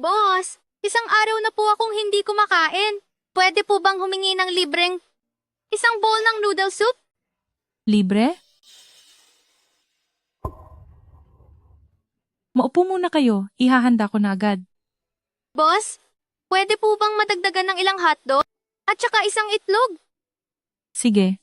Boss, isang araw na po akong hindi kumakain. Pwede po bang humingi ng libreng isang bowl ng noodle soup? Libre? Maupo muna kayo, ihahanda ko na agad. Boss, pwede po bang madagdagan ng ilang hotdog? At saka isang itlog? Sige.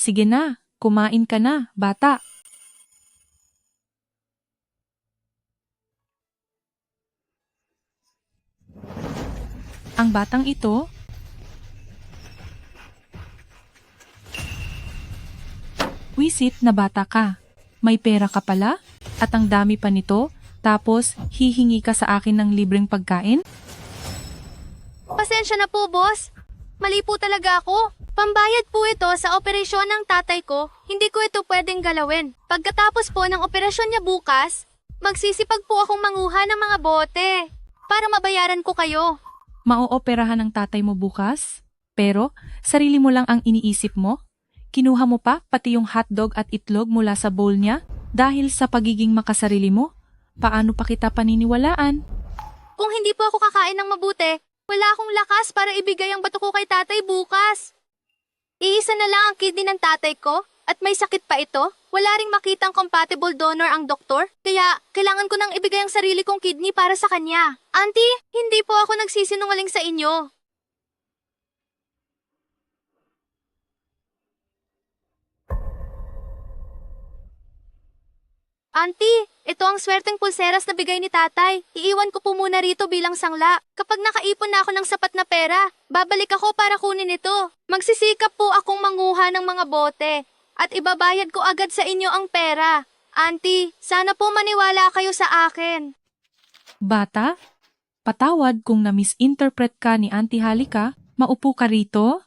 Sige na, kumain ka na, bata. Ang batang ito, wisit na bata ka. May pera ka pala? At ang dami pa nito? Tapos, hihingi ka sa akin ng libreng pagkain? Pasensya na po, boss. Mali po talaga ako. Pambayad po ito sa operasyon ng tatay ko. Hindi ko ito pwedeng galawin. Pagkatapos po ng operasyon niya bukas, magsisipag po akong manguha ng mga bote para mabayaran ko kayo. Mauoperahan ng tatay mo bukas? Pero, sarili mo lang ang iniisip mo? Kinuha mo pa pati yung hotdog at itlog mula sa bowl niya dahil sa pagiging makasarili mo? Paano pa kita paniniwalaan? Kung hindi po ako kakain ng mabuti, wala akong lakas para ibigay ang bato ko kay tatay bukas. Iisa na lang ang kidney ng tatay ko at may sakit pa ito. Wala ring makitang compatible donor ang doktor, kaya kailangan ko nang ibigay ang sarili kong kidney para sa kanya. Auntie, hindi po ako nagsisinungaling sa inyo. Auntie, ito ang swerteng pulseras na bigay ni tatay. Iiwan ko po muna rito bilang sangla. Kapag nakaipon na ako ng sapat na pera, babalik ako para kunin ito. Magsisikap po akong manguha ng mga bote at ibabayad ko agad sa inyo ang pera. Auntie, sana po maniwala kayo sa akin. Bata? Patawad kung na-misinterpret ka ni Auntie Halika, maupo ka rito?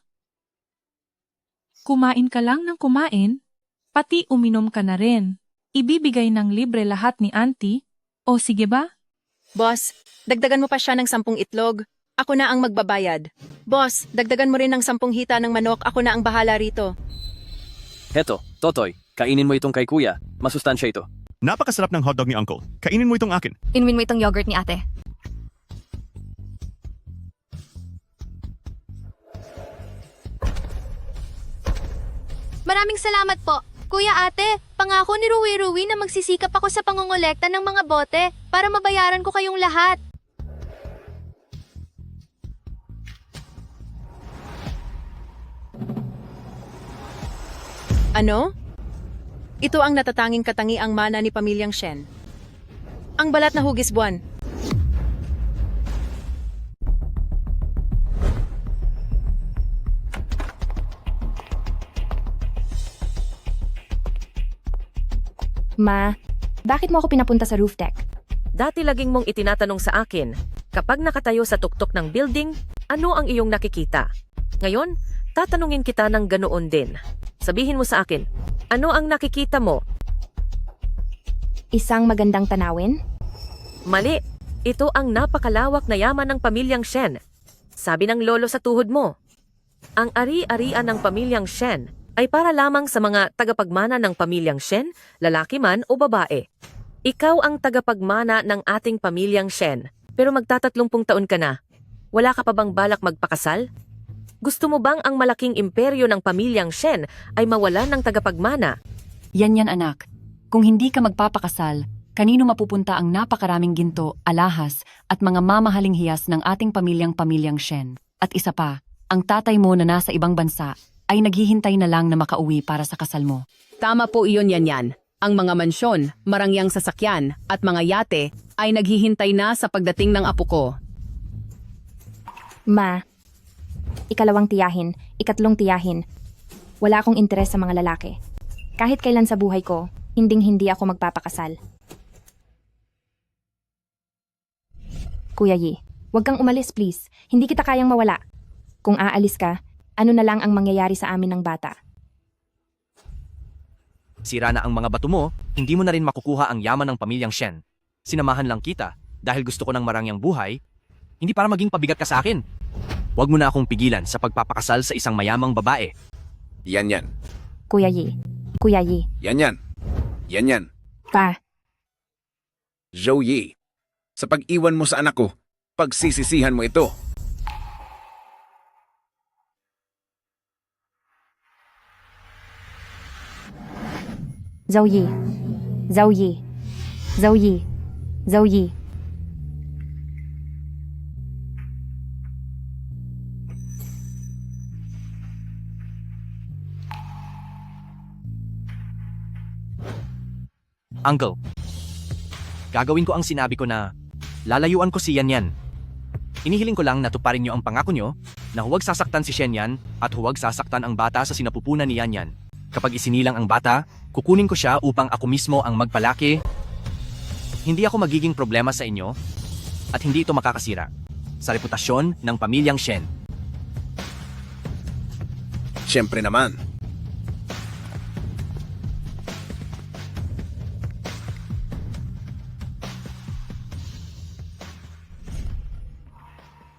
Kumain ka lang ng kumain, pati uminom ka na rin. Ibibigay ng libre lahat ni Auntie? O sige ba? Boss, dagdagan mo pa siya ng 10 itlog. Ako na ang magbabayad. Boss, dagdagan mo rin ng 10 hita ng manok. Ako na ang bahala rito. Heto, Totoy, kainin mo itong kay kuya. Masustansya ito. Napakasarap ng hotdog ni Uncle. Kainin mo itong akin. Inumin mo itong yogurt ni ate. Maraming salamat po. Kuya ate, pangako ni Ruwi-Ruwi na magsisikap ako sa pangongolekta ng mga bote para mabayaran ko kayong lahat. Ano? Ito ang natatanging katangiang mana ni Pamilyang Shen. Ang balat na hugis buwan. Ma, bakit mo ako pinapunta sa roof deck? Dati laging mong itinatanong sa akin, kapag nakatayo sa tuktok ng building, ano ang iyong nakikita? Ngayon, tatanungin kita ng ganoon din. Sabihin mo sa akin, ano ang nakikita mo? Isang magandang tanawin? Mali, ito ang napakalawak na yaman ng pamilyang Shen. Sabi ng lolo sa tuhod mo, ang ari-arian ng pamilyang Shen ay para lamang sa mga tagapagmana ng pamilyang Shen, lalaki man o babae. Ikaw ang tagapagmana ng ating pamilyang Shen, pero magtatatlongpung taon ka na. Wala ka pa bang balak magpakasal? Gusto mo bang ang malaking imperyo ng pamilyang Shen ay mawalan ng tagapagmana? Yan anak. Kung hindi ka magpapakasal, kanino mapupunta ang napakaraming ginto, alahas at mga mamahaling hiyas ng ating pamilyang Shen? At isa pa, ang tatay mo na nasa ibang bansa ay naghihintay na lang na makauwi para sa kasal mo. Tama po iyon yan. Ang mga mansyon, marangyang sasakyan at mga yate ay naghihintay na sa pagdating ng apo ko. Ma, ikalawang tiyahin, ikatlong tiyahin. Wala akong interes sa mga lalaki. Kahit kailan sa buhay ko, hinding-hindi ako magpapakasal. Kuya Yi, huwag kang umalis please. Hindi kita kayang mawala. Kung aalis ka, ano na lang ang mangyayari sa amin ng bata? Sira na ang mga bato mo, hindi mo na rin makukuha ang yaman ng pamilyang Shen. Sinamahan lang kita dahil gusto ko ng marangyang buhay, hindi para maging pabigat ka sa akin. Huwag mo na akong pigilan sa pagpapakasal sa isang mayamang babae. Yan yan. Kuya Yi. Kuya Yi. Yan yan. Yan yan. Pa. Zhou Yi. Sa pag-iwan mo sa anak ko, pagsisisihan mo ito. Zhou Yi. Zhou Yi. Zhou Yi. Zhou Yi. Uncle, gagawin ko ang sinabi ko na lalayuan ko si Yan Yan. Inihiling ko lang na tuparin niyo ang pangako niyo na huwag sasaktan si Shen Yan at huwag sasaktan ang bata sa sinapupunan ni Yan Yan. Kapag isinilang ang bata, kukunin ko siya upang ako mismo ang magpalaki. Hindi ako magiging problema sa inyo at hindi ito makakasira sa reputasyon ng pamilyang Shen. Siyempre naman.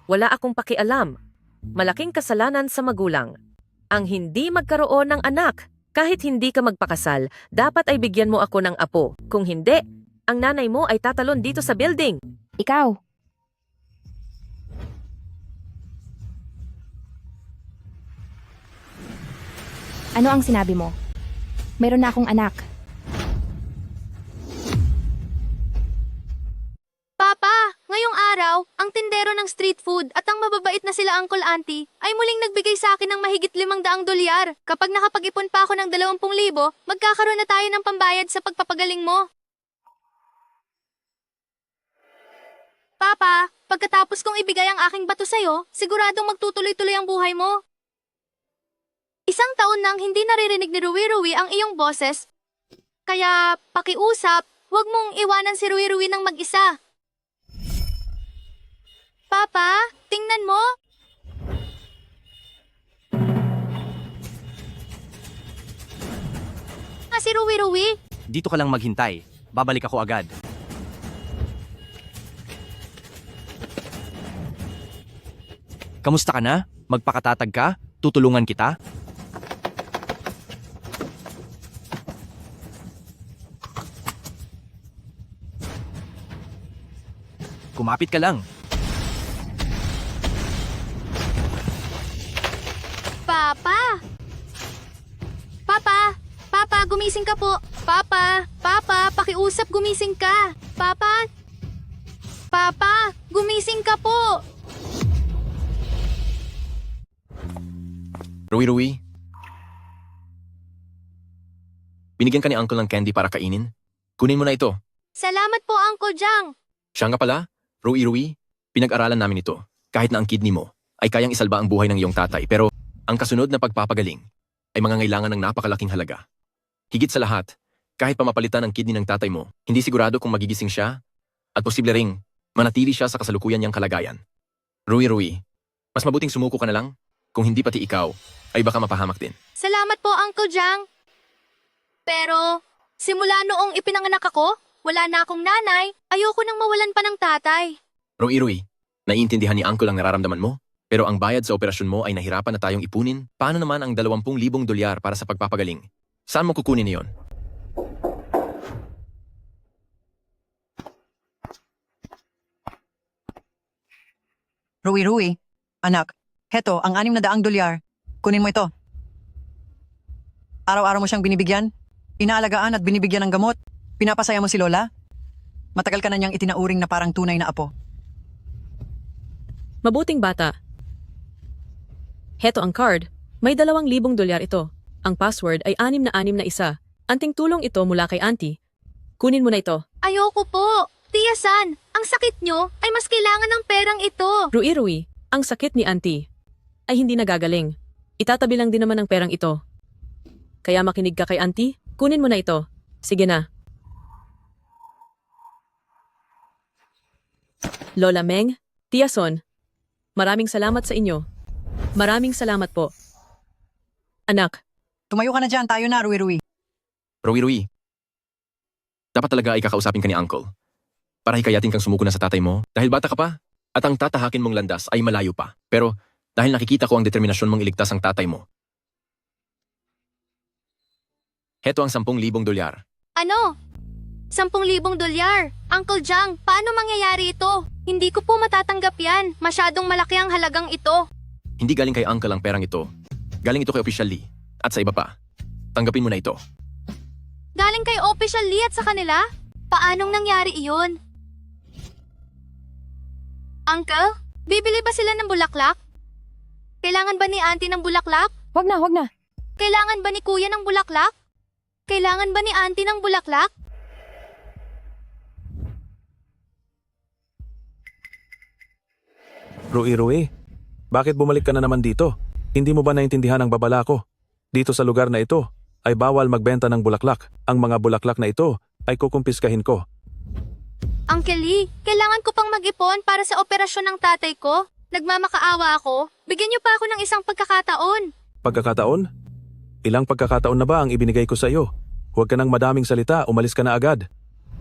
Wala akong pakialam. Malaking kasalanan sa magulang. Ang hindi magkaroon ng anak. Kahit hindi ka magpakasal, dapat ay bigyan mo ako ng apo. Kung hindi, ang nanay mo ay tatalon dito sa building. Ikaw. Ano ang sinabi mo? Meron na akong anak. Papa, ngayong araw, ang tindero ng street food at ang mababait na sila Uncle Auntie ay muling nagbigay sa akin ng mahigit $500. Kapag nakapag-ipon pa ako ng 20,000, magkakaroon na tayo ng pambayad sa pagpapagaling mo. Papa, pagkatapos kong ibigay ang aking bato sa'yo, siguradong magtutuloy-tuloy ang buhay mo. Isang taon nang hindi naririnig ni Rui ang iyong boses, kaya pakiusap, huwag mong iwanan si Rui ng mag-isa. Papa, tingnan mo. Si Rui. Dito ka lang maghintay. Babalik ako agad. Kamusta ka na? Magpakatatag ka? Tutulungan kita? Kumapit ka lang. Papa, gumising ka po. Papa, pakiusap, gumising ka. Papa, gumising ka po. Rui. Binigyan ka ni Uncle ng candy para kainin? Kunin mo na ito. Salamat po, Uncle Jang. Siya nga pala, Rui, pinag-aralan namin ito. Kahit na ang kidney mo ay kayang isalba ang buhay ng iyong tatay, pero ang kasunod na pagpapagaling ay mangangailangan ng napakalaking halaga. Higit sa lahat, kahit pamapalitan ang kidney ng tatay mo, hindi sigurado kung magigising siya at posible ring manatili siya sa kasalukuyan niyang kalagayan. Rui, mas mabuting sumuko ka na lang. Kung hindi pati ikaw, ay baka mapahamak din. Salamat po, Uncle Jang. Pero, simula noong ipinanganak ako, wala na akong nanay, ayoko nang mawalan pa ng tatay. Rui, naiintindihan ni Uncle ang nararamdaman mo, pero ang bayad sa operasyon mo ay nahirapan na tayong ipunin. Paano naman ang $20,000 para sa pagpapagaling? Saan mo kukunin niyon? Rui, anak, heto ang $600. Kunin mo ito. Araw-araw mo siyang binibigyan, inaalagaan at binibigyan ng gamot. Pinapasaya mo si Lola. Matagal ka na niyang itinauring na parang tunay na apo. Mabuting bata. Heto ang card. May $2,000 ito. Ang password ay 661. Anting tulong ito mula kay Auntie. Kunin mo na ito. Ayoko po. Tia San, ang sakit nyo ay mas kailangan ng perang ito. Rui, ang sakit ni Auntie ay hindi nagagaling. Itatabi lang din naman ang perang ito. Kaya makinig ka kay Auntie, kunin mo na ito. Sige na. Lola Meng, Tia Son, maraming salamat sa inyo. Maraming salamat po. Anak. Tumayo ka na dyan, tayo na, Rui. Rui, dapat talaga ay kakausapin ka ni Uncle. Para hikayatin kang sumuko na sa tatay mo dahil bata ka pa at ang tatahakin mong landas ay malayo pa. Pero Dahil nakikita ko ang determinasyon mong iligtas ang tatay mo. Heto ang 10,000 dolyar. Ano? 10,000 dolyar. Uncle Jang, paano mangyayari ito? Hindi ko po matatanggap yan. Masyadong malaki ang halagang ito. Hindi galing kay uncle ang perang ito. Galing ito kay Official Lee. At sa iba pa. Tanggapin mo na ito. Galing kay Official Lee at sa kanila? Paanong nangyari iyon? Uncle, bibili ba sila ng bulaklak? Kailangan ba ni auntie ng bulaklak? Wag na, wag na. Kailangan ba ni kuya ng bulaklak? Kailangan ba ni auntie ng bulaklak? Rui, bakit bumalik ka na naman dito? Hindi mo ba naintindihan ang babala ko? Dito sa lugar na ito, ay bawal magbenta ng bulaklak. Ang mga bulaklak na ito ay kukumpiskahin ko. Uncle Lee, kailangan ko pang mag-ipon para sa operasyon ng tatay ko. Nagmamakaawa ako. Bigyan niyo pa ako ng isang pagkakataon. Pagkakataon? Ilang pagkakataon na ba ang ibinigay ko sa iyo? Huwag ka nang madaming salita, umalis ka na agad.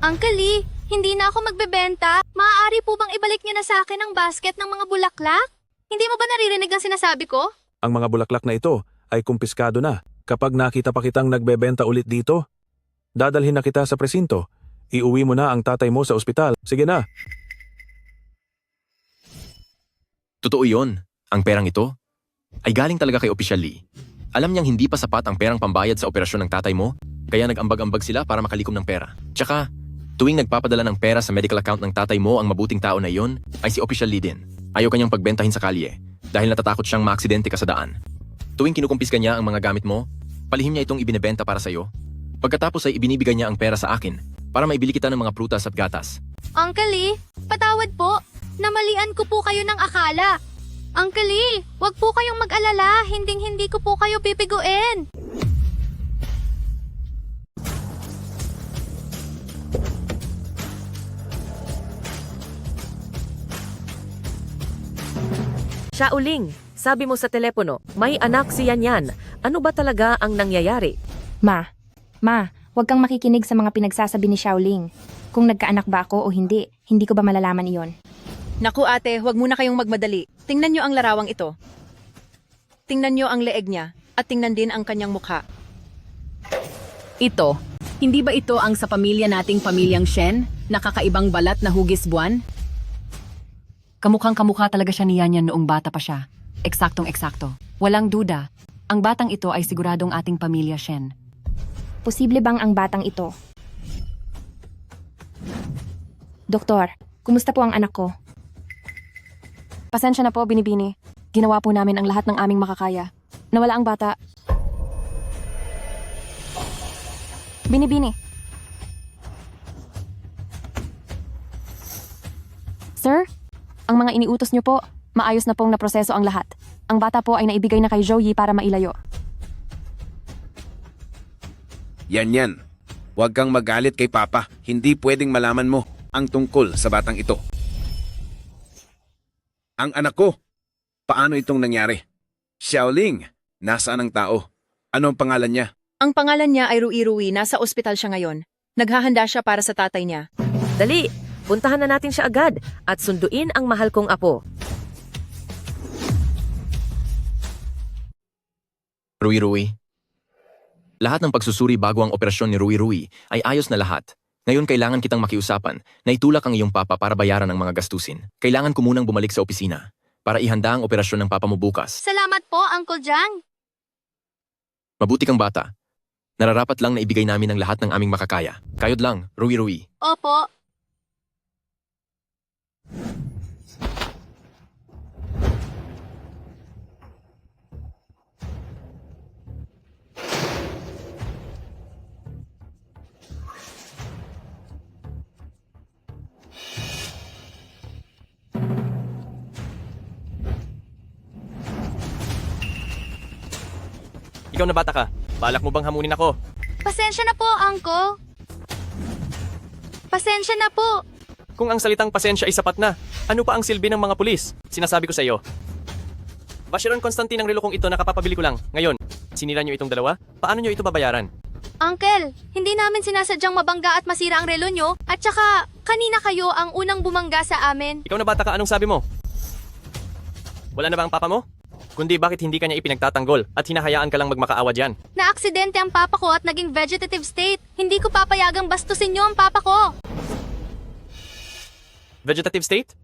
Uncle Lee, hindi na ako magbebenta. Maaari po bang ibalik niyo na sa akin ang basket ng mga bulaklak? Hindi mo ba naririnig ang sinasabi ko? Ang mga bulaklak na ito ay kumpiskado na. Kapag nakita pa kitang nagbebenta ulit dito, dadalhin na kita sa presinto. Iuwi mo na ang tatay mo sa ospital. Sige na. Totoo yon. Ang perang ito ay galing talaga kay Official Lee. Alam niyang hindi pa sapat ang perang pambayad sa operasyon ng tatay mo, kaya nag-ambag-ambag sila para makalikom ng pera. Tsaka, tuwing nagpapadala ng pera sa medical account ng tatay mo ang mabuting tao na iyon, ay si Official Lee din. Ayaw kanyang pagbentahin sa kalye dahil natatakot siyang maaksidente ka sa daan. Tuwing kinukumpiska niya ang mga gamit mo, palihim niya itong ibinebenta para sa'yo. Pagkatapos ay ibinibigay niya ang pera sa akin para maibili kita ng mga prutas at gatas. Uncle Lee, patawad po. Namalian ko po kayo ng akala. Uncle Lee, wag po kayong mag-alala. Hinding-hindi ko po kayo pipiguin. Xiaoling, sabi mo sa telepono, may anak si Yan. Ano ba talaga ang nangyayari? Ma, wag kang makikinig sa mga pinagsasabi ni Xiaoling. Kung nagkaanak ba ako o hindi ko ba malalaman iyon? Naku ate, huwag muna kayong magmadali. Tingnan nyo ang larawang ito. Tingnan nyo ang leeg niya at tingnan din ang kanyang mukha. Ito, hindi ba ito ang sa pamilya nating pamilyang Shen? Nakakaibang balat na hugis buwan? Kamukhang kamukha talaga siya ni Yan noong bata pa siya. Eksaktong-eksakto. Walang duda, ang batang ito ay siguradong ating pamilya Shen. Posible bang ang batang ito? Doktor, kumusta po ang anak ko? Pasensya na po, Binibini. Ginawa po namin ang lahat ng aming makakaya. Nawala ang bata. Binibini. Sir, ang mga iniutos niyo po, maayos na pong naproseso ang lahat. Ang bata po ay naibigay na kay Joey para mailayo. Yan. Huwag kang magalit kay Papa. Hindi pwedeng malaman mo ang tungkol sa batang ito. Ang anak ko, paano itong nangyari? Xiaoling, nasaan ang tao? Ano ang pangalan niya? Ang pangalan niya ay Rui. Nasa ospital siya ngayon. Naghahanda siya para sa tatay niya. Dali, puntahan na natin siya agad at sunduin ang mahal kong apo. Rui. Lahat ng pagsusuri bago ang operasyon ni Rui ay ayos na lahat. Ngayon kailangan kitang makiusapan na itulak ang iyong papa para bayaran ang mga gastusin. Kailangan ko munang bumalik sa opisina para ihanda ang operasyon ng papa mo bukas. Salamat po, Uncle Jang. Mabuti kang bata. Nararapat lang na ibigay namin ang lahat ng aming makakaya. Kayod lang, Rui. Opo. Ikaw na bata ka. Balak mo bang hamunin ako? Pasensya na po, Uncle. Pasensya na po. Kung ang salitang pasensya ay sapat na, ano pa ang silbi ng mga pulis? Sinasabi ko sa iyo. Bashiron Constantine ang relokong ito nakapapabili ko lang. Ngayon, sinira niyo itong dalawa? Paano niyo ito babayaran? Uncle, hindi namin sinasadyang mabangga at masira ang relo nyo. At saka, kanina kayo ang unang bumangga sa amin. Ikaw na bata ka, anong sabi mo? Wala na ba ang papa mo? kundi bakit hindi ka niya ipinagtatanggol at hinahayaan ka lang magmakaawa dyan. Naaksidente ang papa ko at naging vegetative state. Hindi ko papayagang bastusin niyo ang papa ko. Vegetative state?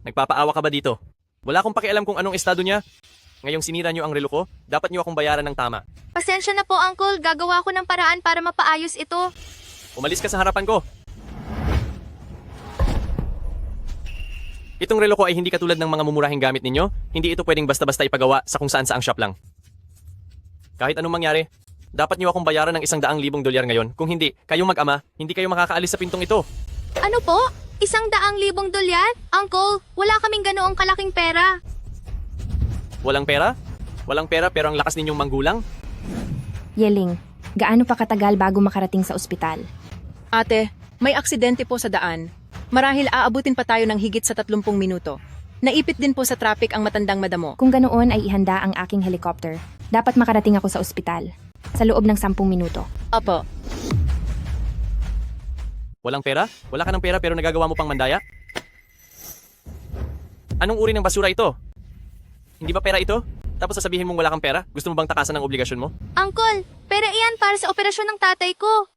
Nagpapaawa ka ba dito? Wala akong pakialam kung anong estado niya. Ngayong sinira niyo ang relo ko, dapat niyo akong bayaran ng tama. Pasensya na po, Uncle. Gagawa ko ng paraan para mapaayos ito. Umalis ka sa harapan ko. Itong relo ko ay hindi katulad ng mga mumurahing gamit ninyo. Hindi ito pwedeng basta-basta ipagawa sa kung saan saang shop lang. Kahit anong mangyari, dapat niyo akong bayaran ng $100,000 ngayon. Kung hindi, kayong mag-ama, hindi kayo makakaalis sa pintong ito. Ano po? $100,000? Uncle, wala kaming ganoong kalaking pera. Walang pera? Walang pera pero ang lakas ninyong manggulang? Yeling, gaano pa katagal bago makarating sa ospital? Ate, may aksidente po sa daan. Marahil aabutin pa tayo ng higit sa 30 minuto. Naipit din po sa traffic ang matandang madamo. Kung ganoon ay ihanda ang aking helicopter. Dapat makarating ako sa ospital. Sa loob ng 10 minuto. Opo. Walang pera? Wala ka ng pera pero nagagawa mo pang mandaya? Anong uri ng basura ito? Hindi ba pera ito? Tapos sasabihin mong wala kang pera? Gusto mo bang takasan ng obligasyon mo? Uncle, pera iyan para sa operasyon ng tatay ko.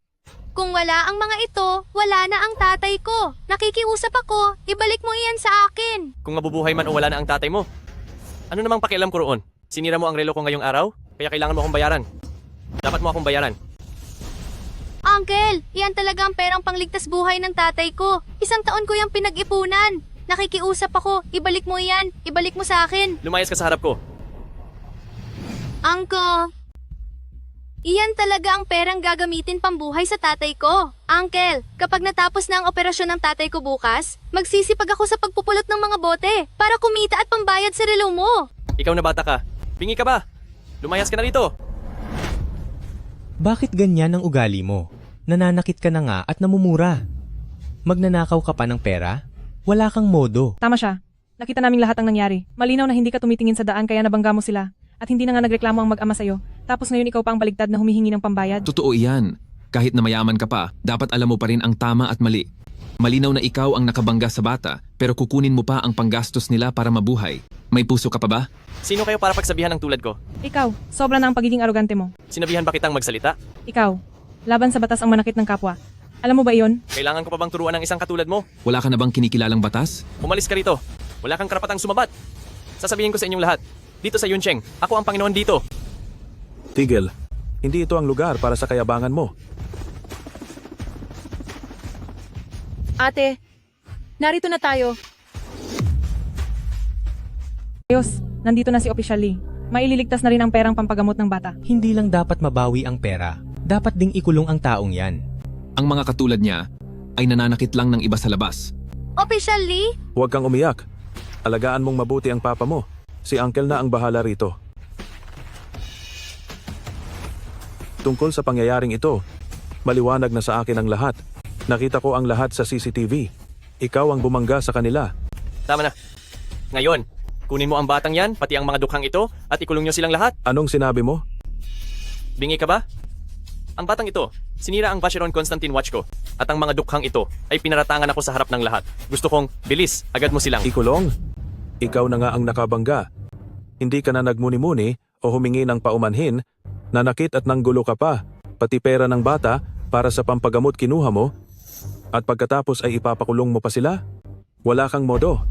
Kung wala ang mga ito, wala na ang tatay ko. Nakikiusap ako, ibalik mo iyan sa akin. Kung mabubuhay man o wala na ang tatay mo. Ano namang pakialam ko roon? Sinira mo ang relo ko ngayong araw? Kaya kailangan mo akong bayaran. Dapat mo akong bayaran. Uncle, iyan talaga ang perang pangligtas buhay ng tatay ko. 1 taon ko yung pinag-ipunan. Nakikiusap ako, ibalik mo iyan, ibalik mo sa akin. Lumayas ka sa harap ko. Uncle, iyan talaga ang perang gagamitin pambuhay sa tatay ko. Uncle, kapag natapos na ang operasyon ng tatay ko bukas, magsisipag ako sa pagpupulot ng mga bote para kumita at pambayad sa relo mo. Ikaw na bata ka. Pingi ka ba? Lumayas ka na rito. Bakit ganyan ang ugali mo? Nananakit ka na nga at namumura. Magnanakaw ka pa ng pera? Wala kang modo. Tama siya. Nakita naming lahat ang nangyari. Malinaw na hindi ka tumitingin sa daan kaya nabangga mo sila. At hindi na nga nagreklamo ang mag-ama sa'yo. Tapos ngayon ikaw pa ang baligtad na humihingi ng pambayad. Totoo iyan. Kahit na mayaman ka pa, dapat alam mo pa rin ang tama at mali. Malinaw na ikaw ang nakabangga sa bata, pero kukunin mo pa ang panggastos nila para mabuhay. May puso ka pa ba? Sino kayo para pagsabihan ng tulad ko? Ikaw, sobra na ang pagiging arogante mo. Sinabihan ba kitang magsalita? Ikaw, laban sa batas ang manakit ng kapwa. Alam mo ba iyon? Kailangan ko pa bang turuan ng isang katulad mo? Wala ka na bang kinikilalang batas? Umalis ka rito. Wala kang karapatang sumabat. Sasabihin ko sa inyong lahat. Dito sa Yuncheng, ako ang Panginoon dito. Tigil, hindi ito ang lugar para sa kayabangan mo. Ate, narito na tayo. Ayos, nandito na si Official Lee. Maililigtas na rin ang perang pampagamot ng bata. Hindi lang dapat mabawi ang pera. Dapat ding ikulong ang taong yan. Ang mga katulad niya ay nananakit lang ng iba sa labas. Official Lee? Huwag kang umiyak. Alagaan mong mabuti ang papa mo. Si Uncle na ang bahala rito. Tungkol sa pangyayaring ito, maliwanag na sa akin ang lahat. Nakita ko ang lahat sa CCTV. Ikaw ang bumangga sa kanila. Tama na. Ngayon, kunin mo ang batang yan, pati ang mga dukhang ito, at ikulong nyo silang lahat. Anong sinabi mo? Bingi ka ba? Ang batang ito, sinira ang Vacheron Constantine watch ko, at ang mga dukhang ito ay pinaratangan ako sa harap ng lahat. Gusto kong, bilis, agad mo silang. Ikulong? Ikaw na nga ang nakabangga. Hindi ka na nagmuni-muni o humingi ng paumanhin, nanakit at nanggulo ka pa, pati pera ng bata para sa pampagamot kinuha mo, at pagkatapos ay ipapakulong mo pa sila? Wala kang modo.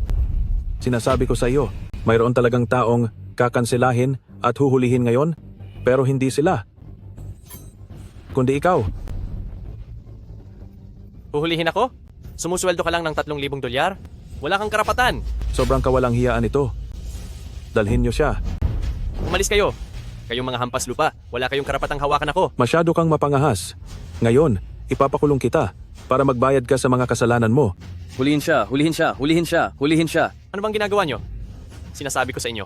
Sinasabi ko sa iyo, mayroon talagang taong kakanselahin at huhulihin ngayon, pero hindi sila. Kundi ikaw. Huhulihin ako? Sumusweldo ka lang ng $3,000? Wala kang karapatan. Sobrang kawalang hiyaan ito. Dalhin niyo siya. Umalis kayo. Kayong mga hampas lupa, wala kayong karapatang hawakan ako. Masyado kang mapangahas. Ngayon, ipapakulong kita para magbayad ka sa mga kasalanan mo. Hulihin siya, hulihin siya, hulihin siya, hulihin siya. Ano bang ginagawa nyo? Sinasabi ko sa inyo.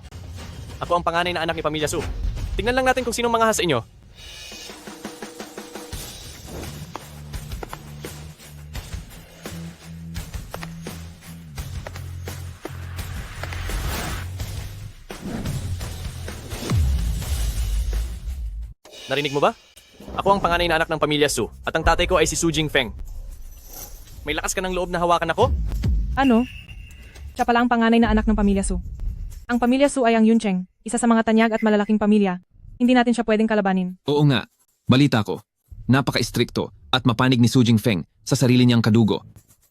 Ako ang panganay na anak ni Pamilya Su. Tingnan lang natin kung sinong mangahas sa inyo. Narinig mo ba? Ako ang panganay na anak ng Pamilya Su at ang tatay ko ay si Su Jingfeng. May lakas ka ng loob na hawakan ako? Ano? Siya pala ang panganay na anak ng Pamilya Su. Ang pamilya Su ay ang Yuncheng, isa sa mga tanyag at malalaking pamilya. Hindi natin siya pwedeng kalabanin. Oo nga, balita ko. Napaka-istrikto at mapanig ni Su Jingfeng sa sarili niyang kadugo.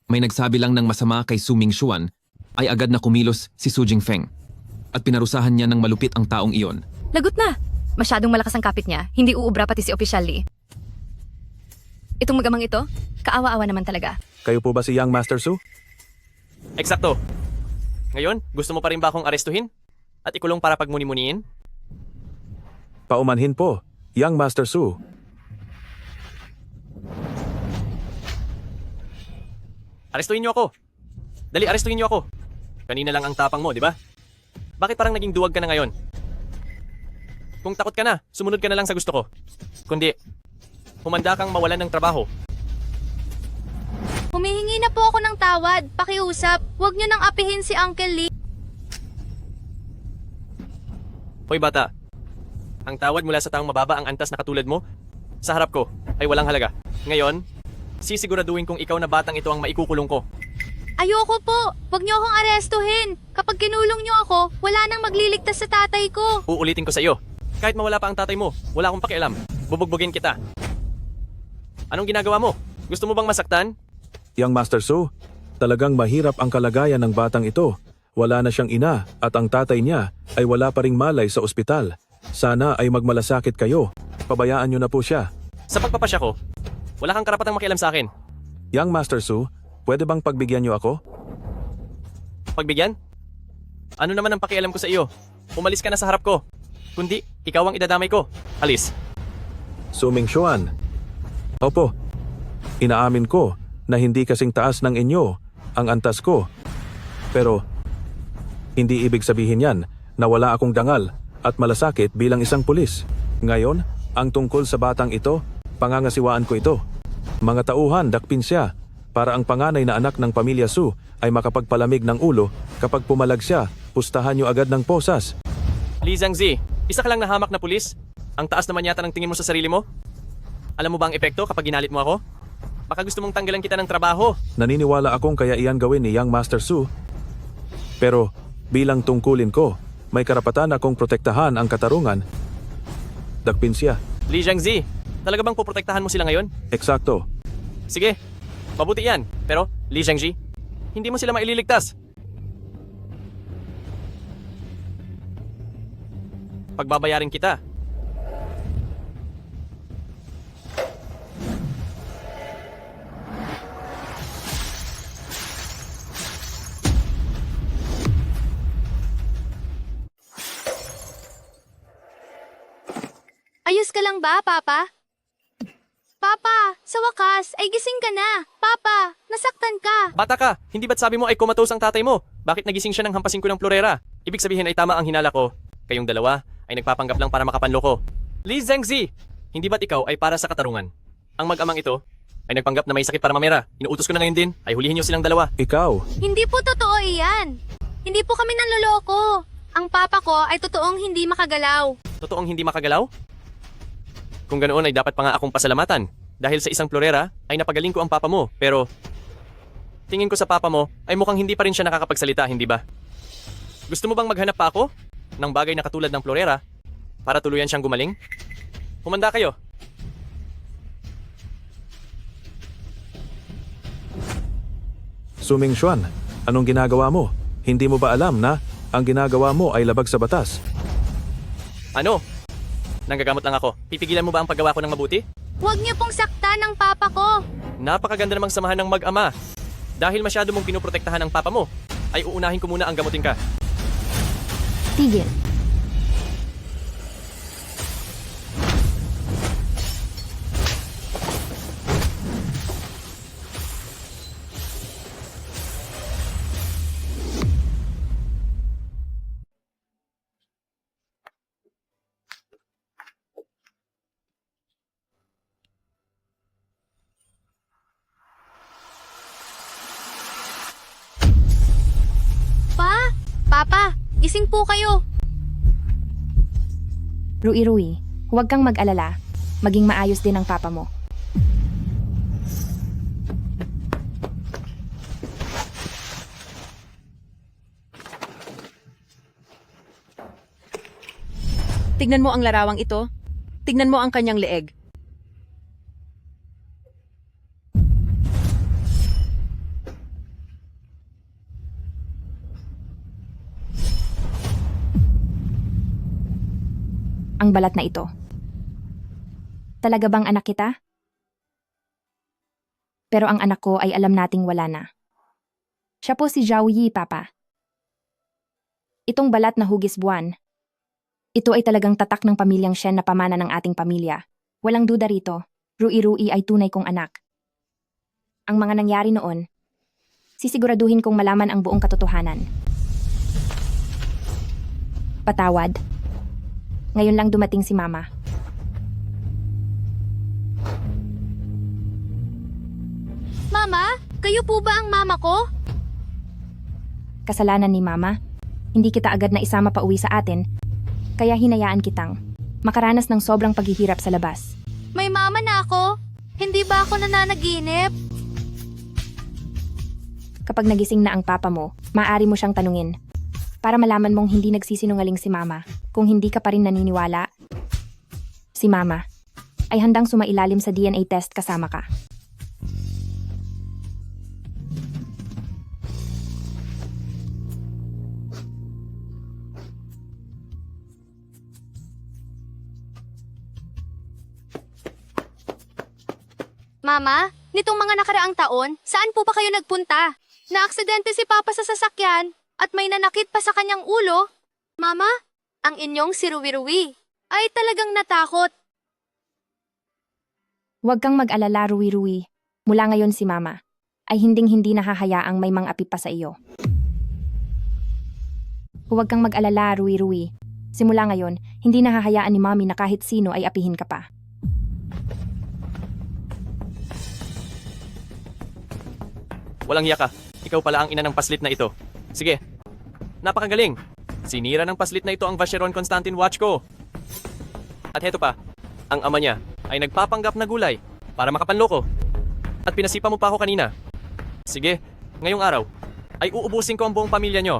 May nagsabi lang ng masama kay Su Mingxuan ay agad na kumilos si Su Jingfeng at pinarusahan niya ng malupit ang taong iyon. Lagot na! Masyadong malakas ang kapit niya, hindi uubra pati si Opisyal Lee. Itong magamang ito, kaawa-awa naman talaga. Kayo po ba si Young Master Su? Eksakto. Ngayon, gusto mo pa rin ba akong arestuhin? At ikulong para pagmuni-muniin? Paumanhin po, Young Master Su. Arestuhin niyo ako. Dali, arestuhin niyo ako. Kanina lang ang tapang mo, di ba? Bakit parang naging duwag ka na ngayon? Kung takot ka na, sumunod ka na lang sa gusto ko. Kundi, humanda kang mawalan ng trabaho. Humihingi na po ako ng tawad, pakiusap. Huwag niyo nang apihin si Uncle Lee. Hoy bata, ang tawad mula sa taong mababa ang antas na katulad mo, sa harap ko, ay walang halaga. Ngayon, sisiguraduhin kong ikaw na batang ito ang maikukulong ko. Ayoko po! Huwag niyo akong arestuhin! Kapag kinulong niyo ako, wala nang magliligtas sa tatay ko! Uulitin ko sa iyo. Kahit mawala pa ang tatay mo, wala akong pakialam. Bubugbugin kita. Anong ginagawa mo? Gusto mo bang masaktan? Young Master Su, talagang mahirap ang kalagayan ng batang ito. Wala na siyang ina at ang tatay niya ay wala pa ring malay sa ospital. Sana ay magmalasakit kayo. Pabayaan niyo na po siya. Sa pagpapasya ko, wala kang karapatang makialam sa akin. Young Master Su, pwede bang pagbigyan niyo ako? Pagbigyan? Ano naman ang pakialam ko sa iyo? Umalis ka na sa harap ko. Kundi, ikaw ang idadamay ko. Alis. Su Mingxuan. Opo, inaamin ko na hindi kasing taas ng inyo ang antas ko. Pero, hindi ibig sabihin yan na wala akong dangal at malasakit bilang isang pulis. Ngayon, ang tungkol sa batang ito, pangangasiwaan ko ito. Mga tauhan, dakpin siya para ang panganay na anak ng pamilya Su ay makapagpalamig ng ulo kapag pumalag siya, pustahan niyo agad ng posas. Li Zhangzi, isa ka lang nahamak na pulis? Ang taas naman yata ng tingin mo sa sarili mo? Alam mo ba ang epekto kapag ginalit mo ako? Baka gusto mong tanggalan kita ng trabaho. Naniniwala akong kaya iyan gawin ni Young Master Su. Pero bilang tungkulin ko, may karapatan akong protektahan ang katarungan. Dakpin siya. Li Zhangzi, talaga bang poprotektahan mo sila ngayon? Eksakto. Sige, mabuti yan. Pero, Li Zhangzi, hindi mo sila maililigtas. Pagbabayarin kita. Ayos ka lang ba, Papa? Papa, sa wakas, ay gising ka na. Papa, nasaktan ka. Bata ka, hindi ba't sabi mo ay kumatos ang tatay mo? Bakit nagising siya nang hampasin ko ng florera? Ibig sabihin ay tama ang hinala ko. Kayong dalawa ay nagpapanggap lang para makapanlo ko. Li Zhangzi, hindi ba't ikaw ay para sa katarungan? Ang mag-amang ito ay nagpanggap na may sakit para mamera. Inuutos ko na ngayon din, ay hulihin niyo silang dalawa. Ikaw. Hindi po totoo iyan. Hindi po kami nanloloko. Ang papa ko ay totoong hindi makagalaw. Totoong hindi makagalaw? Kung ganoon ay dapat pa nga akong pasalamatan. Dahil sa isang florera ay napagaling ko ang papa mo. Pero tingin ko sa papa mo ay mukhang hindi pa rin siya nakakapagsalita, hindi ba? Gusto mo bang maghanap pa ako ng bagay na katulad ng florera para tuluyan siyang gumaling? Humanda kayo. Su Mingxuan, anong ginagawa mo? Hindi mo ba alam na ang ginagawa mo ay labag sa batas? Ano? Nanggagamot lang ako. Pipigilan mo ba ang paggawa ko ng mabuti? Huwag niyo pong saktan ang papa ko. Napakaganda namang samahan ng mag-ama. Dahil masyado mong pinoprotektahan ng papa mo, ay uunahin ko muna ang gamutin ka. Tigil. Papa, gising po kayo. Rui, huwag kang mag-alala. Maging maayos din ang papa mo. Tignan mo ang larawang ito. Tignan mo ang kanyang leeg. Ang balat na ito. Talaga bang anak kita? Pero ang anak ko ay alam nating wala na. Siya po si Zhao Yi, Papa. Itong balat na hugis buwan. Ito ay talagang tatak ng pamilyang Shen na pamana ng ating pamilya. Walang duda rito, Rui ay tunay kong anak. Ang mga nangyari noon, sisiguraduhin kong malaman ang buong katotohanan. Patawad. Ngayon lang dumating si Mama. Mama, kayo po ba ang mama ko? Kasalanan ni Mama. Hindi kita agad na isama pa uwi sa atin, kaya hinayaan kitang makaranas ng sobrang paghihirap sa labas. May mama na ako. Hindi ba ako nananaginip? Kapag nagising na ang papa mo, maaari mo siyang tanungin para malaman mong hindi nagsisinungaling si Mama. Kung hindi ka pa rin naniniwala, si Mama ay handang sumailalim sa DNA test kasama ka. Mama, nitong mga nakaraang taon, saan po ba kayo nagpunta? Naaksidente si Papa sa sasakyan at may nanakit pa sa kanyang ulo. Mama, ang inyong si Rui ay talagang natakot. Huwag kang mag-alala, Rui. Mula ngayon si Mama ay hinding-hindi nahahayaang may mang-api pa sa iyo. Huwag kang mag-alala, Rui. Simula ngayon, hindi nahahayaan ni Mommy na kahit sino ay apihin ka pa. Walang hiya ka. Ikaw pala ang ina ng paslit na ito. Sige. Napakagaling. Sinira ng paslit na ito ang Vacheron Constantin watch ko. At heto pa, ang ama niya ay nagpapanggap na gulay para makapanloko. At pinasipa mo pa ako kanina. Sige, ngayong araw ay uubusin ko ang buong pamilya nyo.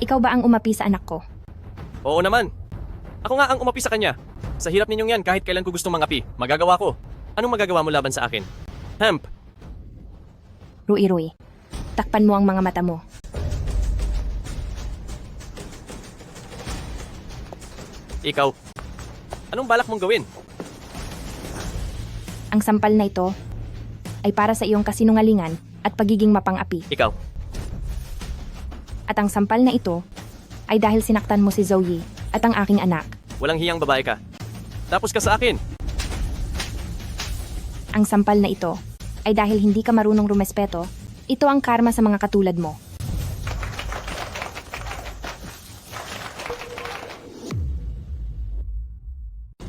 Ikaw ba ang umapi sa anak ko? Oo naman. Ako nga ang umapi sa kanya. Sa hirap ninyong yan, kahit kailan ko gustong mangapi, magagawa ko. Anong magagawa mo laban sa akin? Hemp! Rui, takpan mo ang mga mata mo. Ikaw, anong balak mong gawin? Ang sampal na ito ay para sa iyong kasinungalingan at pagiging mapang-api. Ikaw. At ang sampal na ito ay dahil sinaktan mo si Zoe at ang aking anak. Walang hiyang babae ka. Tapos ka sa akin. Ang sampal na ito ay dahil hindi ka marunong rumespeto. Ito ang karma sa mga katulad mo.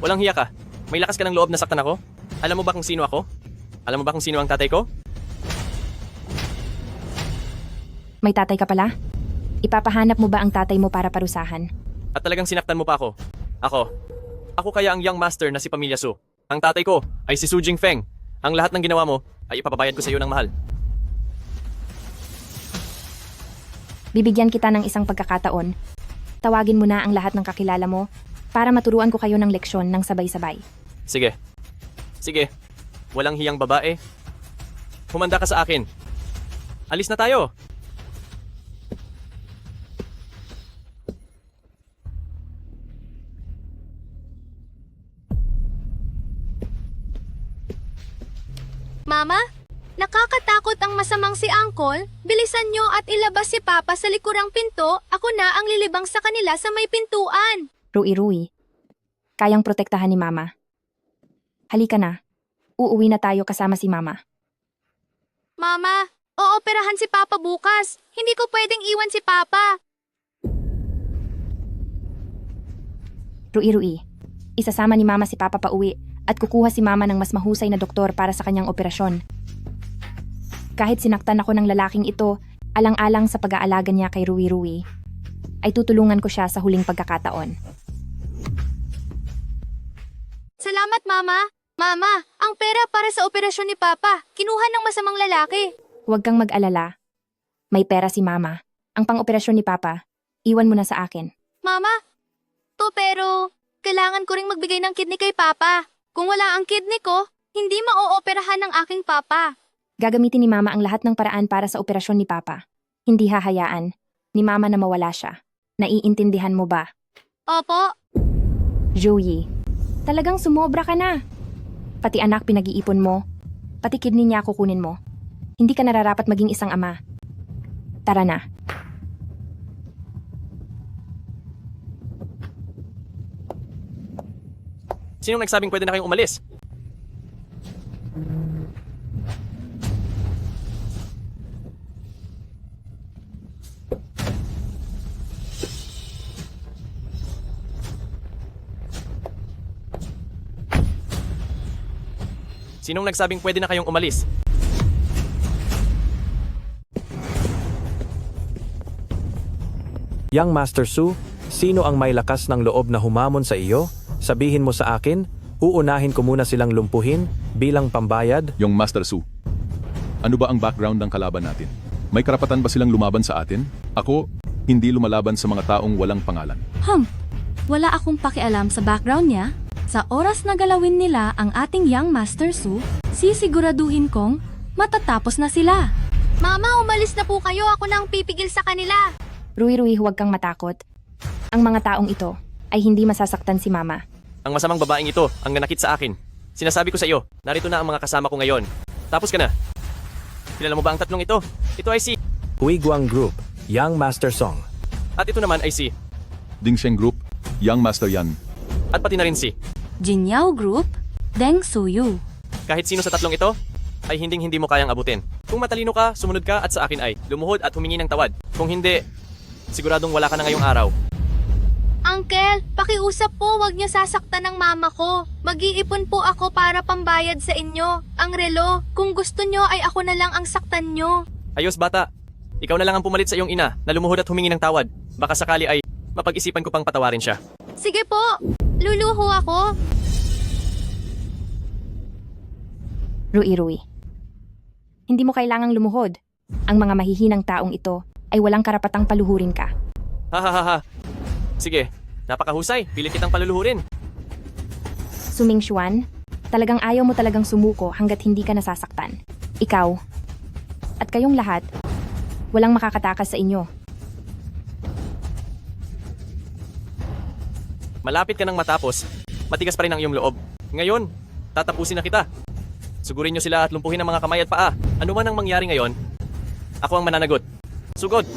Walang hiya ka. May lakas ka ng loob na saktan ako? Alam mo ba kung sino ako? Alam mo ba kung sino ang tatay ko? May tatay ka pala? Ipapahanap mo ba ang tatay mo para parusahan? At talagang sinaktan mo pa ako. Ako kaya ang young master na si Pamilya Su. Ang tatay ko ay si Su Jingfeng. Ang lahat ng ginawa mo ay ipapabayad ko sa iyo ng mahal. Bibigyan kita ng isang pagkakataon. Tawagin mo na ang lahat ng kakilala mo para maturuan ko kayo ng leksyon ng sabay-sabay. Sige. Sige. Walang hiyang babae. Humanda ka sa akin. Alis na tayo. Mama, nakakatakot ang masamang si Uncle. Bilisan nyo at ilabas si Papa sa likurang pinto. Ako na ang lilibang sa kanila sa may pintuan. Rui, kayang protektahan ni Mama. Halika na. Uuwi na tayo kasama si Mama. Mama, ooperahan si Papa bukas. Hindi ko pwedeng iwan si Papa. Rui, isasama ni Mama si Papa pa uwi at kukuha si Mama ng mas mahusay na doktor para sa kanyang operasyon. Kahit sinaktan ako ng lalaking ito, alang-alang sa pag-aalaga niya kay Rui, ay tutulungan ko siya sa huling pagkakataon. Salamat, Mama. Mama, ang pera para sa operasyon ni Papa. Kinuha ng masamang lalaki. Huwag kang mag-alala. May pera si Mama. Ang pang-operasyon ni Papa, iwan mo na sa akin. Mama, to pero kailangan ko ring magbigay ng kidney kay Papa. Kung wala ang kidney ko, hindi ma-ooperahan ng aking Papa. Gagamitin ni Mama ang lahat ng paraan para sa operasyon ni Papa. Hindi hahayaan ni Mama na mawala siya. Naiintindihan mo ba? Opo. Joey, talagang sumobra ka na. Pati anak pinag-iipon mo. Pati kidney niya kukunin mo. Hindi ka nararapat maging isang ama. Tara na. Sinong nagsabing pwede na kayong umalis? Sinong nagsabing pwede na kayong umalis? Young Master Su, sino ang may lakas ng loob na humamon sa iyo? Sabihin mo sa akin, uunahin ko muna silang lumpuhin bilang pambayad. Yung Master Su, ano ba ang background ng kalaban natin? May karapatan ba silang lumaban sa atin? Ako, hindi lumalaban sa mga taong walang pangalan. Wala akong pakialam sa background niya. Sa oras na galawin nila ang ating Young Master Su, sisiguraduhin kong matatapos na sila. Mama, umalis na po kayo. Ako na ang pipigil sa kanila. Rui, huwag kang matakot. Ang mga taong ito ay hindi masasaktan si Mama. Ang masamang babaeng ito ang nanakit sa akin. Sinasabi ko sa iyo, narito na ang mga kasama ko ngayon. Tapos ka na. Kilala mo ba ang tatlong ito? Ito ay si... Huiguang Group, Young Master Song. At ito naman ay si... Dingsheng Group, Young Master Yan. At pati na rin si... Jinyao Group, Deng Suyu. Kahit sino sa tatlong ito, ay hindi mo kayang abutin. Kung matalino ka, sumunod ka at sa akin ay lumuhod at humingi ng tawad. Kung hindi, siguradong wala ka na ngayong araw. Uncle, pakiusap po, wag niyo sasaktan ng mama ko. Mag-iipon po ako para pambayad sa inyo. Ang relo, kung gusto niyo ay ako na lang ang saktan niyo. Ayos bata, ikaw na lang ang pumalit sa iyong ina na lumuhod at humingi ng tawad. Baka sakali ay mapag-isipan ko pang patawarin siya. Sige po, luluho ako. Rui, hindi mo kailangang lumuhod. Ang mga mahihinang taong ito ay walang karapatang paluhurin ka. Ha. Sige, napakahusay. Pilit kitang paluluhurin. Suming Xuan, talagang ayaw mo talagang sumuko hanggat hindi ka nasasaktan. Ikaw, at kayong lahat, walang makakatakas sa inyo. Malapit ka nang matapos, matigas pa rin ang iyong loob. Ngayon, tatapusin na kita. Sugurin niyo sila at lumpuhin ang mga kamay at paa. Ano man ang mangyari ngayon, ako ang mananagot. Sugod!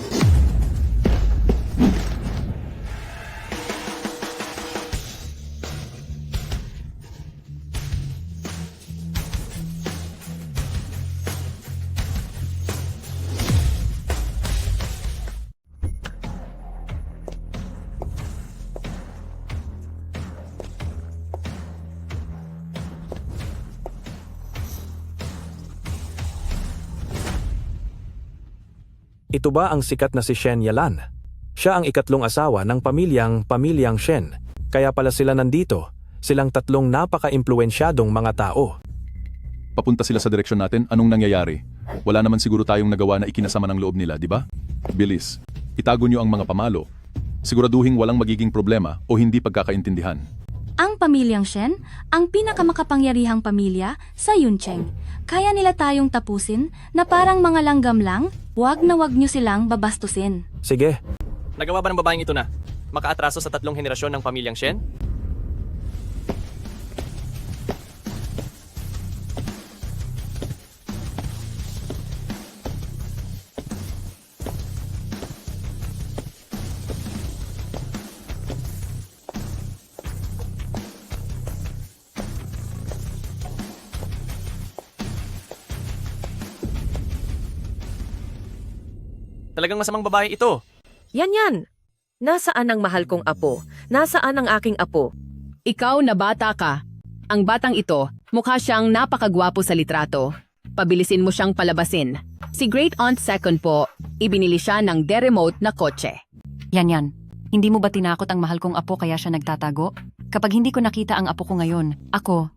Ito ba ang sikat na si Shen Yalan? Siya ang ikatlong asawa ng pamilyang Shen. Kaya pala sila nandito. Silang tatlong napaka-impluensyadong mga tao. Papunta sila sa direksyon natin, anong nangyayari? Wala naman siguro tayong nagawa na ikinasama ng loob nila, di ba? Bilis, itago niyo ang mga pamalo. Siguraduhin walang magiging problema o hindi pagkakaintindihan. Ang pamilyang Shen, ang pinakamakapangyarihang pamilya sa Yuncheng. Kaya nila tayong tapusin na parang mga langgam lang, wag nyo silang babastusin. Sige. Nagawa ba ng babaeng ito na makaatraso sa tatlong henerasyon ng pamilyang Shen? Talagang masamang babae ito. Yan. Nasaan ang mahal kong apo? Nasaan ang aking apo? Ikaw na bata ka. Ang batang ito, mukha siyang napakagwapo sa litrato. Pabilisin mo siyang palabasin. Si Great Aunt Second po, ibinili siya ng de-remote na kotse. Yan. Hindi mo ba tinakot ang mahal kong apo kaya siya nagtatago? Kapag hindi ko nakita ang apo ko ngayon, ako,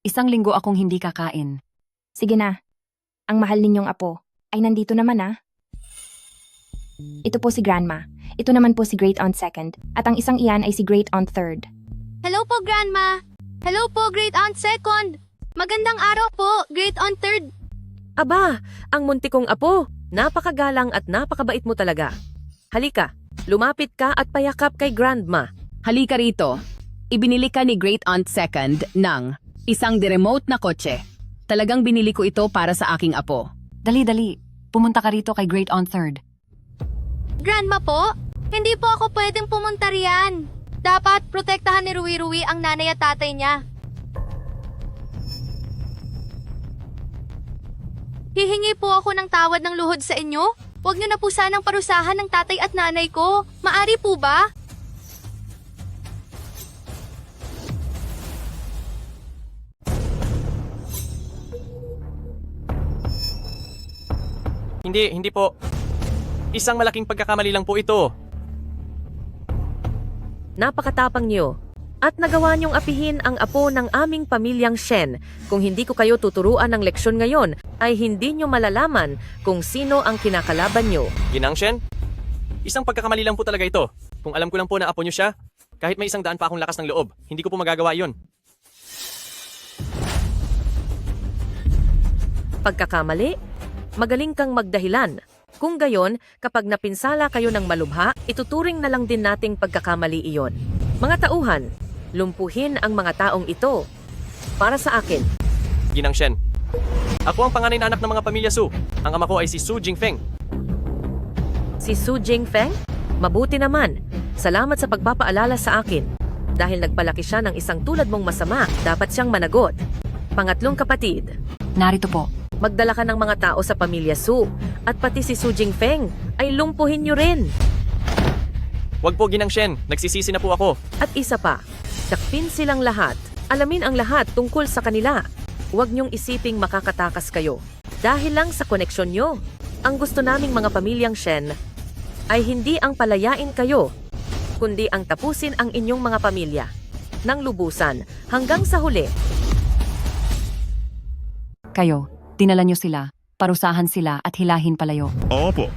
1 linggo akong hindi kakain. Sige na, ang mahal ninyong apo ay nandito naman . Ito po si Grandma. Ito naman po si Great Aunt Second. At ang isang iyan ay si Great Aunt Third. Hello po, Grandma. Hello po, Great Aunt Second. Magandang araw po, Great Aunt Third. Aba, ang munti kong apo. Napakagalang at napakabait mo talaga. Halika, lumapit ka at payakap kay Grandma. Halika rito. Ibinili ka ni Great Aunt Second ng isang de-remote na kotse. Talagang binili ko ito para sa aking apo. Dali-dali. Pumunta ka rito kay Great Aunt Third. Grandma po, hindi po ako pwedeng pumunta riyan. Dapat protektahan ni Rui ang nanay at tatay niya. Hihingi po ako ng tawad ng luhod sa inyo. Huwag niyo na po sanang parusahan ng tatay at nanay ko. Maari po ba? Hindi po. Isang malaking pagkakamali lang po ito. Napakatapang niyo. At nagawa niyong apihin ang apo ng aming pamilyang Shen. Kung hindi ko kayo tuturuan ng leksyon ngayon, ay hindi niyo malalaman kung sino ang kinakalaban niyo. Ginang Shen? Isang pagkakamali lang po talaga ito. Kung alam ko lang po na apo niyo siya, kahit may 100 pa akong lakas ng loob, hindi ko po magagawa yon. Pagkakamali? Magaling kang magdahilan. Kung gayon, kapag napinsala kayo ng malubha, ituturing na lang din nating pagkakamali iyon. Mga tauhan, lumpuhin ang mga taong ito. Para sa akin. Ginang Shen. Ako ang panganay na anak ng mga pamilya Su. Ang ama ko ay si Su Jingfeng. Si Su Jingfeng? Mabuti naman. Salamat sa pagpapaalala sa akin. Dahil nagpalaki siya ng isang tulad mong masama, dapat siyang managot. Pangatlong kapatid. Narito po. Magdala ka ng mga tao sa pamilya Su. At pati si Su Jingfeng ay lumpuhin niyo rin. Wag po, Ginang Shen. Nagsisisi na po ako. At isa pa, takpin silang lahat. Alamin ang lahat tungkol sa kanila. Huwag niyong isiping makakatakas kayo. Dahil lang sa koneksyon niyo. Ang gusto naming mga pamilyang Shen ay hindi ang palayain kayo, kundi ang tapusin ang inyong mga pamilya. Nang lubusan, hanggang sa huli. Kayo, dinala niyo sila, parusahan sila at hilahin palayo. Opo.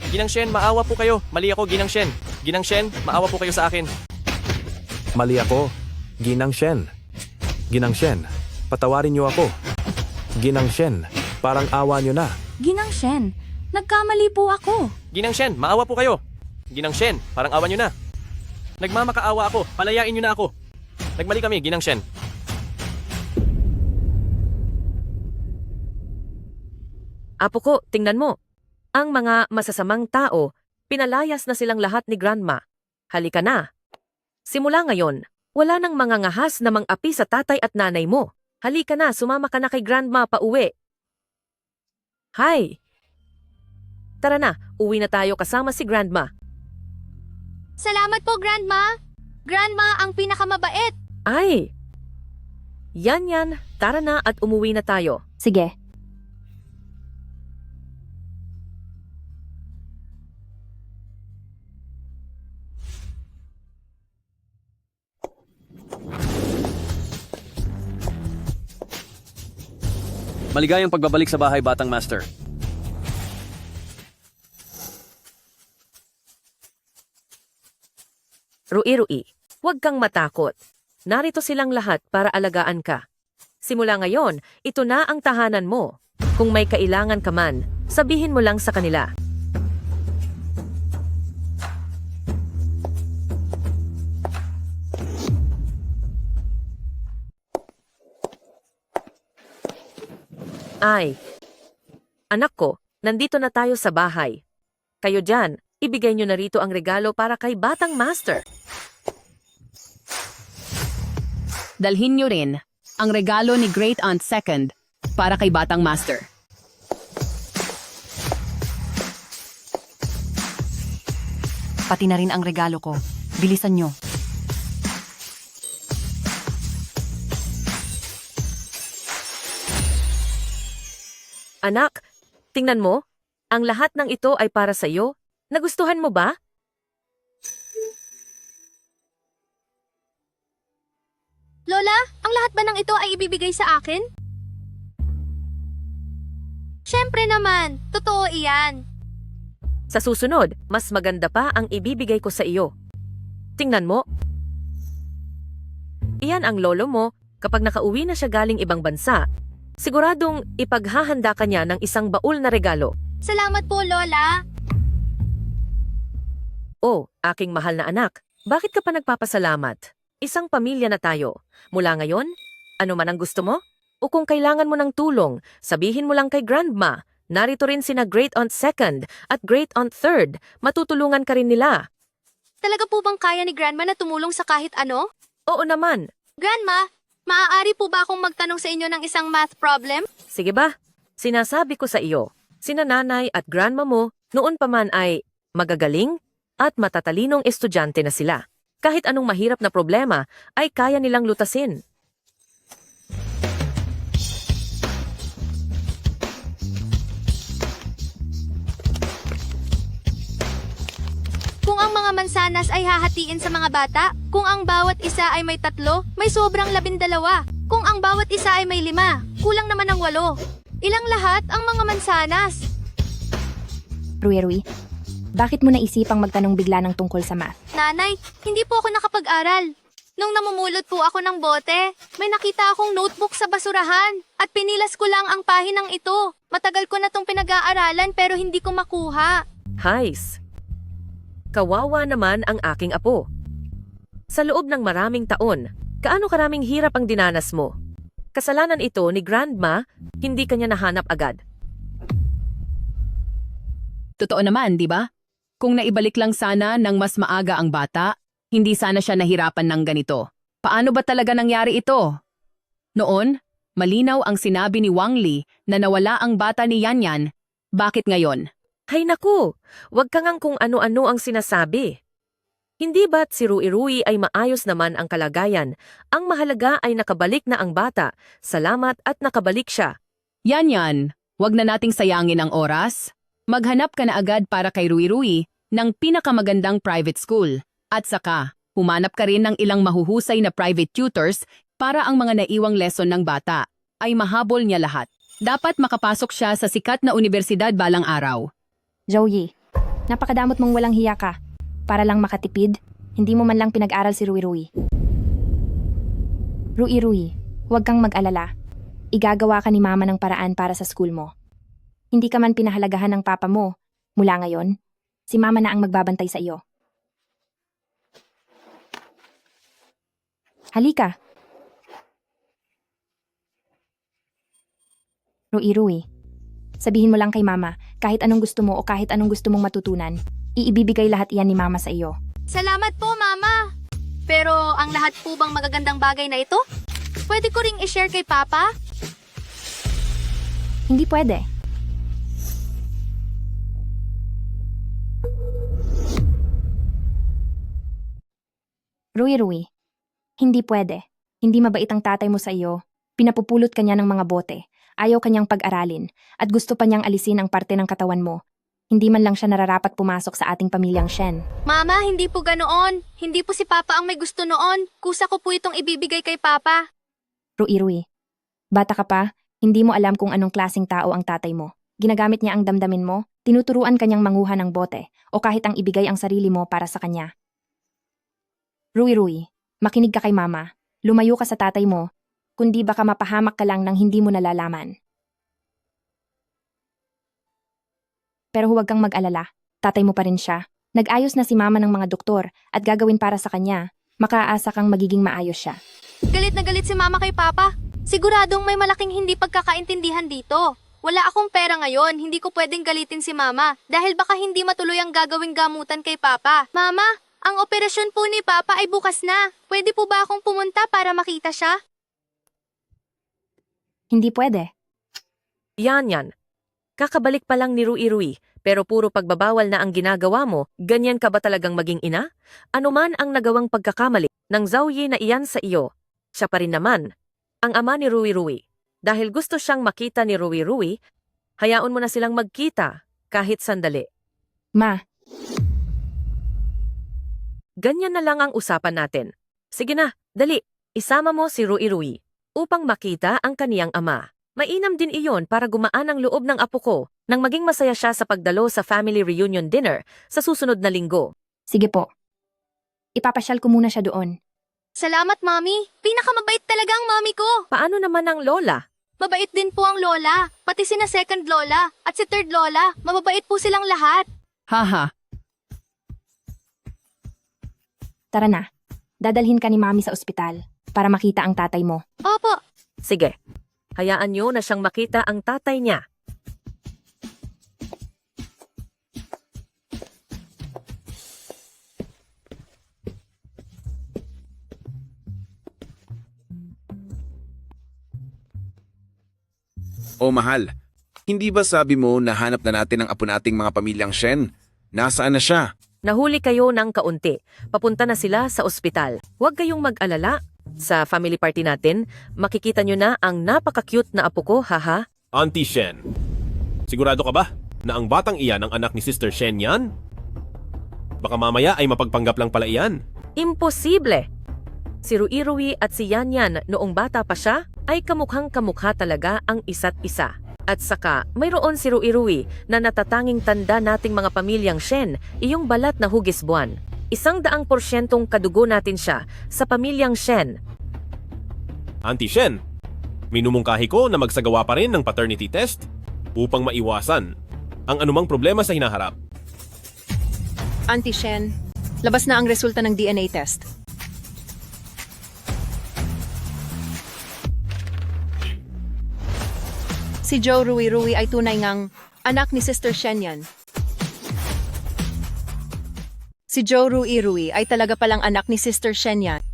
Ginang Shen, maawa po kayo. Mali ako, Ginang Shen. Ginang Shen, maawa po kayo sa akin. Mali ako. Ginang Shen. Ginang Shen, patawarin niyo ako. Ginang Shen, parang awa niyo na. Ginang Shen, nagkamali po ako. Ginang Shen, maawa po kayo. Ginang Shen, parang awa niyo na. Nagmamakaawa ako. Palayain niyo na ako. Nagmali kami, Ginang Shen. Apo ko, tingnan mo. Ang mga masasamang tao, pinalayas na silang lahat ni Grandma. Halika na. Simula ngayon, wala nang mga ngahas na mang-api sa tatay at nanay mo. Halika na, sumama ka na kay Grandma pa uwi. Hi! Tara na, uwi na tayo kasama si Grandma. Salamat po, Grandma. Grandma ang pinakamabait. Ay! Yan, tara na at umuwi na tayo. Sige. Maligayang pagbabalik sa bahay, Batang Master. Rui, huwag kang matakot. Narito silang lahat para alagaan ka. Simula ngayon, ito na ang tahanan mo. Kung may kailangan ka man, sabihin mo lang sa kanila. Ay, anak ko, nandito na tayo sa bahay. Kayo dyan, ibigay nyo na rito ang regalo para kay Batang Master. Dalhin nyo rin ang regalo ni Great Aunt Second para kay Batang Master. Pati na rin ang regalo ko. Bilisan nyo. Anak, tingnan mo. Ang lahat ng ito ay para sa iyo. Nagustuhan mo ba? Lola, ang lahat ba ng ito ay ibibigay sa akin? Siyempre naman, totoo iyan. Sa susunod, mas maganda pa ang ibibigay ko sa iyo. Tingnan mo. Iyan ang lolo mo kapag nakauwi na siya galing ibang bansa. Siguradong ipaghahanda ka niya ng isang baul na regalo. Salamat po, Lola. Oh, aking mahal na anak, bakit ka pa nagpapasalamat? Isang pamilya na tayo. Mula ngayon, ano man ang gusto mo? O kung kailangan mo ng tulong, sabihin mo lang kay Grandma. Narito rin sina Great Aunt Second at Great Aunt Third. Matutulungan ka rin nila. Talaga po bang kaya ni Grandma na tumulong sa kahit ano? Oo naman. Grandma, maaari po ba akong magtanong sa inyo ng isang math problem? Sige ba? Sinasabi ko sa iyo, sina nanay at grandma mo noon pa man ay magagaling at matatalinong estudyante na sila. Kahit anong mahirap na problema ay kaya nilang lutasin. Kung ang mga mansanas ay hahatiin sa mga bata, kung ang bawat isa ay may 3, may sobrang 12. Kung ang bawat isa ay may 5, kulang naman ang 8. Ilang lahat ang mga mansanas? Rui, bakit mo naisipang magtanong bigla ng tungkol sa math? Nanay, hindi po ako nakapag-aral. Nung namumulot po ako ng bote, may nakita akong notebook sa basurahan at pinilas ko lang ang pahinang ito. Matagal ko na tong pinag-aaralan pero hindi ko makuha. Hais. Kawawa naman ang aking apo. Sa loob ng maraming taon, kaano karaming hirap ang dinanas mo? Kasalanan ito ni Grandma, hindi kanya nahanap agad. Totoo naman, di ba? Kung naibalik lang sana ng mas maaga ang bata, hindi sana siya nahirapan ng ganito. Paano ba talaga nangyari ito? Noon, malinaw ang sinabi ni Wang Li na nawala ang bata ni Yanyan. Bakit ngayon? Hay naku, wag ka ngang kung ano-ano ang sinasabi. Hindi ba't si Rui ay maayos naman ang kalagayan? Ang mahalaga ay nakabalik na ang bata. Salamat at nakabalik siya. Yanyan, wag na nating sayangin ang oras. Maghanap ka na agad para kay Rui ng pinakamagandang private school. At saka, humanap ka rin ng ilang mahuhusay na private tutors para ang mga naiwang lesson ng bata ay mahabol niya lahat. Dapat makapasok siya sa sikat na universidad balang araw. Joey, napakadamot mong walang hiya ka. Para lang makatipid, hindi mo man lang pinag-aral si Rui. Rui, huwag kang mag-alala. Igagawa ka ni Mama ng paraan para sa school mo. Hindi ka man pinahalagahan ng papa mo. Mula ngayon, si Mama na ang magbabantay sa iyo. Halika. Rui, sabihin mo lang kay Mama, kahit anong gusto mo o kahit anong gusto mong matutunan, iibibigay lahat iyan ni Mama sa iyo. Salamat po, Mama. Pero ang lahat po bang magagandang bagay na ito? Pwede ko ring i-share kay Papa? Hindi pwede. Rui, hindi pwede. Hindi mabait ang tatay mo sa iyo. Pinapupulot ka niya ng mga bote. Ayaw kanyang pag-aralin. At gusto pa niyang alisin ang parte ng katawan mo. Hindi man lang siya nararapat pumasok sa ating pamilyang Shen. Mama, hindi po ganoon. Hindi po si Papa ang may gusto noon. Kusa ko po itong ibibigay kay Papa. Rui, bata ka pa, hindi mo alam kung anong klaseng tao ang tatay mo. Ginagamit niya ang damdamin mo, tinuturuan kanyang manguha ng bote, o kahit ang ibigay ang sarili mo para sa kanya. Rui, makinig ka kay Mama. Lumayo ka sa tatay mo, kundi baka mapahamak ka lang nang hindi mo nalalaman. Pero huwag kang mag-alala, tatay mo pa rin siya. Nag-ayos na si Mama ng mga doktor at gagawin para sa kanya. Makaasa kang magiging maayos siya. Galit na galit si Mama kay Papa. Siguradong may malaking hindi pagkakaintindihan dito. Wala akong pera ngayon, hindi ko pwedeng galitin si Mama dahil baka hindi matuloy ang gagawing gamutan kay Papa. Mama, ang operasyon po ni Papa ay bukas na. Pwede po ba akong pumunta para makita siya? Hindi pwede. Yan. Kakabalik pa lang ni Rui, pero puro pagbabawal na ang ginagawa mo, ganyan ka ba talagang maging ina? Ano man ang nagawang pagkakamali ng Zhaoyi na iyan sa iyo, siya pa rin naman, ang ama ni Rui. Dahil gusto siyang makita ni Rui, hayaan mo na silang magkita, kahit sandali. Ma. Ganyan na lang ang usapan natin. Sige na, dali, isama mo si Rui, upang makita ang kaniyang ama. Mainam din iyon para gumaan ang loob ng apo ko nang maging masaya siya sa pagdalo sa family reunion dinner sa susunod na linggo. Sige po. Ipapasyal ko muna siya doon. Salamat, Mami. Pinakamabait talaga ang Mami ko. Paano naman ang lola? Mabait din po ang Lola. Pati sina second Lola at si third Lola. Mababait po silang lahat. Haha, Tara na. Dadalhin ka ni Mami sa ospital para makita ang tatay mo. Opo. Sige, hayaan niyo na siyang makita ang tatay niya. O mahal, hindi ba sabi mo na hanap na natin ang apo nating mga pamilyang Shen? Nasaan na siya? Nahuli kayo ng kaunti. Papunta na sila sa ospital. Huwag kayong mag-alala. Sa family party natin, makikita nyo na ang napaka-cute na apo ko, haha. Auntie Shen, sigurado ka ba na ang batang iyan ang anak ni Sister Shen yan? Baka mamaya ay mapagpanggap lang pala iyan. Imposible! Si Ruirui at si Yanyan noong bata pa siya ay kamukhang kamukha talaga ang isa't isa. At saka, mayroon si Ruirui na natatanging tanda nating mga pamilyang Shen, iyong balat na hugis buwan. 100% kadugo natin siya sa pamilyang Shen. Auntie Shen, minumungkahi ko na magsagawa pa rin ng paternity test upang maiwasan ang anumang problema sa hinaharap. Auntie Shen, labas na ang resulta ng DNA test. Si Joe Ruirui ay tunay ngang anak ni Sister Shen yan. Si Joe Ruirui ay talaga palang anak ni Sister Shen yan.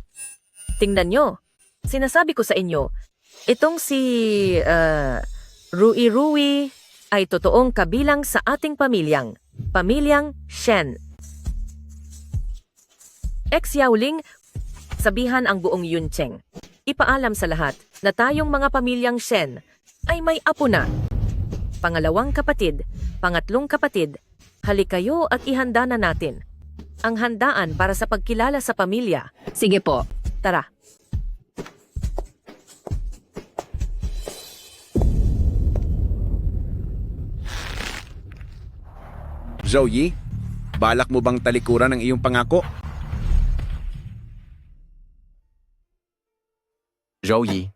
Tingnan nyo, sinasabi ko sa inyo, itong si Ruirui ay totoong kabilang sa ating pamilyang Shen. Ex-Yaoling, sabihan ang buong Yuncheng. Ipaalam sa lahat na tayong mga pamilyang Shen ay may apo na. Pangalawang kapatid, pangatlong kapatid, halik kayo at ihanda na natin ang handaan para sa pagkilala sa pamilya. Sige po. Tara. Zhou, balak mo bang talikuran ang iyong pangako? Zhou, 1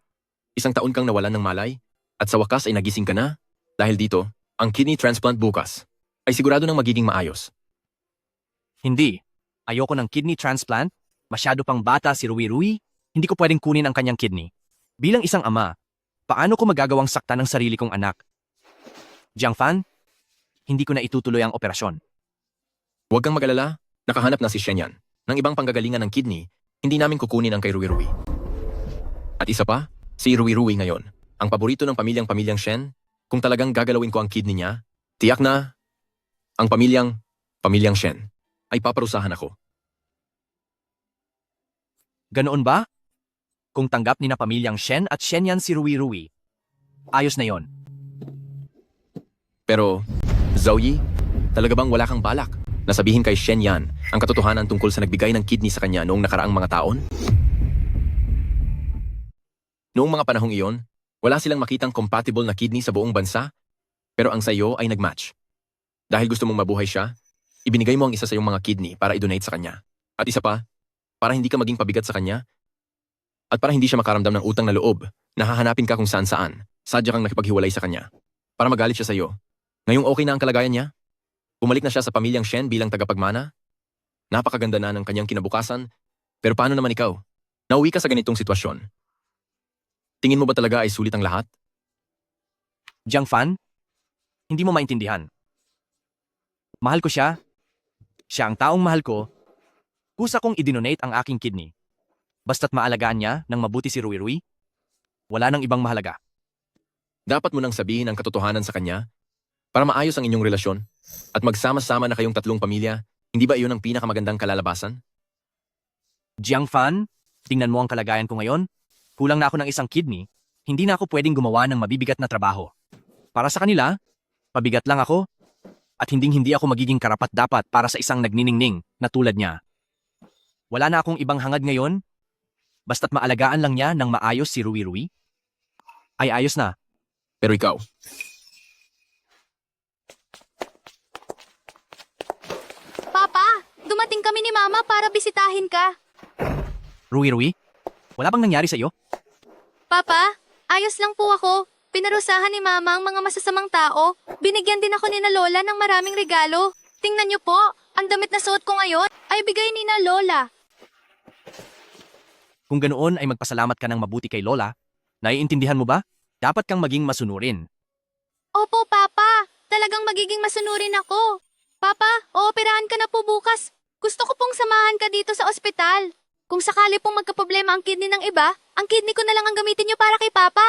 taon kang nawalan ng malay at sa wakas ay nagising ka na. Dahil dito, ang kidney transplant bukas ay sigurado nang magiging maayos. Hindi. Ayoko ng kidney transplant. Masyado pang bata si Ruirui. Hindi ko pwedeng kunin ang kanyang kidney. Bilang isang ama, paano ko magagawang saktan ng sarili kong anak? Jiangfan, hindi ko na itutuloy ang operasyon. Huwag kang mag-alala, nakahanap na si Shenyan. Ng ibang panggagalingan ng kidney, hindi namin kukunin ang kay Ruirui. At isa pa, si Ruirui ngayon, ang paborito ng pamilyang Shen. Kung talagang gagalawin ko ang kidney niya, tiyak na ang pamilyang Shen ay paparusahan ako. Ganoon ba? Kung tanggap ni na pamilyang Shen at Shenyan si Ruirui, ayos na yon. Pero, Zhou, talaga bang wala kang balak na sabihin kay Shenyan ang katotohanan tungkol sa nagbigay ng kidney sa kanya noong nakaraang mga taon? Noong mga panahong iyon, wala silang makitang compatible na kidney sa buong bansa, pero ang sayo ay nagmatch. Dahil gusto mong mabuhay siya, ibinigay mo ang isa sa iyong mga kidney para i-donate sa kanya. At isa pa, para hindi ka maging pabigat sa kanya, at para hindi siya makaramdam ng utang na loob, nahahanapin ka kung saan-saan, sadya kang nakipaghiwalay sa kanya, para magalit siya sa iyo. Ngayong okay na ang kalagayan niya, bumalik na siya sa pamilyang Shen bilang tagapagmana, napakaganda na ng kanyang kinabukasan, pero paano naman ikaw? Nauwi ka sa ganitong sitwasyon. Tingin mo ba talaga ay sulit ang lahat? Jiangfan, hindi mo maintindihan. Mahal ko siya. Siya ang taong mahal ko. Kusa kong i-donate ang aking kidney. Basta't maalagaan niya ng mabuti si Ruirui, wala nang ibang mahalaga. Dapat mo nang sabihin ang katotohanan sa kanya para maayos ang inyong relasyon at magsama-sama na kayong tatlong pamilya. Hindi ba iyon ang pinakamagandang kalalabasan? Jiangfan, tingnan mo ang kalagayan ko ngayon. Kulang na ako ng isang kidney, hindi na ako pwedeng gumawa ng mabibigat na trabaho. Para sa kanila, pabigat lang ako at hindi ako magiging karapat-dapat para sa isang nagniningning na tulad niya. Wala na akong ibang hangad ngayon, basta't maalagaan lang niya ng maayos si Ruirui. Ay ayos na. Pero ikaw, Papa, dumating kami ni Mama para bisitahin ka. Rui, wala bang nangyari sa'yo? Papa, ayos lang po ako. Pinarusahan ni Mama ang mga masasamang tao. Binigyan din ako ni na Lola ng maraming regalo. Tingnan niyo po, ang damit na suot ko ngayon ay bigay ni na Lola. Kung ganoon ay magpasalamat ka ng mabuti kay Lola. Naiintindihan mo ba? Dapat kang maging masunurin. Opo, Papa. Talagang magiging masunurin ako. Papa, ooperahan ka na po bukas. Gusto ko pong samahan ka dito sa ospital. Kung sakali pong magkaproblema ang kidney ng iba, ang kidney ko na lang ang gamitin niyo para kay Papa.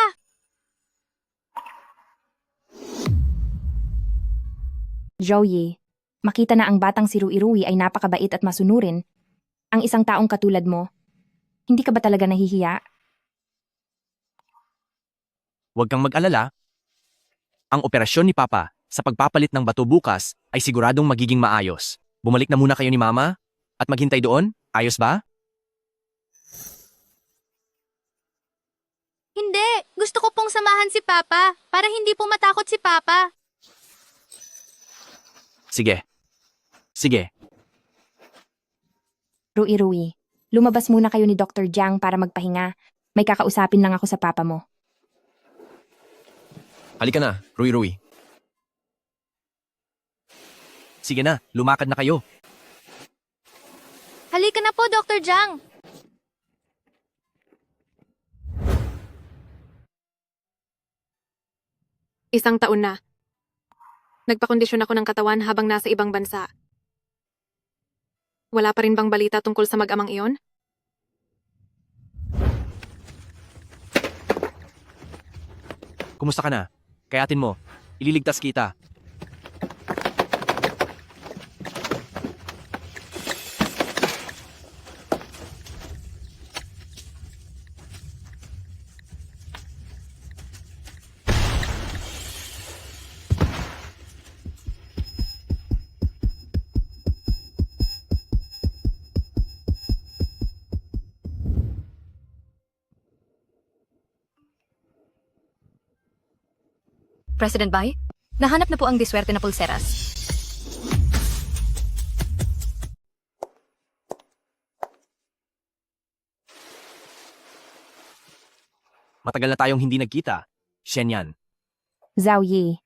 Joey, makita na ang batang si Rui ay napakabait at masunurin. Ang isang taong katulad mo, hindi ka ba talaga nahihiya? Huwag kang mag-alala. Ang operasyon ni Papa sa pagpapalit ng bato bukas ay siguradong magiging maayos. Bumalik na muna kayo ni Mama at maghintay doon. Ayos ba? Hindi, gusto ko pong samahan si Papa para hindi po matakot si Papa. Sige. Sige. Rui, lumabas muna kayo ni Dr. Jiang para magpahinga. May kakausapin lang ako sa papa mo. halika na, Rui. Sige na, lumakad na kayo. Halika na po, Dr. Jiang. Isang taon na. Nagpakondisyon ako ng katawan habang nasa ibang bansa. Wala pa rin bang balita tungkol sa mag-amang iyon? Kumusta ka na? Kayatin mo. Ililigtas kita. President Bai, nahanap na po ang diswerte na pulseras. Matagal na tayong hindi nagkita. Shen yan. Zhao Yi,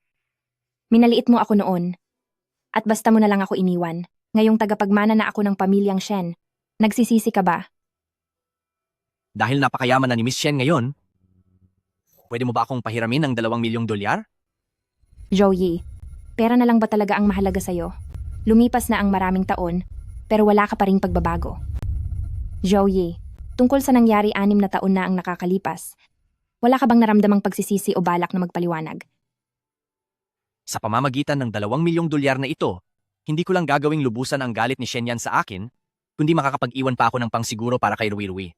minaliit mo ako noon. At basta mo na lang ako iniwan. Ngayong tagapagmana na ako ng pamilyang Shen. Nagsisisi ka ba? Dahil napakayaman na ni Miss Shen ngayon, pwede mo ba akong pahiramin ng 2 milyong dolyar? Joey, pera na lang ba talaga ang mahalaga sa'yo? Lumipas na ang maraming taon, pero wala ka pa ring pagbabago. Joey, tungkol sa nangyari 6 na taon na ang nakakalipas, wala ka bang naramdamang pagsisisi o balak na magpaliwanag? Sa pamamagitan ng 2 milyong dolyar na ito, hindi ko lang gagawing lubusan ang galit ni Shen Yan sa akin, kundi makakapag-iwan pa ako ng pangsiguro para kay Rui.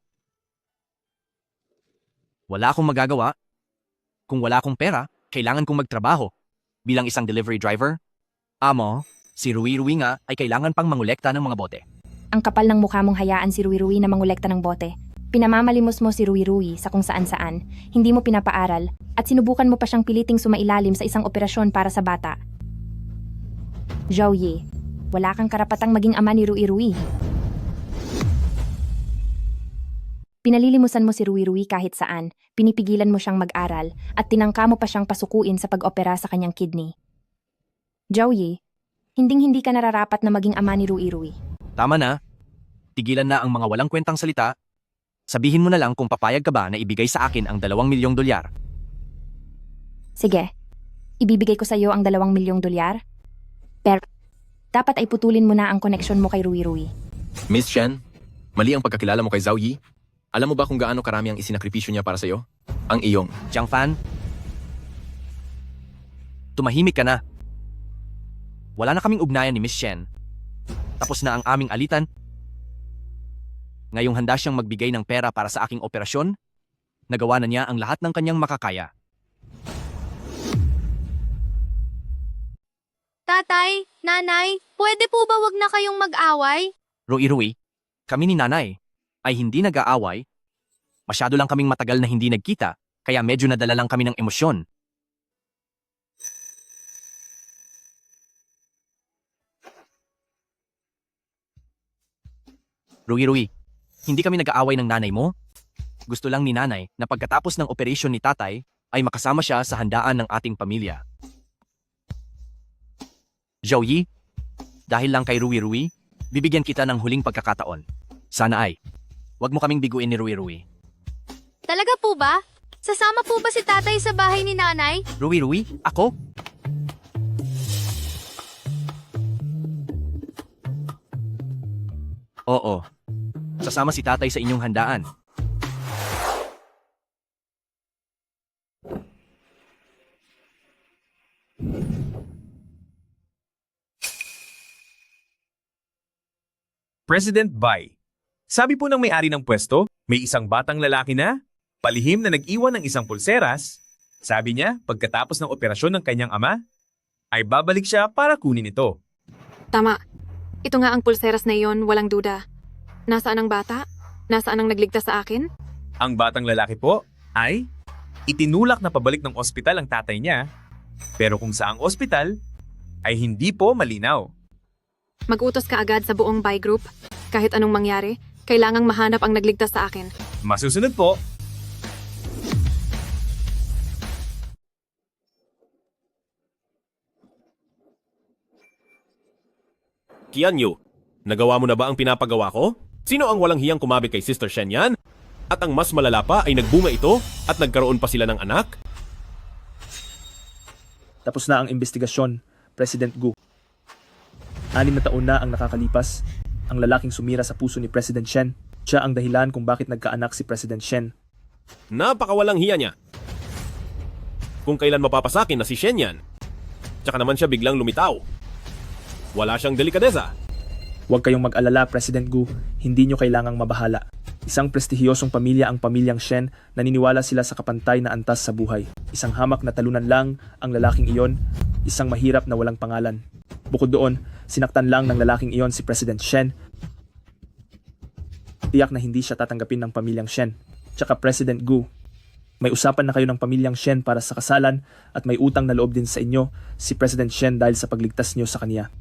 Wala akong magagawa. Kung wala akong pera, kailangan kong magtrabaho. Bilang isang delivery driver, amo, si Rui nga ay kailangan pang mangolekta ng mga bote. Ang kapal ng mukha mong hayaan si Rui na mangolekta ng bote. Pinamamalimos mo si Rui sa kung saan-saan, hindi mo pinapaaral, at sinubukan mo pa siyang piliting sumailalim sa isang operasyon para sa bata. Joey, wala kang karapatang maging ama ni Rui. Pinalilimusan mo si Rui kahit saan, pinipigilan mo siyang mag-aral, at tinangka mo pa siyang pasukuin sa pag-opera sa kanyang kidney. Joey, hinding-hindi ka nararapat na maging ama ni Rui. Tama na. Tigilan na ang mga walang kwentang salita. Sabihin mo na lang kung papayag ka ba na ibigay sa akin ang 2 milyong dolyar. Sige, ibibigay ko sa iyo ang 2 milyong dolyar. Pero, dapat ay putulin mo na ang koneksyon mo kay Rui. Miss Shen, mali ang pagkakilala mo kay Zhao Yi. Alam mo ba kung gaano karami ang isinakripisyo niya para sa'yo? Ang iyong. Jiang Fan, tumahimik ka na. Wala na kaming ugnayan ni Miss Shen. Tapos na ang aming alitan. Ngayong handa siyang magbigay ng pera para sa aking operasyon, nagawa na niya ang lahat ng kanyang makakaya. Tatay, nanay, pwede po ba wag na kayong mag-away? Rui, kami ni nanay ay hindi nag-aaway. Masyado lang kaming matagal na hindi nagkita, kaya medyo nadala lang kami ng emosyon. Rui, hindi kami nag-aaway ng nanay mo. Gusto lang ni nanay na pagkatapos ng operasyon ni tatay ay makasama siya sa handaan ng ating pamilya. Zhao Yi, dahil lang kay Rui, bibigyan kita ng huling pagkakataon. Sana ay, wag mo kaming biguin ni Rui. Talaga po ba? Sasama po ba si tatay sa bahay ni nanay? Rui, ako? Oo. Sasama si tatay sa inyong handaan. President Bai. Sabi po ng may-ari ng pwesto, may isang batang lalaki na palihim na nag-iwan ng isang pulseras. Sabi niya, pagkatapos ng operasyon ng kanyang ama, ay babalik siya para kunin ito. Tama. Ito nga ang pulseras na iyon, walang duda. Nasaan ang bata? Nasaan ang nagligtas sa akin? Ang batang lalaki po ay itinulak na pabalik ng ospital ang tatay niya, pero kung saang ospital ay hindi po malinaw. Mag-utos ka agad sa buong Bai Group. Kahit anong mangyari, kailangang mahanap ang nagligtas sa akin. Masusunod po. Qianyu, nagawa mo na ba ang pinapagawa ko? Sino ang walang hiyang kumabit kay Sister Shen yan? At ang mas malala pa ay nagbunga ito at nagkaroon pa sila ng anak? Tapos na ang investigasyon, President Gu. 6 na taon na ang nakakalipas. Ang lalaking sumira sa puso ni President Shen, siya ang dahilan kung bakit nagkaanak si President Shen. Napakawalang hiya niya. Kung kailan mapapasakin na si Shen yan. Tsaka naman siya biglang lumitaw. Wala siyang delikadeza. Huwag kayong mag-alala, President Gu. Hindi nyo kailangang mabahala. Isang prestihiyosong pamilya ang pamilyang Shen, naniniwala sila sa kapantay na antas sa buhay. Isang hamak na talunan lang ang lalaking iyon, isang mahirap na walang pangalan. Bukod doon, sinaktan lang ng lalaking iyon si President Shen. Tiyak na hindi siya tatanggapin ng pamilyang Shen. Tsaka President Gu, may usapan na kayo ng pamilyang Shen para sa kasalan at may utang na loob din sa inyo si President Shen dahil sa pagligtas niyo sa kanya.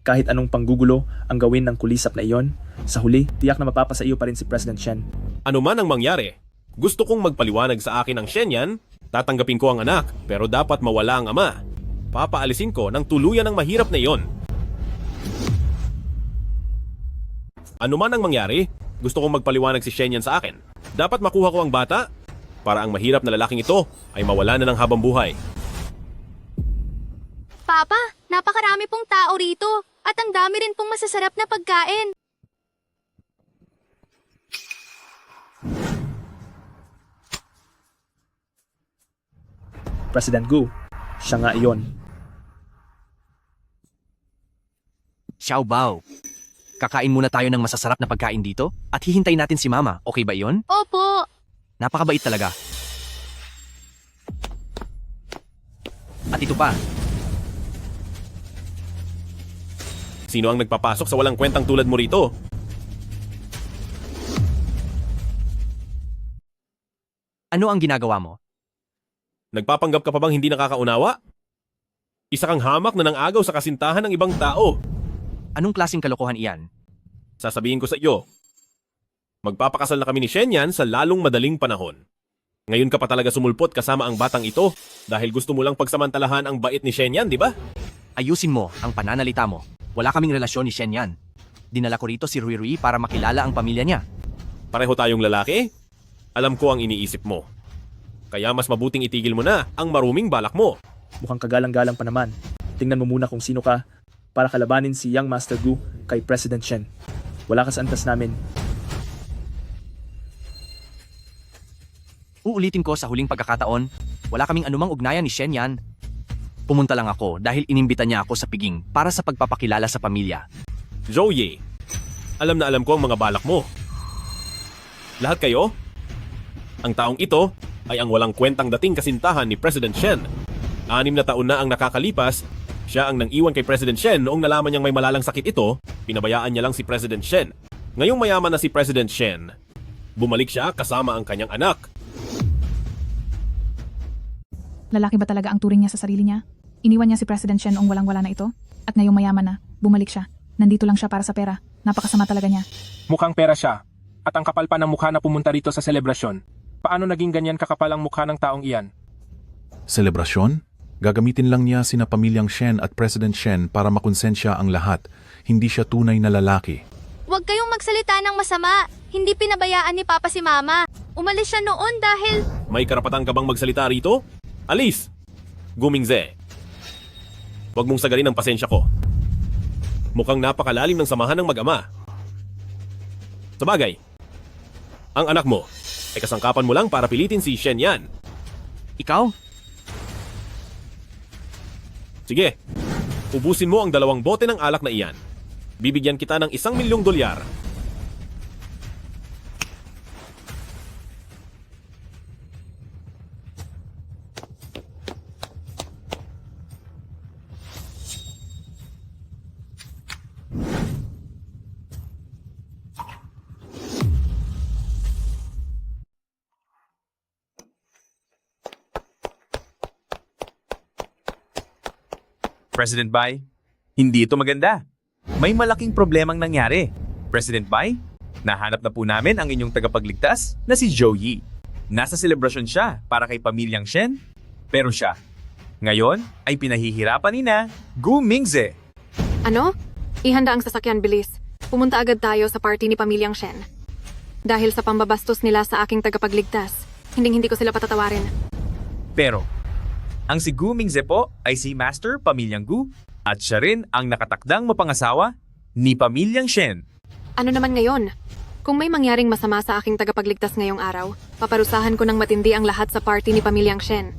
Kahit anong panggugulo ang gawin ng kulisap na iyon, sa huli, tiyak na mapapasa iyo pa rin si President Shen. Ano man ang mangyari, gusto kong magpaliwanag sa akin ang Shen yan, tatanggapin ko ang anak, pero dapat mawala ang ama. Papaalisin ko ng tuluyan ng mahirap na iyon. Ano man ang mangyari, gusto kong magpaliwanag si Shen yan sa akin. Dapat makuha ko ang bata para ang mahirap na lalaking ito ay mawala na ng habang buhay. Papa, napakarami pong tao rito at ang dami rin pong masasarap na pagkain. President Gu, siya nga iyon. Xiao Bao, kakain muna tayo ng masasarap na pagkain dito at hihintay natin si Mama. Okay ba iyon? Opo. Napakabait talaga. At ito pa. Sino ang nagpapasok sa walang kwentang tulad mo rito? Ano ang ginagawa mo? Nagpapanggap ka pa bang hindi nakakaunawa? Isa kang hamak na nang-agaw sa kasintahan ng ibang tao. Anong klaseng kalokohan iyan? Sasabihin ko sa iyo, magpapakasal na kami ni Shen yan sa lalong madaling panahon. Ngayon ka pa talaga sumulpot kasama ang batang ito dahil gusto mo lang pagsamantalahan ang bait ni Shen yan, di ba? Ayusin mo ang pananalita mo. Wala kaming relasyon ni Shen yan. Dinala ko rito si Rui para makilala ang pamilya niya. Pareho tayong lalaki? Alam ko ang iniisip mo. Kaya mas mabuting itigil mo na ang maruming balak mo. Mukhang kagalang-galang pa naman. Tingnan mo muna kung sino ka para kalabanin si Young Master Gu kay President Shen. Wala ka sa antas namin. Uulitin ko sa huling pagkakataon, wala kaming anumang ugnayan ni Shen yan. Pumunta lang ako dahil inimbita niya ako sa piging para sa pagpapakilala sa pamilya. Zhou Yi, alam na alam ko ang mga balak mo. Lahat kayo? Ang taong ito ay ang walang kwentang dating kasintahan ni President Shen. 6 na taon na ang nakakalipas, siya ang nang-iwan kay President Shen noong nalaman niyang may malalang sakit ito, pinabayaan niya lang si President Shen. Ngayong mayaman na si President Shen, bumalik siya kasama ang kanyang anak. Lalaki ba talaga ang turing niya sa sarili niya? Iniwan niya si President Shen noong walang-wala na ito? At ngayong mayaman na, bumalik siya. Nandito lang siya para sa pera. Napakasama talaga niya. Mukhang pera siya. At ang kapal pa ng mukha na pumunta rito sa selebrasyon. Paano naging ganyan kakapal ang mukha ng taong iyan? Selebrasyon? Gagamitin lang niya sina pamilyang Shen at President Shen para makonsensya ang lahat. Hindi siya tunay na lalaki. Huwag kayong magsalita ng masama. Hindi pinabayaan ni Papa si Mama. Umalis siya noon dahil... May karapatan ka bang magsalita rito? Alis! Gumingze. Huwag mong sagarin ang pasensya ko. Mukhang napakalalim ng samahan ng mag-ama. Sabagay, ang anak mo ay kasangkapan mo lang para pilitin si Shen Yan. Ikaw? Sige, ubusin mo ang 2 bote ng alak na iyan. Bibigyan kita ng $1,000,000. President Bai, hindi ito maganda. May malaking problemang nangyari. President Bai, nahanap na po namin ang inyong tagapagligtas na si Zhou Yi. Nasa selebrasyon siya para kay pamilyang Shen, pero siya, ngayon ay pinahihirapan ni na Gu Mingze. Ano? Ihanda ang sasakyan, bilis. Pumunta agad tayo sa party ni Pamilyang Shen. Dahil sa pambabastos nila sa aking tagapagligtas, hindi ko sila patatawarin. Pero, ang si Gu Mingze po ay si Master Pamilyang Gu at siya rin ang nakatakdang mapangasawa ni Pamilyang Shen. Ano naman ngayon? Kung may mangyaring masama sa aking tagapagligtas ngayong araw, paparusahan ko ng matindi ang lahat sa party ni Pamilyang Shen.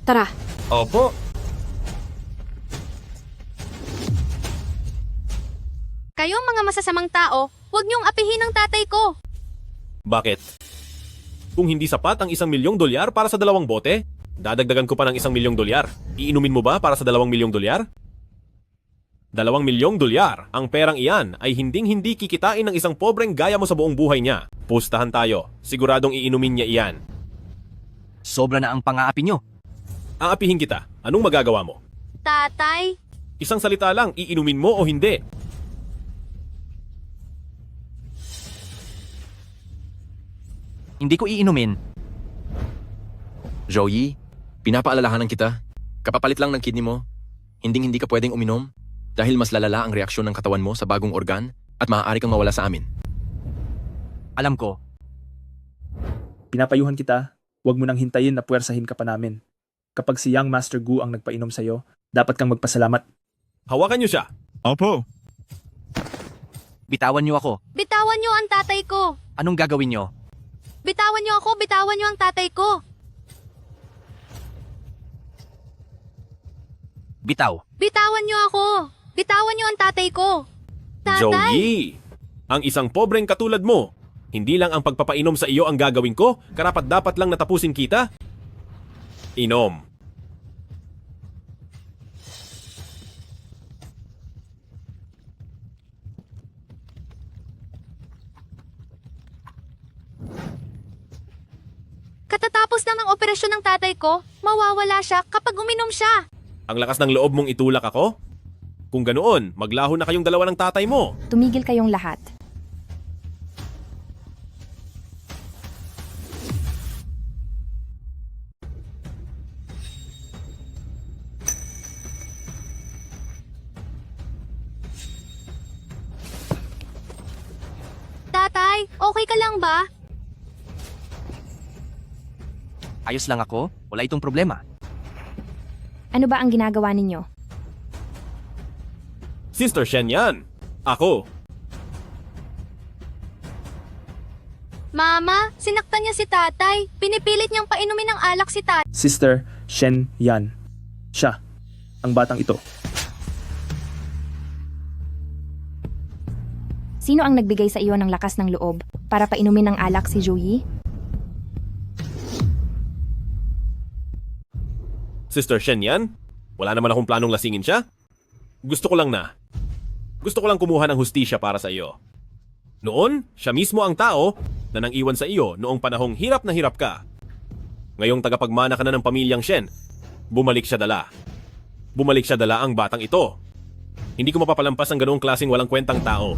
Tara. Opo. Kayong mga masasamang tao, huwag niyong apihin ang tatay ko. Bakit? Kung hindi sapat ang $1,000,000 para sa 2 bote, dadagdagan ko pa ng $1,000,000. Iinumin mo ba para sa $2,000,000? $2,000,000. Ang perang iyan ay hinding-hindi kikitain ng isang pobreng gaya mo sa buong buhay niya. Pustahan tayo. Siguradong iinumin niya iyan. Sobra na ang pang-aapi nyo. Aapihin kita. Anong magagawa mo? Tatay? Isang salita lang, iinumin mo o hindi. Hindi ko iinumin. Zhou Yi, pinapaalalahanan kita. Kapapalit lang ng kidney mo. Hinding-hindi ka pwedeng uminom dahil mas lalala ang reaksyon ng katawan mo sa bagong organ at maaari kang mawala sa amin. Alam ko. Pinapayuhan kita, huwag mo nang hintayin na puwersahin ka pa namin. Kapag si Young Master Gu ang nagpainom sa'yo, dapat kang magpasalamat. Hawakan niyo siya. Opo. Bitawan niyo ako. Bitawan niyo ang tatay ko. Anong gagawin niyo? Bitawan niyo ako, bitawan niyo ang tatay ko. Bitaw. Bitawan niyo ako. Bitawan niyo ang tatay ko. Zhou Tatay! Yi, ang isang pobreng katulad mo, hindi lang ang pagpapainom sa iyo ang gagawin ko, karapat-dapat lang natapusin kita. Inom. Katatapos lang ng operasyon ng tatay ko, mawawala siya kapag uminom siya. Ang lakas ng loob mong itulak ako? Kung ganoon, maglaho na kayong dalawa ng tatay mo. Tumigil kayong lahat. Tatay, okay ka lang ba? Ayos lang ako. Wala itong problema. Ano ba ang ginagawa ninyo? Sister Shen yan. Ako. Mama, sinaktan niya si tatay. Pinipilit niyang painumin ng alak si tatay. Sister Shen Yan. Siya, ang batang ito. Sino ang nagbigay sa iyo ng lakas ng loob para painumin ng alak si Zhou Yi? Sister Shen yan? Wala naman akong planong lasingin siya. Gusto ko lang kumuha ng hustisya para sa iyo. Noon, siya mismo ang tao na nang iwan sa iyo noong panahong hirap na hirap ka. Ngayong tagapagmana ka na ng pamilyang Shen, bumalik siya dala. Bumalik siya dala ang batang ito. Hindi ko mapapalampas ang ganoong klaseng walang kwentang tao.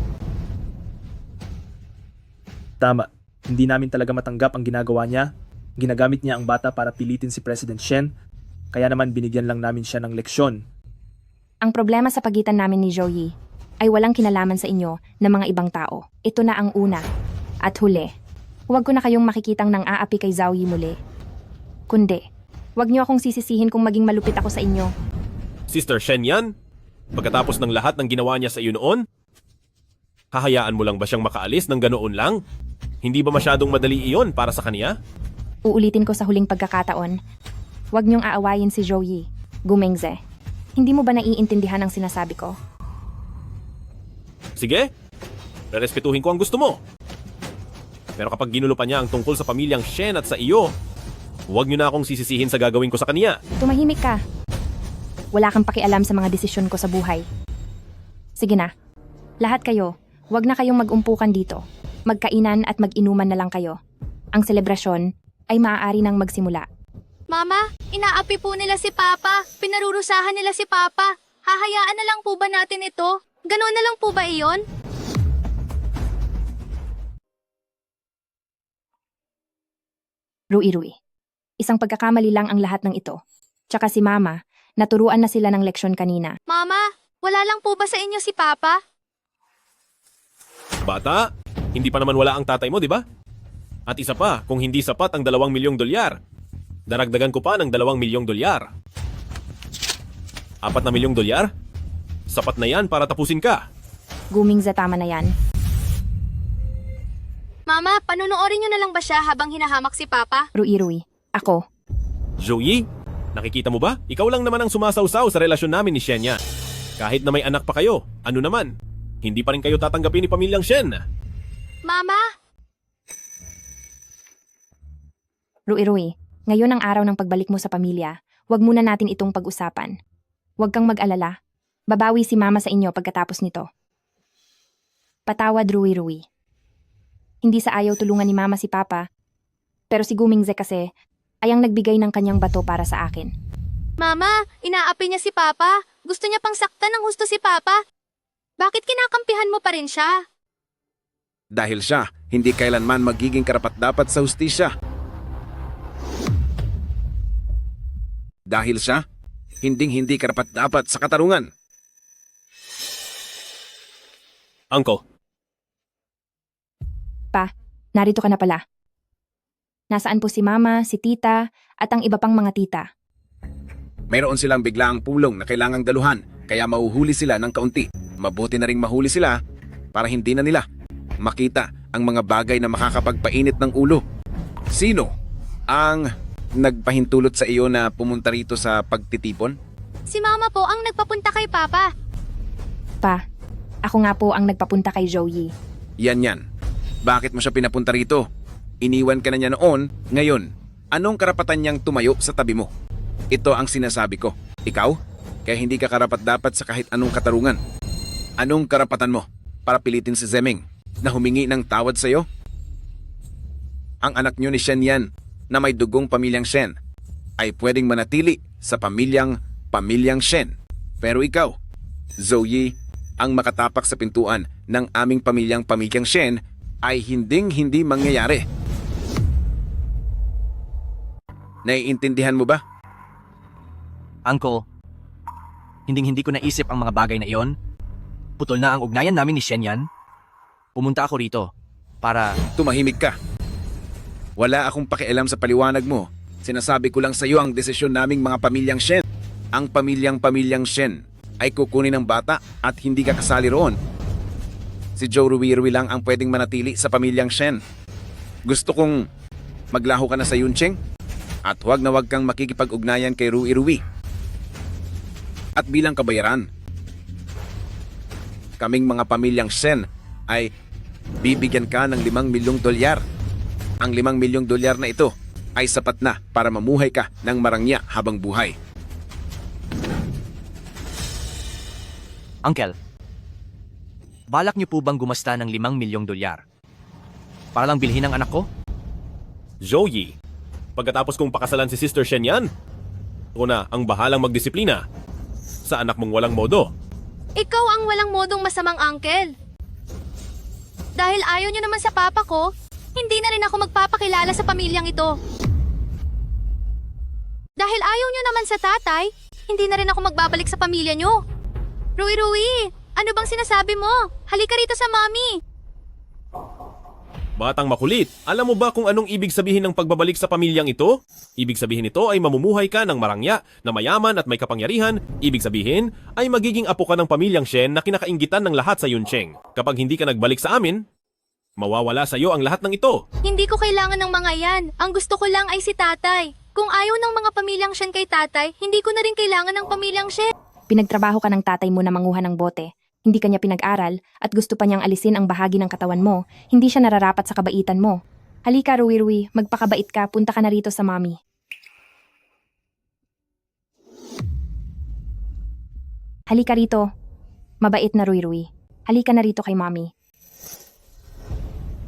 Tama, hindi namin talaga matanggap ang ginagawa niya. Ginagamit niya ang bata para pilitin si President Shen, kaya naman binigyan lang namin siya ng leksyon. Ang problema sa pagitan namin ni Joey ay walang kinalaman sa inyo ng mga ibang tao. Ito na ang una. At huli, huwag ko na kayong makikitang nang aapi kay Zhao Yi muli. Kundi, huwag niyo akong sisisihin kung maging malupit ako sa inyo. Sister Shen yan? Pagkatapos ng lahat ng ginawa niya sa iyo noon? Hahayaan mo lang ba siyang makaalis ng ganoon lang? Hindi ba masyadong madali iyon para sa kanya? Uulitin ko sa huling pagkakataon, huwag niyong aawayin si Joey, Gumengze. Hindi mo ba naiintindihan ang sinasabi ko? Sige, rerespetuhin ko ang gusto mo. Pero kapag ginulo pa niya ang tungkol sa pamilyang Shen at sa iyo, huwag niyo na akong sisisihin sa gagawin ko sa kanya. Tumahimik ka. Wala kang pakialam sa mga desisyon ko sa buhay. Sige na, lahat kayo, huwag na kayong mag-umpukan dito. Magkainan at mag-inuman na lang kayo. Ang selebrasyon ay maaari nang magsimula. Mama, inaapi po nila si Papa. Pinarurusahan nila si Papa. Hahayaan na lang po ba natin ito? Ganoon na lang po ba iyon? Rui-Rui. Isang pagkakamali lang ang lahat ng ito. Tsaka si Mama, naturuan na sila ng leksyon kanina. Mama, wala lang po ba sa inyo si Papa? Bata, hindi pa naman wala ang tatay mo, di ba? At isa pa, kung hindi sapat ang 2 milyong dolyar, daragdagan ko pa ng 2 milyong dolyar. 4 na milyong dolyar? Sapat na yan para tapusin ka. Gumingze, tama na yan. Mama, panunuorin niyo na lang ba siya habang hinahamak si Papa? Rui-Rui, ako. Joey, nakikita mo ba? Ikaw lang naman ang sumasawsaw sa relasyon namin ni Shenya. Kahit na may anak pa kayo, ano naman? Hindi pa rin kayo tatanggapin ni pamilyang Shen. Mama! Rui-Rui, ngayon ang araw ng pagbalik mo sa pamilya. Huwag muna natin itong pag-usapan. Huwag kang mag-alala. Babawi si Mama sa inyo pagkatapos nito. Patawad, Rui-Rui. Hindi sa ayaw tulungan ni Mama si Papa, pero si Gumingze kasi ay ang nagbigay ng kanyang bato para sa akin. Mama, inaapi niya si Papa. Gusto niya pang saktan ng husto si Papa. Bakit kinakampihan mo pa rin siya? Dahil siya, hindi kailanman magiging karapat-dapat sa hustisya. Dahil siya, hindi karapat-dapat sa katarungan. Uncle. Pa, narito ka na pala. Nasaan po si Mama, si Tita, at ang iba pang mga tita? Mayroon silang biglaang pulong na kailangang daluhan, kaya mauhuli sila ng kaunti. Mabuti na ring mahuli sila para hindi na nila makita ang mga bagay na makakapagpainit ng ulo. Sino ang nagpahintulot sa iyo na pumunta rito sa pagtitipon? Si Mama po ang nagpapunta kay Papa. Pa, ako nga po ang nagpapunta kay Joey. Yan. Bakit mo siya pinapunta rito? Iniwan ka na niya noon, ngayon. Anong karapatan niyang tumayo sa tabi mo? Ito ang sinasabi ko. Ikaw? Kaya hindi ka karapat-dapat sa kahit anong katarungan. Anong karapatan mo para pilitin si Zeming na humingi ng tawad sa iyo? Ang anak niyo ni Shen yan na may dugong pamilyang Shen ay pwedeng manatili sa pamilyang Shen. Pero ikaw, Zoe, ang makatapak sa pintuan ng aming pamilyang Shen ay hindi mangyayari. Naiintindihan mo ba? Uncle, hindi ko naisip ang mga bagay na iyon. Putol na ang ugnayan namin ni Shen yan. Pumunta ako rito para... Tumahimik ka. Wala akong pakialam sa paliwanag mo. Sinasabi ko lang sa iyo ang desisyon naming mga pamilyang Shen. Ang pamilyang Shen ay kukunin ng bata at hindi ka kasali roon. Si Joe Rui-Rui lang ang pwedeng manatili sa pamilyang Shen. Gusto kong maglaho ka na sa Yuncheng at huwag na huwag kang makikipag-ugnayan kay Rui-Rui. At bilang kabayaran, kaming mga pamilyang Shen ay bibigyan ka ng 5 milyong dolyar. Ang 5 milyong dolyar na ito ay sapat na para mamuhay ka ng marangya habang buhay. Uncle, balak niyo po bang gumasta ng 5 milyong dolyar para lang bilhin ang anak ko? Joey, pagkatapos kong pakasalan si Sister Shen yan, ako na ang bahalang magdisiplina sa anak mong walang modo. Ikaw ang walang modong masamang uncle. Dahil ayaw niyo naman sa papa ko, hindi na rin ako magpapakilala sa pamilyang ito. Dahil ayaw nyo naman sa tatay, hindi na rin ako magbabalik sa pamilya nyo. Rui, ano bang sinasabi mo? Halika rito sa mami. Batang makulit, alam mo ba kung anong ibig sabihin ng pagbabalik sa pamilyang ito? Ibig sabihin nito ay mamumuhay ka ng marangya, na mayaman at may kapangyarihan. Ibig sabihin ay magiging apo ka ng pamilyang Shen na kinakainggitan ng lahat sa Yuncheng. Kapag hindi ka nagbalik sa amin, mawawala sa iyo ang lahat ng ito. Hindi ko kailangan ng mga yan. Ang gusto ko lang ay si tatay. Kung ayaw ng mga pamilyang Shen kay tatay, hindi ko na rin kailangan ng pamilyang Shen. Pinagtrabaho ka ng tatay mo na manguha ng bote. Hindi kanya pinag-aral at gusto pa niyang alisin ang bahagi ng katawan mo. Hindi siya nararapat sa kabaitan mo. Halika, Rui, magpakabait ka. Punta ka na rito sa mami. Halika rito. Mabait na Rui. Halika na rito kay mami.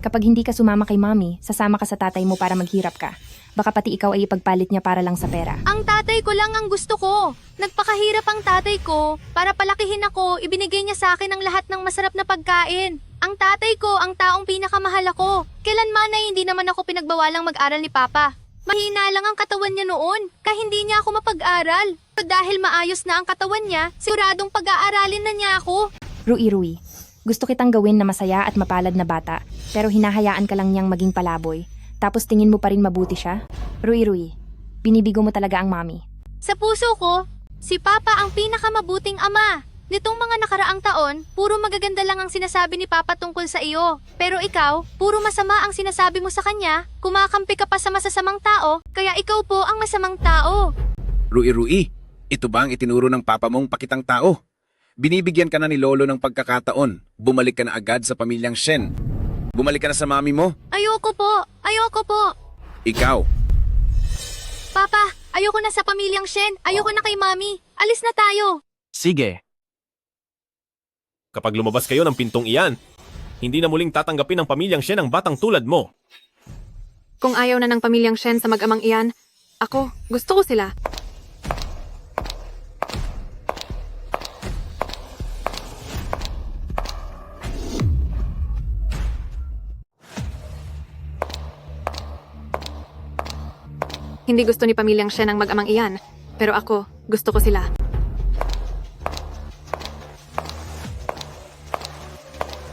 Kapag hindi ka sumama kay mami, sasama ka sa tatay mo para maghirap ka. Baka pati ikaw ay ipagpalit niya para lang sa pera. Ang tatay ko lang ang gusto ko. Nagpakahirap ang tatay ko. Para palakihin ako, ibinigay niya sa akin ang lahat ng masarap na pagkain. Ang tatay ko ang taong pinakamahal ako. Kailanman ay hindi naman ako pinagbawalang mag-aral ni Papa. Mahina lang ang katawan niya noon, kaya hindi niya ako mapag-aral. Pero dahil maayos na ang katawan niya, siguradong pag-aaralin na niya ako. Rui, gusto kitang gawin na masaya at mapalad na bata, pero hinahayaan ka lang niyang maging palaboy. Tapos tingin mo pa rin mabuti siya? Rui, binibigo mo talaga ang mami. Sa puso ko, si Papa ang pinakamabuting ama. Nitong mga nakaraang taon, puro magaganda lang ang sinasabi ni Papa tungkol sa iyo. Pero ikaw, puro masama ang sinasabi mo sa kanya, kumakampi ka pa sa masasamang tao, kaya ikaw po ang masamang tao. Rui, ito ba ang itinuro ng papa mong pakitang tao? Binibigyan ka na ni Lolo ng pagkakataon. Bumalik ka na agad sa pamilyang Shen. Bumalik ka na sa mami mo. Ayoko po. Ikaw. Papa, ayoko na sa pamilyang Shen. Ayoko na kay Mami. Alis na tayo. Sige. Kapag lumabas kayo ng pintong iyan, hindi na muling tatanggapin ng pamilyang Shen ang batang tulad mo. Kung ayaw na ng pamilyang Shen sa mag-amang iyan, ako, gusto ko sila. Hindi gusto ni pamilyang Shen ang mag-amang iyan, pero ako, gusto ko sila.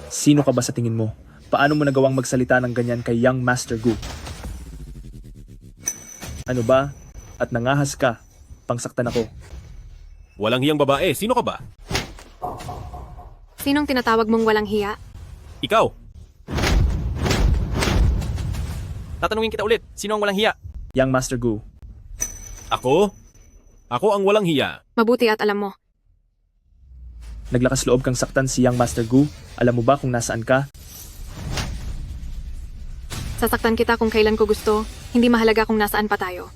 Sino ka ba sa tingin mo? Paano mo nagawang magsalita ng ganyan kay Young Master Gu? Ano ba? At nangahas ka, pangsaktan ako. Walang hiyang babae, sino ka ba? Sinong tinatawag mong walang hiya? Ikaw. Tatanungin kita ulit, sino ang walang hiya? Young Master Gu. Ako? Ako ang walang hiya. Mabuti at alam mo. Naglakas loob kang saktan si Young Master Gu. Alam mo ba kung nasaan ka? Sasaktan kita kung kailan ko gusto, hindi mahalaga kung nasaan pa tayo.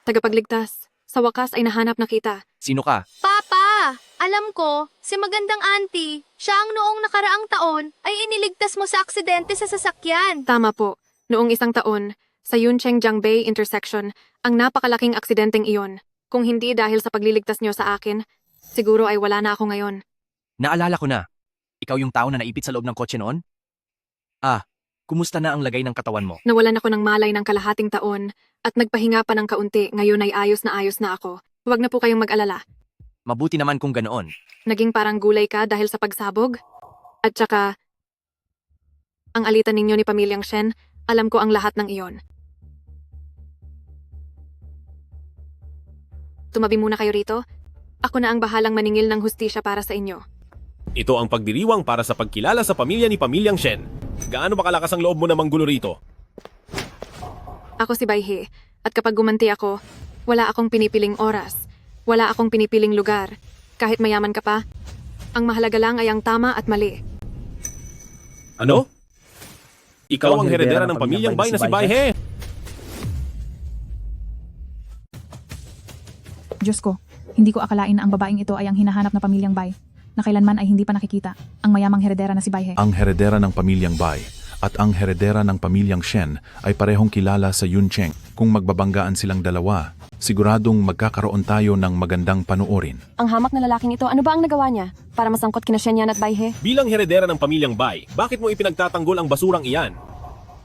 Tagapagligtas, sa wakas ay nahanap na kita. Sino ka? Papa, alam ko, si magandang auntie, siya ang noong nakaraang taon ay iniligtas mo sa aksidente sa sasakyan. Tama po. Noong isang taon, sa Yuncheng Jiangbei intersection, ang napakalaking aksidenteng iyon. Kung hindi dahil sa pagliligtas niyo sa akin, siguro ay wala na ako ngayon. Naalala ko na. Ikaw yung tao na naipit sa loob ng kotse noon? Kumusta na ang lagay ng katawan mo? Nawalan ako ng malay ng kalahating taon at nagpahinga pa ng kaunti, ngayon ay ayos na ako. Huwag na po kayong mag-alala. Mabuti naman kung ganoon. Naging parang gulay ka dahil sa pagsabog? At saka, ang alitan ninyo ni pamilyang Shen, alam ko ang lahat ng iyon. Tumabi muna kayo rito. Ako na ang bahalang maningil ng hustisya para sa inyo. Ito ang pagdiriwang para sa pagkilala sa pamilya ni pamilyang Shen. Gaano ba kalakas ang loob mo na manggulo rito? Ako si Bai He, at kapag gumanti ako, wala akong pinipiling oras. Wala akong pinipiling lugar. Kahit mayaman ka pa, ang mahalaga lang ay ang tama at mali. Ano? Ikaw ang heredera ng pamilyang Bai na si Bai He. Diyos ko, hindi ko akalain na ang babaeng ito ay ang hinahanap na pamilyang Bai, na kailanman ay hindi pa nakikita, ang mayamang heredera na si Bai He. Ang heredera ng pamilyang Bai, at ang heredera ng pamilyang Shen ay parehong kilala sa Yuncheng. Kung magbabanggaan silang dalawa, siguradong magkakaroon tayo ng magandang panuorin. Ang hamak na lalaking ito, ano ba ang nagawa niya para masangkot kina Shenyan at Baihe? Bilang heredera ng pamilyang Bai, bakit mo ipinagtatanggol ang basurang iyan?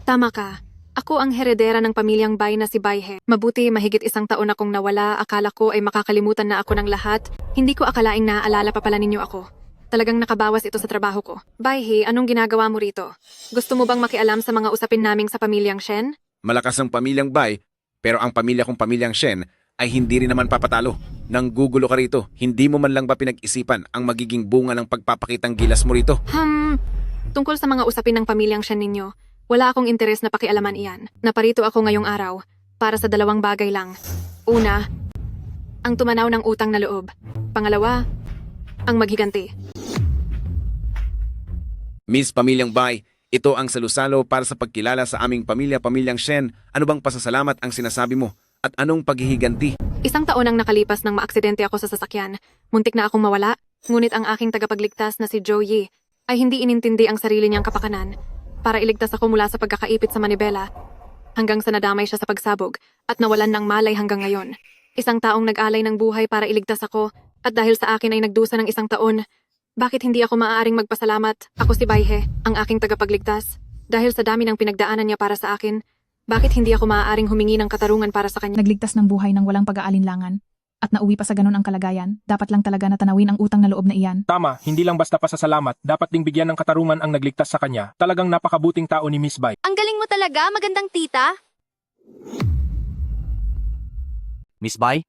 Tama ka. Ako ang heredera ng pamilyang Bai na si Baihe. Mabuti mahigit 1 taon akong nawala, akala ko ay makakalimutan na ako ng lahat. Hindi ko akalaing naaalala pa pala ninyo ako. Talagang nakabawas ito sa trabaho ko. Baihe, anong ginagawa mo rito? Gusto mo bang makialam sa mga usapin naming sa pamilyang Shen? Malakas ang pamilyang Bai, pero ang pamilya kong pamilyang Shen ay hindi rin naman papatalo. Nang gugulo ka rito, hindi mo man lang ba pinag-isipan ang magiging bunga ng pagpapakitang gilas mo rito? Tungkol sa mga usapin ng pamilyang Shen ninyo, wala akong interes na pakialaman iyan. Naparito ako ngayong araw para sa 2 bagay lang. Una, ang tumanaw ng utang na loob. Pangalawa, ang maghiganti. Miss Pamilyang Bai, ito ang salusalo para sa pagkilala sa aming pamilyang Shen. Ano bang pasasalamat ang sinasabi mo? At anong paghihiganti? 1 taon ang nakalipas nang maaksidente ako sa sasakyan. Muntik na akong mawala, ngunit ang aking tagapagligtas na si Zhou Yi ay hindi inintindi ang sarili niyang kapakanan para iligtas ako mula sa pagkakaipit sa manibela hanggang sa nadamay siya sa pagsabog at nawalan ng malay hanggang ngayon. 1 taong nag-alay ng buhay para iligtas ako at dahil sa akin ay nagdusa ng 1 taon. Bakit hindi ako maaaring magpasalamat? Ako si Baihe, ang aking tagapagligtas. Dahil sa dami ng pinagdaanan niya para sa akin, bakit hindi ako maaaring humingi ng katarungan para sa kanya? Nagligtas ng buhay ng walang pag-aalinlangan at nauwi pa sa ganun ang kalagayan, dapat lang talaga na tanawin ang utang na loob na iyan. Tama, hindi lang basta pasasalamat, dapat ding bigyan ng katarungan ang nagligtas sa kanya. Talagang napakabuting tao ni Miss Bai. Ang galing mo talaga, magandang tita. Miss Bai?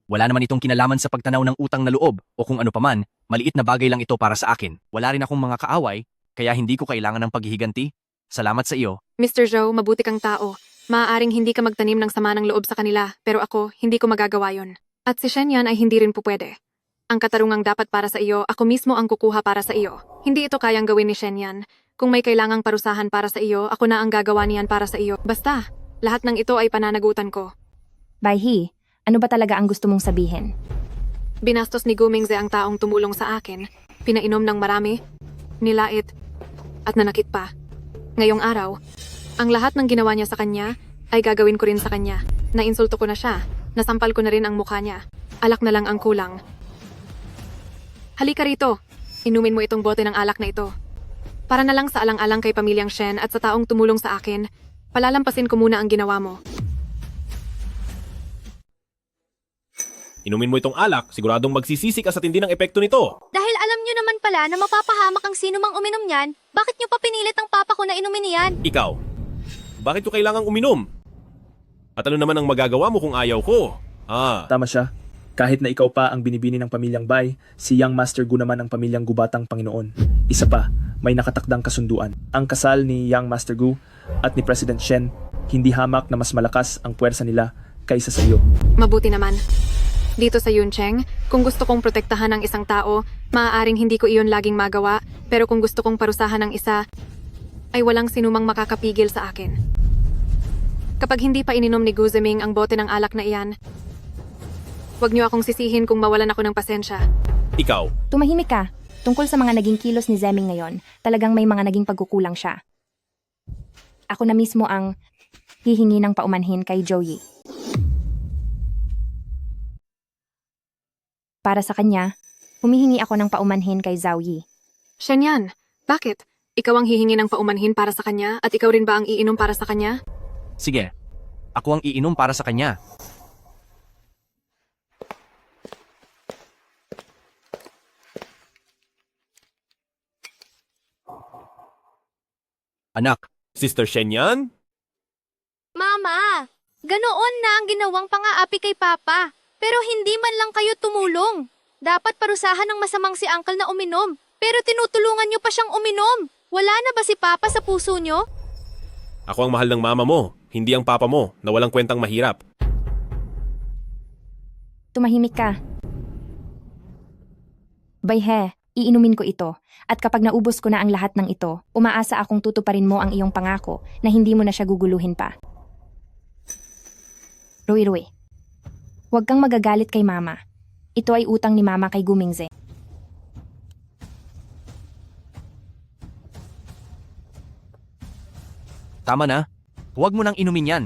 Wala naman itong kinalaman sa pagtanaw ng utang na loob o kung ano paman, maliit na bagay lang ito para sa akin. Wala rin akong mga kaaway, kaya hindi ko kailangan ng paghihiganti. Salamat sa iyo. Mr. Zhou, mabuti kang tao. Maaaring hindi ka magtanim ng sama ng loob sa kanila, pero ako, hindi ko magagawa yon. At si Shenyan ay hindi rin pupwede. Ang katarungang dapat para sa iyo, ako mismo ang kukuha para sa iyo. Hindi ito kayang gawin ni Shenyan. Kung may kailangang parusahan para sa iyo, ako na ang gagawa niyan para sa iyo. Basta, lahat ng ito ay pananagutan ko. Baihe, ano ba talaga ang gusto mong sabihin? Binastos ni Gumingze ang taong tumulong sa akin, pinainom ng marami, nilait, at nanakit pa. Ngayong araw, ang lahat ng ginawa niya sa kanya ay gagawin ko rin sa kanya. Nainsulto ko na siya, nasampal ko na rin ang mukha niya. Alak na lang ang kulang. Halika rito, inumin mo itong bote ng alak na ito. Para na lang sa alang-alang kay pamilyang Shen at sa taong tumulong sa akin, palalampasin ko muna ang ginawa mo. Inumin mo itong alak, siguradong magsisisi ka sa tindi ng epekto nito. Dahil alam nyo naman pala na mapapahamak ang sino mang uminom niyan, bakit nyo pa pinilit ang papa ko na inumin niyan? Ikaw, bakit ko kailangang uminom? At ano naman ang magagawa mo kung ayaw ko? Tama siya. Kahit na ikaw pa ang binibini ng pamilyang Bai, si Young Master Gu naman ang pamilyang Gubatang Panginoon. Isa pa, may nakatakdang kasunduan. Ang kasal ni Young Master Gu at ni President Shen, hindi hamak na mas malakas ang puwersa nila kaysa sa iyo. Mabuti naman. Dito sa Yuncheng, kung gusto kong protektahan ang isang tao, maaaring hindi ko iyon laging magawa, pero kung gusto kong parusahan ang isa, ay walang sinumang makakapigil sa akin. Kapag hindi pa ininom ni Gu Ziming ang bote ng alak na iyan, huwag niyo akong sisihin kung mawalan ako ng pasensya. Ikaw. Tumahimik ka. Tungkol sa mga naging kilos ni Zeming ngayon, talagang may mga naging pagkukulang siya. Ako na mismo ang hihingi ng paumanhin kay Zhou Yi. Para sa kanya, humihingi ako ng paumanhin kay Zhao Yi. Shenyan, bakit? Ikaw ang hihingi ng paumanhin para sa kanya at ikaw rin ba ang iinom para sa kanya? Sige, ako ang iinom para sa kanya. Anak. Sister Shenyan? Mama, ganoon na ang ginawang pang-aapi kay Papa. Pero hindi man lang kayo tumulong. Dapat parusahan ng masamang si Uncle na uminom. Pero tinutulungan niyo pa siyang uminom. Wala na ba si Papa sa puso niyo? Ako ang mahal ng mama mo, hindi ang papa mo na walang kwentang mahirap. Tumahimik ka. Baihe, iinumin ko ito. At kapag naubos ko na ang lahat ng ito, umaasa akong tutuparin mo ang iyong pangako na hindi mo na siya guguluhin pa. Rui. Huwag kang magagalit kay Mama. Ito ay utang ni Mama kay Gumingze. Tama na. Huwag mo nang inumin yan.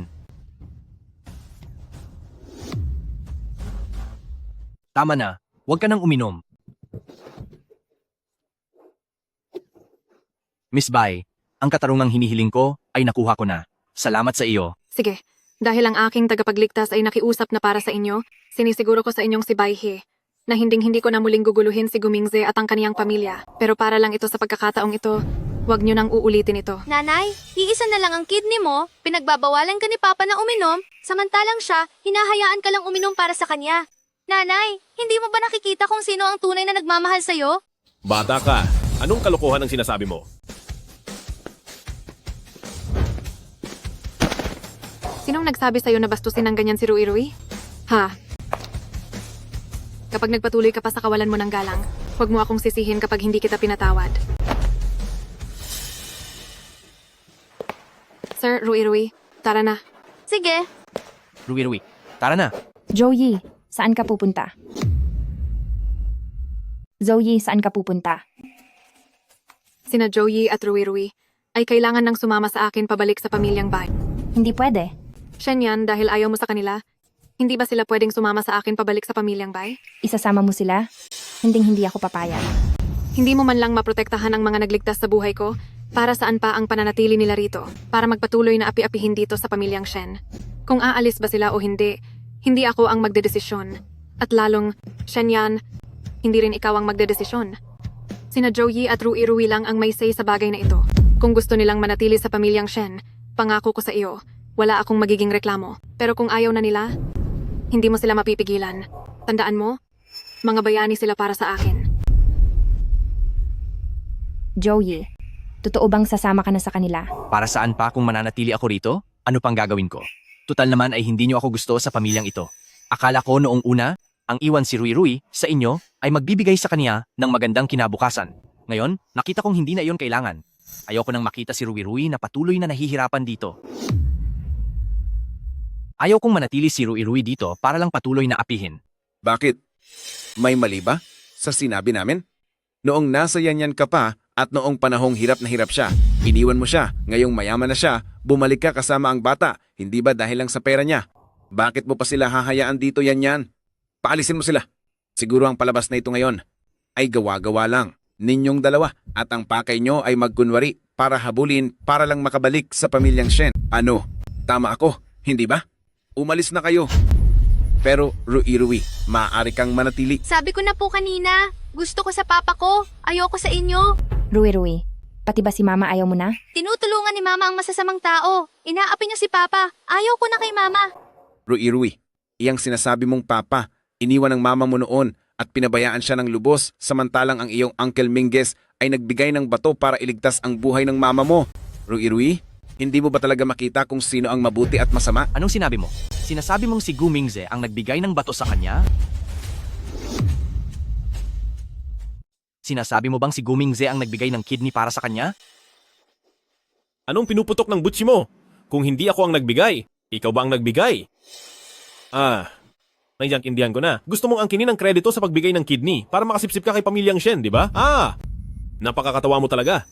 Tama na. Huwag ka nang uminom. Miss Bai, ang katarungang hinihiling ko ay nakuha ko na. Salamat sa iyo. Sige, dahil ang aking tagapagligtas ay nakiusap na para sa inyo, sinisiguro ko sa inyong si Bai He na hinding-hindi ko na muling guguluhin si Gumingze at ang kaniyang pamilya. Pero para lang ito sa pagkakataong ito, huwag niyo nang uulitin ito. Nanay, iisa na lang ang kidney mo, pinagbabawalan ka ni Papa na uminom, samantalang siya, hinahayaan ka lang uminom para sa kanya. Nanay, hindi mo ba nakikita kung sino ang tunay na nagmamahal sa'yo? Bata ka. Anong kalokohan ang sinasabi mo? Sinong nagsabi sa'yo na bastusin ng ganyan si Rui? Ha? Kapag nagpatuloy ka pa sa kawalan mo ng galang, huwag mo akong sisihin kapag hindi kita pinatawad. Sir Rui, tara na. Sige. Rui, tara na. Joey, saan ka pupunta? Zoe, saan ka pupunta? Sina Joey at Rui ay kailangan nang sumama sa akin pabalik sa pamilyang Bai. Hindi pwede. Shenyan, dahil ayaw mo sa kanila, hindi ba sila pwedeng sumama sa akin pabalik sa pamilyang Bai? Isasama mo sila? Hinding-hindi ako papayag. Hindi mo man lang maprotektahan ang mga nagligtas sa buhay ko, para saan pa ang pananatili nila rito, para magpatuloy na api-apihin dito sa pamilyang Shen. Kung aalis ba sila o hindi, hindi ako ang magdedesisyon. At lalong, Shenyan, hindi rin ikaw ang magdedesisyon. Sina Joey at Rui lang ang may say sa bagay na ito. Kung gusto nilang manatili sa pamilyang Shen, pangako ko sa iyo, wala akong magiging reklamo. Pero kung ayaw na nila, hindi mo sila mapipigilan. Tandaan mo, mga bayani sila para sa akin. Joey, totoo bang sasama ka na sa kanila? Para saan pa kung mananatili ako rito? Ano pang gagawin ko? Tutal naman ay hindi niyo ako gusto sa pamilyang ito. Akala ko noong una, ang iwan si Rui sa inyo ay magbibigay sa kanya ng magandang kinabukasan. Ngayon, nakita kong hindi na iyon kailangan. Ayoko nang makita si Rui na patuloy na nahihirapan dito. Ayaw kong manatili si Rui dito para lang patuloy na apihin. Bakit? May mali ba sa sinabi namin? Noong nasa Yanyan ka pa at noong panahong hirap na hirap siya, iniwan mo siya, ngayong mayaman na siya, bumalik ka kasama ang bata, hindi ba dahil lang sa pera niya? Bakit mo pa sila hahayaan dito, Yanyan? Paalisin mo sila. Siguro ang palabas na ito ngayon ay gawa-gawa lang ninyong dalawa at ang pakay nyo ay magkunwari para habulin para lang makabalik sa pamilyang Shen. Ano? Tama ako, hindi ba? Umalis na kayo. Pero Rui, maaari kang manatili. Sabi ko na po kanina, gusto ko sa papa ko, ayoko sa inyo. Rui, pati ba si Mama ayaw mo na? Tinutulungan ni Mama ang masasamang tao. Inaapi niya si Papa. Ayaw ko na kay Mama. Rui, iyang sinasabi mong papa, iniwan ng mama mo noon at pinabayaan siya ng lubos samantalang ang iyong Uncle Minges ay nagbigay ng bato para iligtas ang buhay ng mama mo. Rui, hindi mo ba talaga makita kung sino ang mabuti at masama? Anong sinabi mo? Sinasabi mong si Gumingze ang nagbigay ng bato sa kanya? Sinasabi mo bang si Gumingze ang nagbigay ng kidney para sa kanya? Anong pinuputok ng butsi mo? Kung hindi ako ang nagbigay, ikaw ba ang nagbigay? Naiintindihan ko na. Gusto mong angkinin ang kredito sa pagbigay ng kidney para makasipsip ka kay pamilyang Shen, di ba? Napakakatawa mo talaga.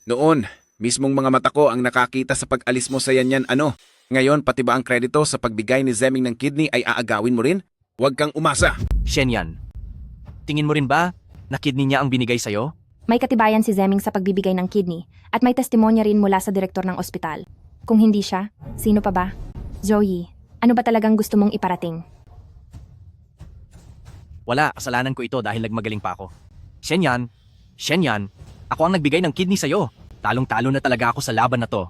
Noon, mismong mga mata ko ang nakakita sa pag-alis mo sa Yanyan Ngayon, pati ba ang kredito sa pagbigay ni Zeming ng kidney ay aagawin mo rin? Huwag kang umasa. Shenyan, tingin mo rin ba na kidney niya ang binigay sa'yo? May katibayan si Zeming sa pagbibigay ng kidney at may testimonya rin mula sa direktor ng ospital. Kung hindi siya, sino pa ba? Zoe, ano ba talagang gusto mong iparating? Wala, kasalanan ko ito dahil nagmagaling pa ako. Shenyan, ako ang nagbigay ng kidney sa'yo. Talong-talo na talaga ako sa laban na to.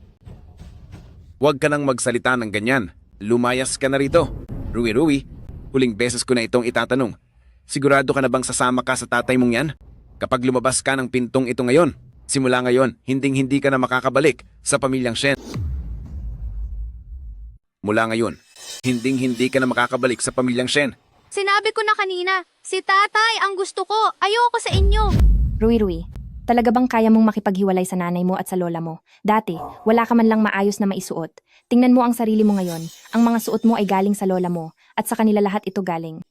Huwag ka nang magsalita ng ganyan. Lumayas ka na rito. Rui, huling beses ko na itong itatanong. Sigurado ka na bang sasama ka sa tatay mong yan? Kapag lumabas ka ng pintong ito ngayon, simula ngayon, hinding-hindi ka na makakabalik sa pamilyang Shen. Mula ngayon, hinding-hindi ka na makakabalik sa pamilyang Shen. Sinabi ko na kanina, si tatay ang gusto ko, ayoko sa inyo. Rui, talaga bang kaya mong makipaghiwalay sa nanay mo at sa lola mo? Dati, wala ka man lang maayos na maisuot. Tingnan mo ang sarili mo ngayon. Ang mga suot mo ay galing sa lola mo at sa kanila lahat ito galing.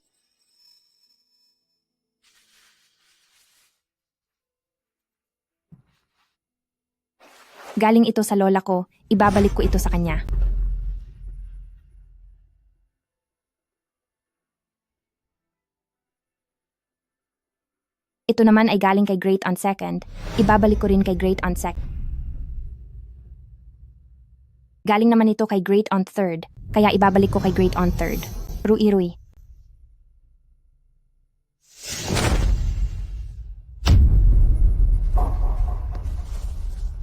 Galing ito sa lola ko, ibabalik ko ito sa kanya. Ito naman ay galing kay Great Aunt Second, ibabalik ko rin kay Great Aunt Second. Galing naman ito kay Great Aunt Third, kaya ibabalik ko kay Great Aunt Third. Rui.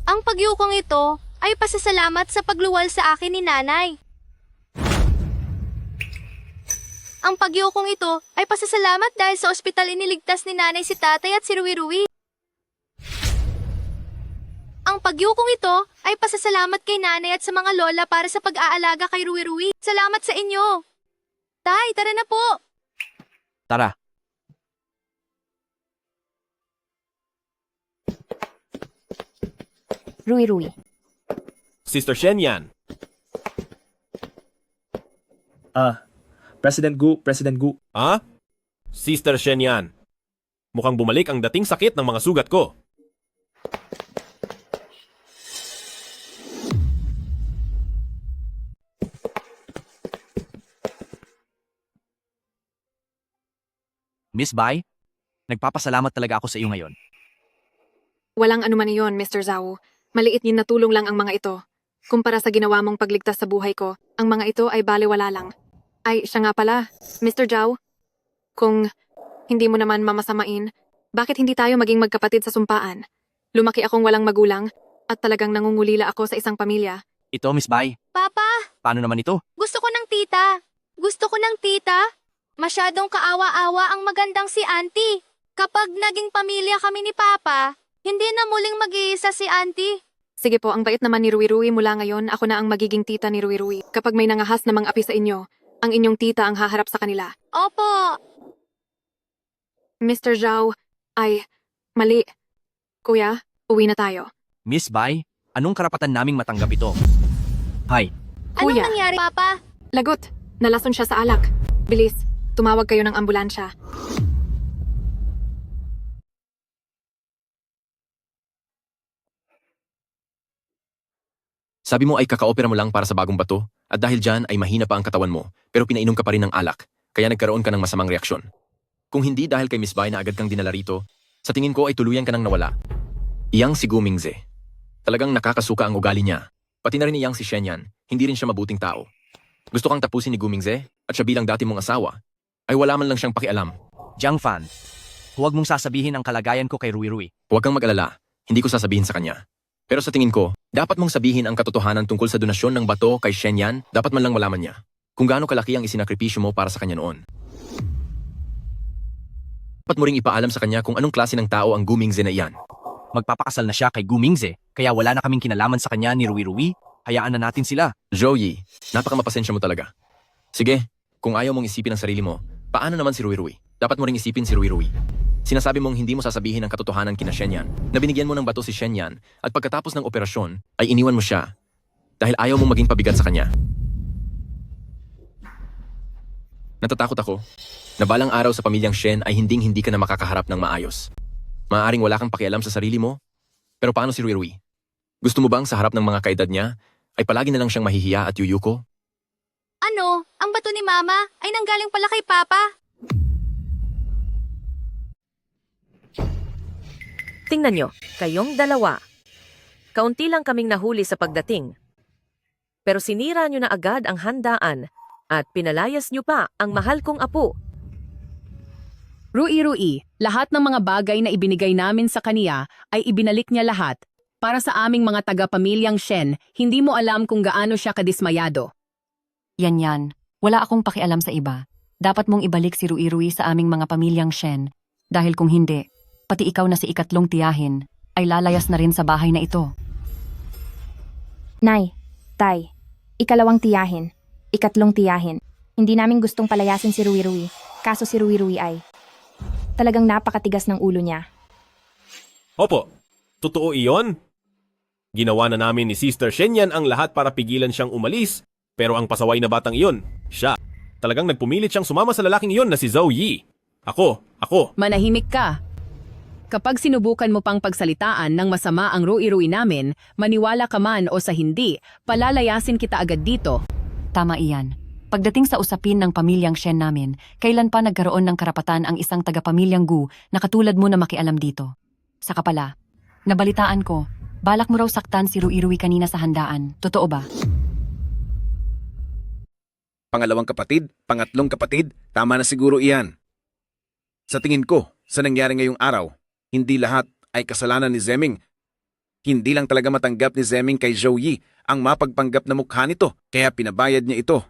Ang pagyukong ito ay pasasalamat sa pagluwal sa akin ni nanay. Ang pagyukong ito ay pasasalamat dahil sa ospital iniligtas ni nanay si tatay at si Rui. Ang pagyukong ito ay pasasalamat kay nanay at sa mga lola para sa pag-aalaga kay Rui. Salamat sa inyo. Tay, tara na po. Tara. Rui. Sister Shenyan, President Gu. ha? Sister Shenyan, mukhang bumalik ang dating sakit ng mga sugat ko. Miss Bai, nagpapasalamat talaga ako sa iyo ngayon. Walang anuman iyon, Mr. Zhao. Maliit din na tulong lang ang mga ito. Kumpara sa ginawa mong pagligtas sa buhay ko, ang mga ito ay balewala lang. Ay, siya nga pala, Mr. Zhao. Kung hindi mo naman mamasamain, bakit hindi tayo maging magkapatid sa sumpaan? Lumaki akong walang magulang at talagang nangungulila ako sa isang pamilya. Ito, Miss Bai. Papa, Paano naman ito? gusto ko ng tita. Gusto ko ng tita. Masyadong kaawa-awa ang magandang si Auntie. Kapag naging pamilya kami ni Papa, hindi na muling mag-iisa si Auntie. Sige po, ang bait naman ni Rui. Mula ngayon, ako na ang magiging tita ni Rui. Kapag may nangahas na mga api sa inyo, ang inyong tita ang haharap sa kanila. Opo. Mr. Zhao, ay, mali. Kuya, uwi na tayo. Miss Bai, anong karapatan naming matanggap ito? Hi. Kuya. Anong nangyari, Papa? Lagot, nalason siya sa alak. Bilis, tumawag kayo ng ambulansya. Sabi mo ay kakaopera mo lang para sa bagong bato at dahil dyan ay mahina pa ang katawan mo pero pinainom ka pa rin ng alak kaya nagkaroon ka ng masamang reaksyon. Kung hindi dahil kay Miss Bai na agad kang dinala rito, sa tingin ko ay tuluyan ka nang nawala. Iyang si Gu Mingze. Talagang nakakasuka ang ugali niya. Pati na rin iyang si Shenyan, hindi rin siya mabuting tao. Gusto kang tapusin ni Gu Mingze at siya bilang dati mong asawa ay wala man lang siyang pakialam. Jiang Fan, huwag mong sasabihin ang kalagayan ko kay Rui. Huwag kang mag-alala, hindi ko sasabihin sa kanya. Pero sa tingin ko, dapat mong sabihin ang katotohanan tungkol sa donasyon ng bato kay Shenyan, dapat man lang malaman niya kung gaano kalaki ang isinakripisyo mo para sa kanya noon. Dapat mo ring ipaalam sa kanya kung anong klase ng tao ang Gu Mingze na iyan. Magpapakasal na siya kay Gu Mingze, kaya wala na kaming kinalaman sa kanya ni Rui. Hayaan na natin sila. Joey, napakamapasensya mo talaga. Sige, kung ayaw mong isipin ang sarili mo, paano naman si Rui? Dapat mo ring isipin si Rui. Sinasabi mong hindi mo sasabihin ang katotohanan kina Shenyan, na binigyan mo ng bato si Shenyan at pagkatapos ng operasyon ay iniwan mo siya dahil ayaw mong maging pabigat sa kanya. Natatakot ako na balang araw sa pamilyang Shen ay hindi ka na makakaharap ng maayos. Maaaring wala kang pakialam sa sarili mo, pero paano si Rui? Gusto mo bang sa harap ng mga kaedad niya ay palagi na lang siyang mahihiya at yuyuko? Ano? Ang bato ni Mama ay nanggaling pala kay Papa? Tingnan nyo, kayong dalawa. Kaunti lang kaming nahuli sa pagdating. Pero sinira nyo na agad ang handaan at pinalayas nyo pa ang mahal kong apo. Rui, lahat ng mga bagay na ibinigay namin sa kaniya ay ibinalik niya lahat. Para sa aming mga taga-pamilyang Shen, hindi mo alam kung gaano siya kadismayado. Yan. Wala akong pakialam sa iba. Dapat mong ibalik si Rui sa aming mga pamilyang Shen. Dahil kung hindi, pati ikaw na si ikatlong tiyahin ay lalayas na rin sa bahay na ito. Nay, Tay, ikalawang tiyahin, ikatlong tiyahin. Hindi namin gustong palayasin si Rui, kaso si Rui ay talagang napakatigas ng ulo niya. Opo, totoo iyon. Ginawa na namin ni Sister Shenyan ang lahat para pigilan siyang umalis, pero ang pasaway na batang iyon, siya. Talagang nagpumilit siyang sumama sa lalaking iyon na si Zhao Yi. Ako. Manahimik ka. Kapag sinubukan mo pang pagsalitaan ng masama ang rui-rui namin, maniwala ka man o sa hindi, palalayasin kita agad dito. Tama iyan. Pagdating sa usapin ng pamilyang Shen namin, kailan pa nagkaroon ng karapatan ang isang taga-pamilyang Gu na katulad mo na makialam dito? Saka pala, nabalitaan ko, balak mo raw saktan si Rui-Rui kanina sa handaan. Totoo ba? Pangalawang kapatid, pangatlong kapatid, tama na siguro iyan. Sa tingin ko, sa nangyari ngayong araw, hindi lahat ay kasalanan ni Zeming. Hindi lang talaga matanggap ni Zeming kay Zhou Yi ang mapagpanggap na mukha nito, kaya pinabayad niya ito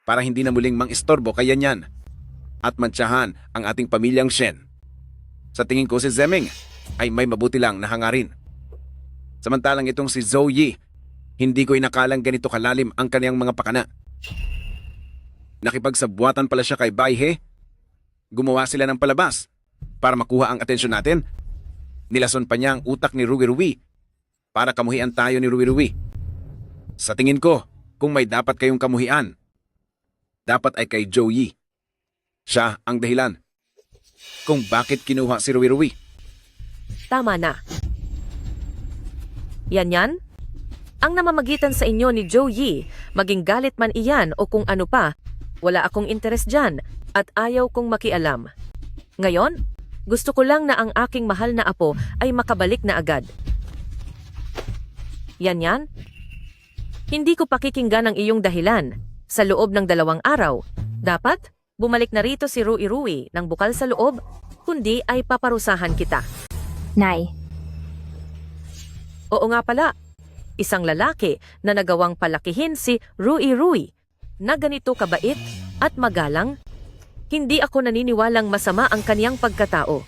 para hindi na muling mang-istorbo kay Yan at mantsahan ang ating pamilyang Shen. Sa tingin ko si Zeming ay may mabuti lang na hangarin. Samantalang itong si Zhou Yi, hindi ko inakalang ganito kalalim ang kaniyang mga pakana. Nakipagsabwatan pala siya kay Bai He. Gumawa sila ng palabas para makuha ang atensyon natin. Nilason pa niya ang utak ni Rui-Rui para kamuhian tayo ni Rui-Rui. Sa tingin ko, kung may dapat kayong kamuhian, dapat ay kay Zhou Yi. Siya ang dahilan kung bakit kinuha si Rui-Rui. Tama na. Yan. Ang namamagitan sa inyo ni Zhou Yi, maging galit man iyan o kung ano pa, wala akong interes dyan at ayaw kong makialam. Ngayon, gusto ko lang na ang aking mahal na apo ay makabalik na agad. Yan. Hindi ko pakikinggan ang iyong dahilan. Sa loob ng 2 araw, dapat bumalik na rito si Rui-Rui ng bukal sa loob, kundi ay paparusahan kita. Nay. Oo nga pala, isang lalaki na nagawang palakihin si Rui-Rui na ganito kabait at magalang, hindi ako naniniwalang masama ang kaniyang pagkatao.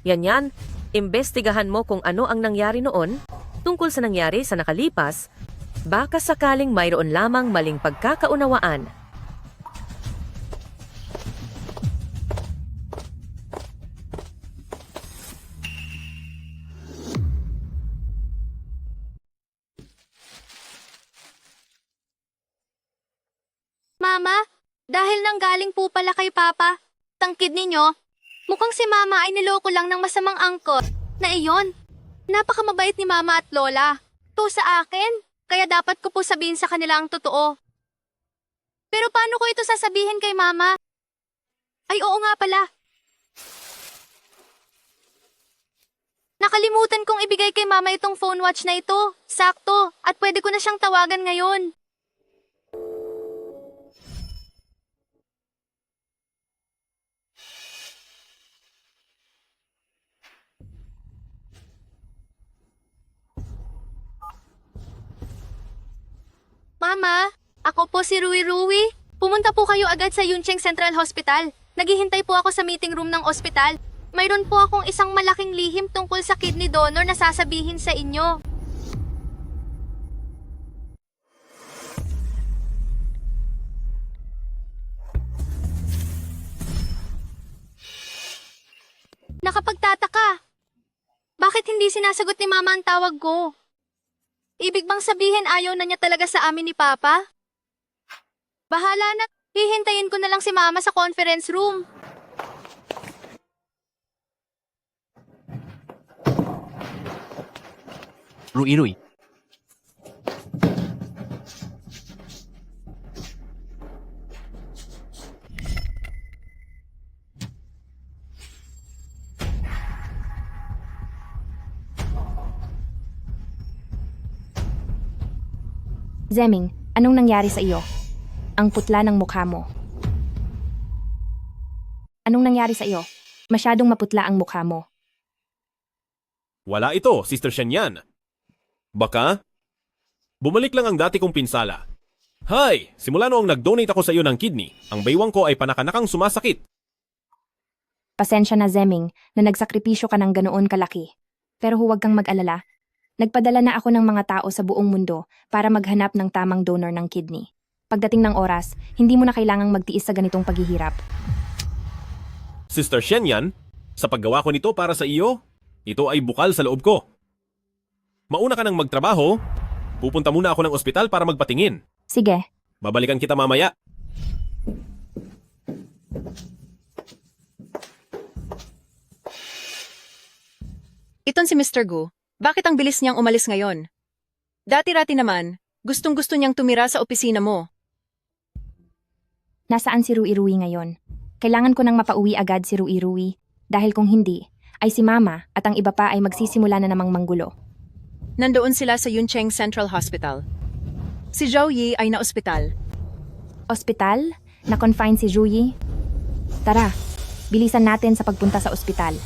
Yan, imbestigahan mo kung ano ang nangyari noon tungkol sa nangyari sa nakalipas, baka sakaling mayroon lamang maling pagkakaunawaan. Mama, dahil nanggaling po pala kay Papa, tangkid ninyo, mukhang si Mama ay niloko lang ng masamang angkot na iyon. Napakamabait ni Mama at Lola. To sa akin, kaya dapat ko po sabihin sa kanila ang totoo. Pero paano ko ito sasabihin kay Mama? Ay oo nga pala. Nakalimutan kong ibigay kay Mama itong phone watch na ito. Sakto, at pwede ko na siyang tawagan ngayon. Mama, ako po si Rui-Rui. Pumunta po kayo agad sa Yuncheng Central Hospital. Naghihintay po ako sa meeting room ng ospital. Mayroon po akong isang malaking lihim tungkol sa kidney donor na sasabihin sa inyo. Nakapagtataka. Bakit hindi sinasagot ni Mama ang tawag ko? Ibig bang sabihin ayaw na niya talaga sa amin ni Papa? Bahala na, hihintayin ko na lang si Mama sa conference room. Rui-Rui. Zeming, anong nangyari sa iyo? Ang putla ng mukha mo. Anong nangyari sa iyo? Masyadong maputla ang mukha mo. Wala ito, Sister Shenyan. Baka? Bumalik lang ang dati kong pinsala. Hay! Simula noong nag-donate ako sa iyo ng kidney, ang baywang ko ay panakanakang sumasakit. Pasensya na, Zeming, na nagsakripisyo ka ng ganoon kalaki. Pero huwag kang mag-alala. Nagpadala na ako ng mga tao sa buong mundo para maghanap ng tamang donor ng kidney. Pagdating ng oras, hindi mo na kailangang magtiis sa ganitong paghihirap. Sister Shenyan, sa paggawa ko nito para sa iyo, ito ay bukal sa loob ko. Mauna ka nang magtrabaho, pupunta muna ako ng ospital para magpatingin. Sige. Babalikan kita mamaya. Iton si Mr. Gu, bakit ang bilis niyang umalis ngayon? Dati-rati naman, gustong-gusto niyang tumira sa opisina mo. Nasaan si Rui ngayon? Kailangan ko nang mapauwi agad si Rui dahil kung hindi, ay si Mama at ang iba pa ay magsisimula na namang manggulo. Nandoon sila sa Yuncheng Central Hospital. Si Zhao Yi ay na-ospital. Ospital? Na-confine si Zhu Yi? Tara, bilisan natin sa pagpunta sa ospital.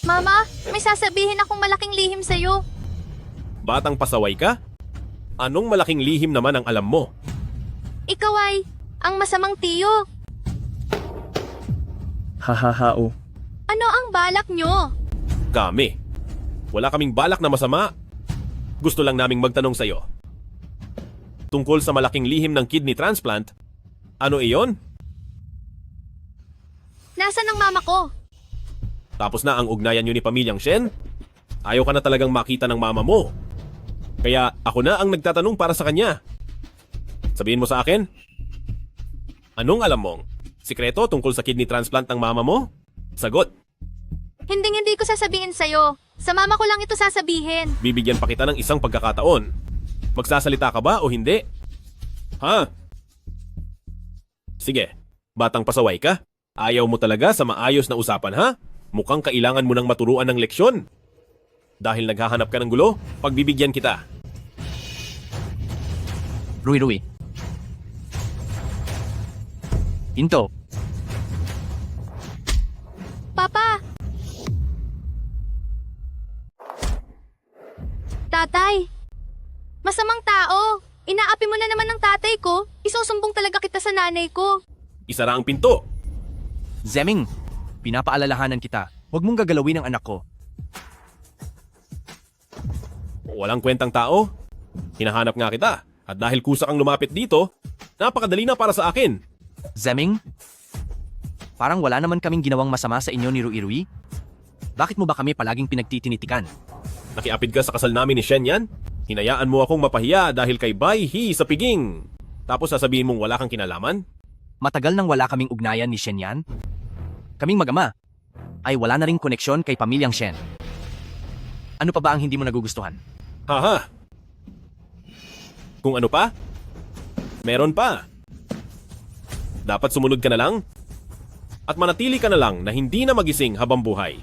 Mama, may sasabihin akong malaking lihim sa'yo. Batang pasaway ka? Anong malaking lihim naman ang alam mo? Ikaw ay ang masamang tiyo. Hahahao. Ano ang balak nyo? Kami. Wala kaming balak na masama. Gusto lang naming magtanong sa'yo. Tungkol sa malaking lihim ng kidney transplant, ano iyon? Nasaan ang mama ko? Tapos na ang ugnayan nyo ni Pamilyang Shen? Ayaw ka na talagang makita ng mama mo. Kaya ako na ang nagtatanong para sa kanya. Sabihin mo sa akin? Anong alam mong? Sikreto tungkol sa kidney transplant ng mama mo? Sagot. Hindi ko sasabihin sa'yo. Sa mama ko lang ito sasabihin. Bibigyan pa kita ng isang pagkakataon. Magsasalita ka ba o hindi? Ha? Sige, batang pasaway ka. Ayaw mo talaga sa maayos na usapan, ha? Mukhang kailangan mo nang maturuan ng leksyon. Dahil naghahanap ka ng gulo, pagbibigyan kita. Rui. Hinto. Papa! Tatay! Masamang tao! Inaapi mo na naman ng tatay ko. Isusumbong talaga kita sa nanay ko. Isara ang pinto. Zeming, pinapaalalahanan kita. Huwag mong gagalawin ang anak ko. Walang kwentang tao. Hinahanap nga kita. At dahil kusa kang lumapit dito, napakadali na para sa akin. Zeming, parang wala naman kaming ginawang masama sa inyo ni Rui. Bakit mo ba kami palaging pinagtitinitikan? Nakiapid ka sa kasal namin ni Shen Yan? Hinayaan mo akong mapahiya dahil kay Bai He sa piging. Tapos sasabihin mong wala kang kinalaman? Matagal nang wala kaming ugnayan ni Shen Yan. Kaming mag-ama ay wala na ring koneksyon kay Pamilyang Shen. Ano pa ba ang hindi mo nagugustuhan? Haha. Kung ano pa? Meron pa. Dapat sumunod ka na lang at manatili ka na lang na hindi na magising habang buhay.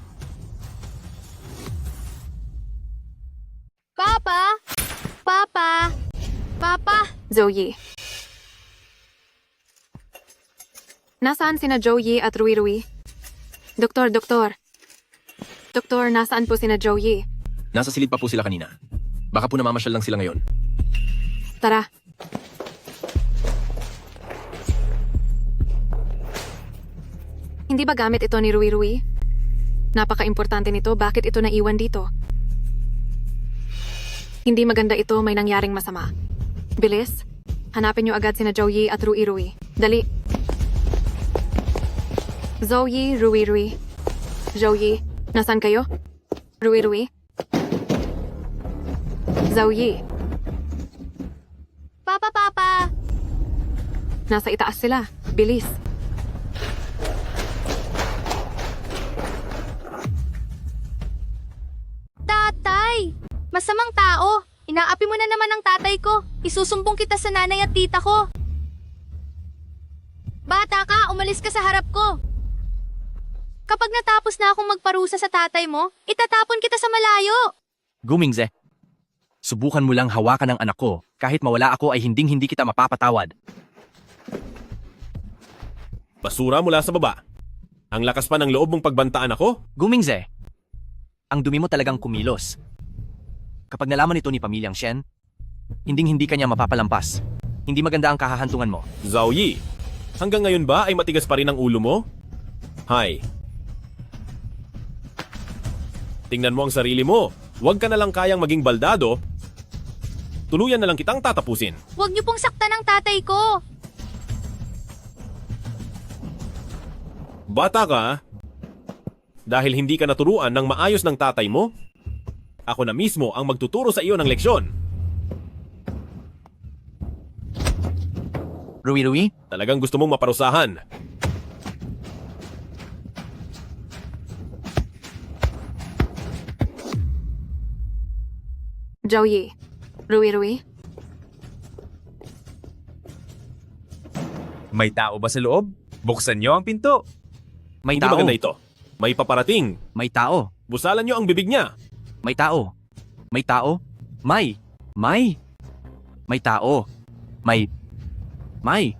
Papa! Papa! Papa! Zoe. Nasaan sina Joey at Rui? Doktor. Doktor, nasaan po sina Joey? Nasa silid pa po sila kanina. Baka po namamasyal lang sila ngayon. Tara. Hindi ba gamit ito ni Rui? Napaka-importante nito, bakit ito naiwan dito? Hindi maganda ito, may nangyaring masama. Bilis, hanapin niyo agad sina Joey at Rui. Dali. Zoe, Rui. Joey, nasan kayo? Rui. Zoe. Papa! Nasa itaas sila. Bilis. Tatay! Masamang tao! Inaapi mo na naman ang tatay ko. Isusumbong kita sa nanay at tita ko. Bata ka, umalis ka sa harap ko. Kapag natapos na akong magparusa sa tatay mo, itatapon kita sa malayo. Gumingze, subukan mo lang hawakan ang anak ko. Kahit mawala ako ay hinding-hindi kita mapapatawad. Basura mula sa baba. Ang lakas pa ng loob mong pagbantaan ako? Gumingze, ang dumi mo talagang kumilos. Kapag nalaman ito ni Pamilyang Shen, hinding-hindi ka niya mapapalampas. Hindi maganda ang kahahantungan mo. Zhao Yi, hanggang ngayon ba ay matigas pa rin ang ulo mo? Hay. Tingnan mo ang sarili mo. Huwag ka na lang kayang maging baldado. Tuluyan na lang kitang tatapusin. Huwag niyo pong saktan ang tatay ko. Bata ka? Dahil hindi ka naturuan ng maayos ng tatay mo? Ako na mismo ang magtuturo sa iyo ng leksyon. Rui? Talagang gusto mong maparusahan. Zhao-Yi. Rui-Rui? May tao ba sa loob? Buksan niyo ang pinto. May Hindi tao. maganda ito. May paparating. May tao. Busalan niyo ang bibig niya. May tao. May tao. May. May tao. May.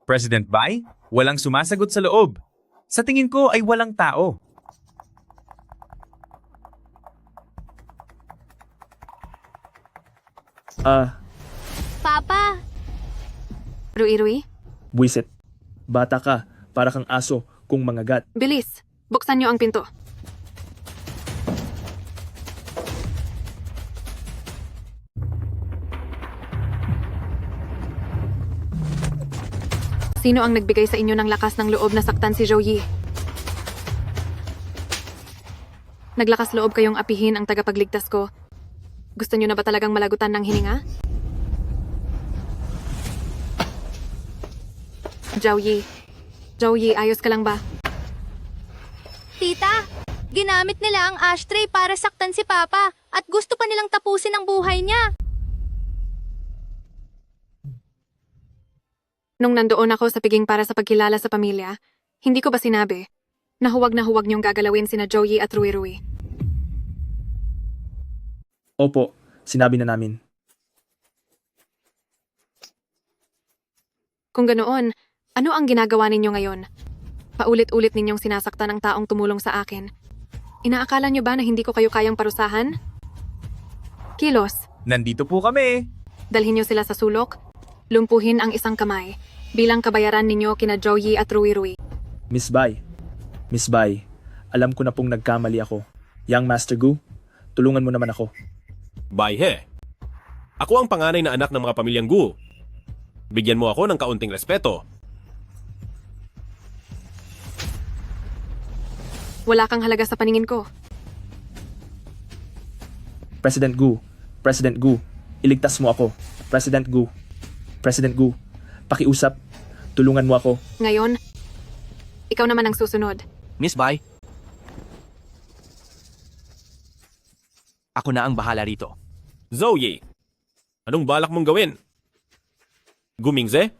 President Bai, walang sumasagot sa loob. Sa tingin ko ay walang tao. Papa! Rui-Rui? Buisit. Bata ka, para kang aso kung mangagat. Bilis! Buksan niyo ang pinto. Sino ang nagbigay sa inyo ng lakas ng loob na saktan si Zhao-Yi? Naglakas loob kayong apihin ang tagapagligtas ko. Gusto niyo na ba talagang malagutan ng hininga? Zhao-Yi. Zhao-Yi, ayos ka lang ba? Tita, ginamit nila ang ashtray para saktan si Papa at gusto pa nilang tapusin ang buhay niya. Nung nandoon ako sa piging para sa pagkilala sa pamilya, hindi ko ba sinabi na huwag niyong gagalawin sina Zhao-Yi at Rui-Rui? Opo, sinabi na namin. Kung ganoon, ano ang ginagawa ninyo ngayon? Paulit-ulit ninyong sinasaktan ang taong tumulong sa akin. Inaakala niyo ba na hindi ko kayo kayang parusahan? Kilos, Nandito po kami. dalhin niyo sila sa sulok, lumpuhin ang isang kamay, bilang kabayaran ninyo kina Zhao-Yi at Rui-Rui. Miss Bai, alam ko na pong nagkamali ako. Young Master Gu, tulungan mo naman ako. Baihe. Ako ang panganay na anak ng mga pamilyang Gu. Bigyan mo ako ng kaunting respeto. Wala kang halaga sa paningin ko. President Gu, iligtas mo ako. President Gu, pakiusap, tulungan mo ako. Ngayon, ikaw naman ang susunod. Miss Bai. Ako na ang bahala rito. Zoe, anong balak mong gawin? Gumingze?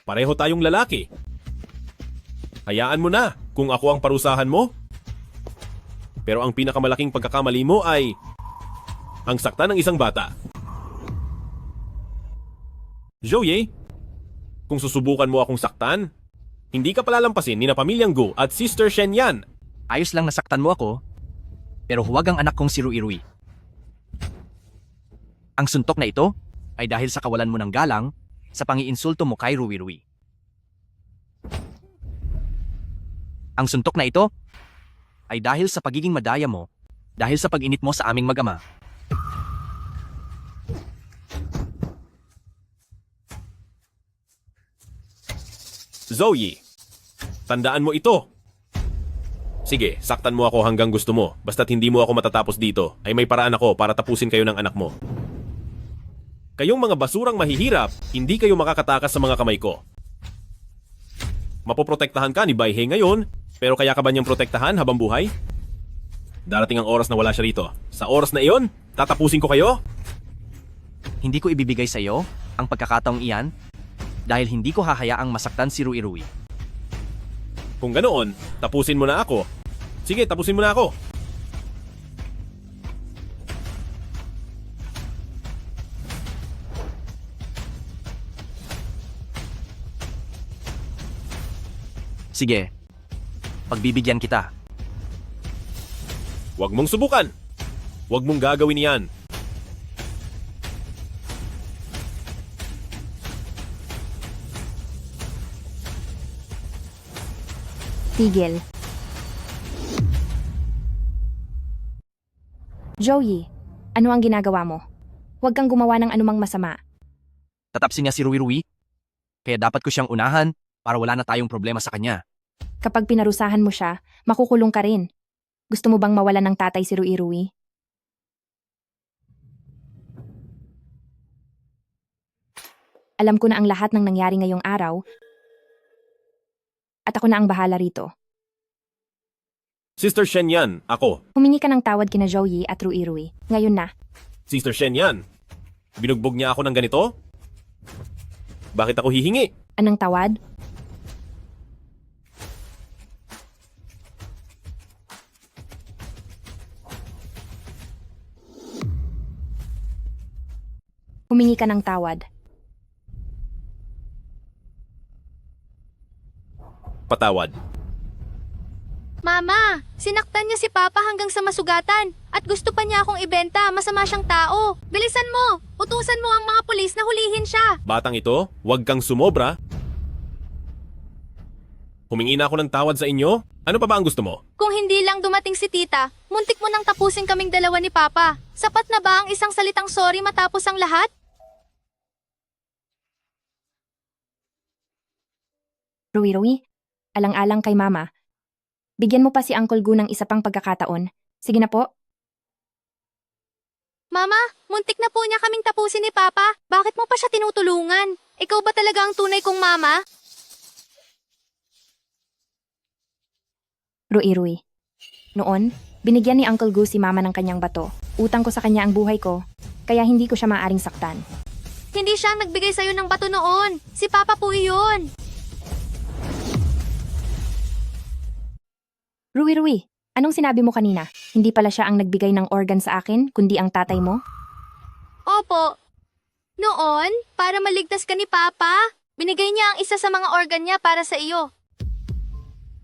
Pareho tayong lalaki. Hayaan mo na kung ako ang parusahan mo. Pero ang pinakamalaking pagkakamali mo ay ang sakta ng isang bata. Zoe, kung susubukan mo akong saktan, hindi ka palalampasin ni na pamilyang Gu at Sister Shen yan. Ayos lang nasaktan mo ako, pero huwag ang anak kong si Rui-Rui. Ang suntok na ito ay dahil sa kawalan mo ng galang sa pangiinsulto mo kay Rui-Rui. Ang suntok na ito ay dahil sa pagiging madaya mo dahil sa pag-init mo sa aming mag-ama. Zoe, tandaan mo ito. Sige, saktan mo ako hanggang gusto mo. Basta't hindi mo ako matatapos dito, ay may paraan ako para tapusin kayo ng anak mo. Kayong mga basurang mahihirap, hindi kayo makakatakas sa mga kamay ko. Mapoprotektahan ka ni Baihe ngayon, pero kaya ka ba niyang protektahan habang buhay? Darating ang oras na wala siya rito. Sa oras na iyon, tatapusin ko kayo? Hindi ko ibibigay sa iyo ang pagkakataong iyan dahil hindi ko hahayaang masaktan si Rui-Rui. Kung ganoon, tapusin mo na ako. Sige, tapusin mo na ako. Sige, pagbibigyan kita. Huwag mong subukan. Huwag mong gagawin yan. Tigil. Joey, ano ang ginagawa mo? Huwag kang gumawa ng anumang masama. Tatapsin niya si Rui-Rui, kaya dapat ko siyang unahan para wala na tayong problema sa kanya. Kapag pinarusahan mo siya, makukulong ka rin. Gusto mo bang mawalan ng tatay si Rui-Rui? Alam ko na ang lahat ng nangyari ngayong araw, at ako na ang bahala rito. Sister Shen yan, ako. Humingi ka ng tawad kina Zhou at Rui. Ngayon na. Sister Shen yan. Binugbog niya ako ng ganito? Bakit ako hihingi? Anong tawad? Humingi ka ng tawad. Patawad. Mama, sinaktan niya si Papa hanggang sa masugatan at gusto pa niya akong ibenta, masama siyang tao. Bilisan mo! Utusan mo ang mga pulis na hulihin siya. Batang ito, huwag kang sumobra. Humingi na ako ng tawad sa inyo. Ano pa ba ang gusto mo? Kung hindi lang dumating si tita, muntik mo nang tapusin kaming dalawa ni Papa. Sapat na ba ang isang salitang sorry matapos ang lahat? Rui, alang-alang kay Mama. Bigyan mo pa si Uncle Gu ng isa pang pagkakataon. Sige na po. Mama, muntik na po niya kaming tapusin ni Papa. Bakit mo pa siya tinutulungan? Ikaw ba talaga ang tunay kong mama? Rui. Noon, binigyan ni Uncle Gu si Mama ng kanyang bato. Utang ko sa kanya ang buhay ko, kaya hindi ko siya maaaring saktan. Hindi siya ang nagbigay sa'yo ng bato noon. Si Papa po iyon. Rui, anong sinabi mo kanina? Hindi pala siya ang nagbigay ng organ sa akin, kundi ang tatay mo? Opo. Noon, para maligtas ka ni Papa, binigay niya ang isa sa mga organ niya para sa iyo.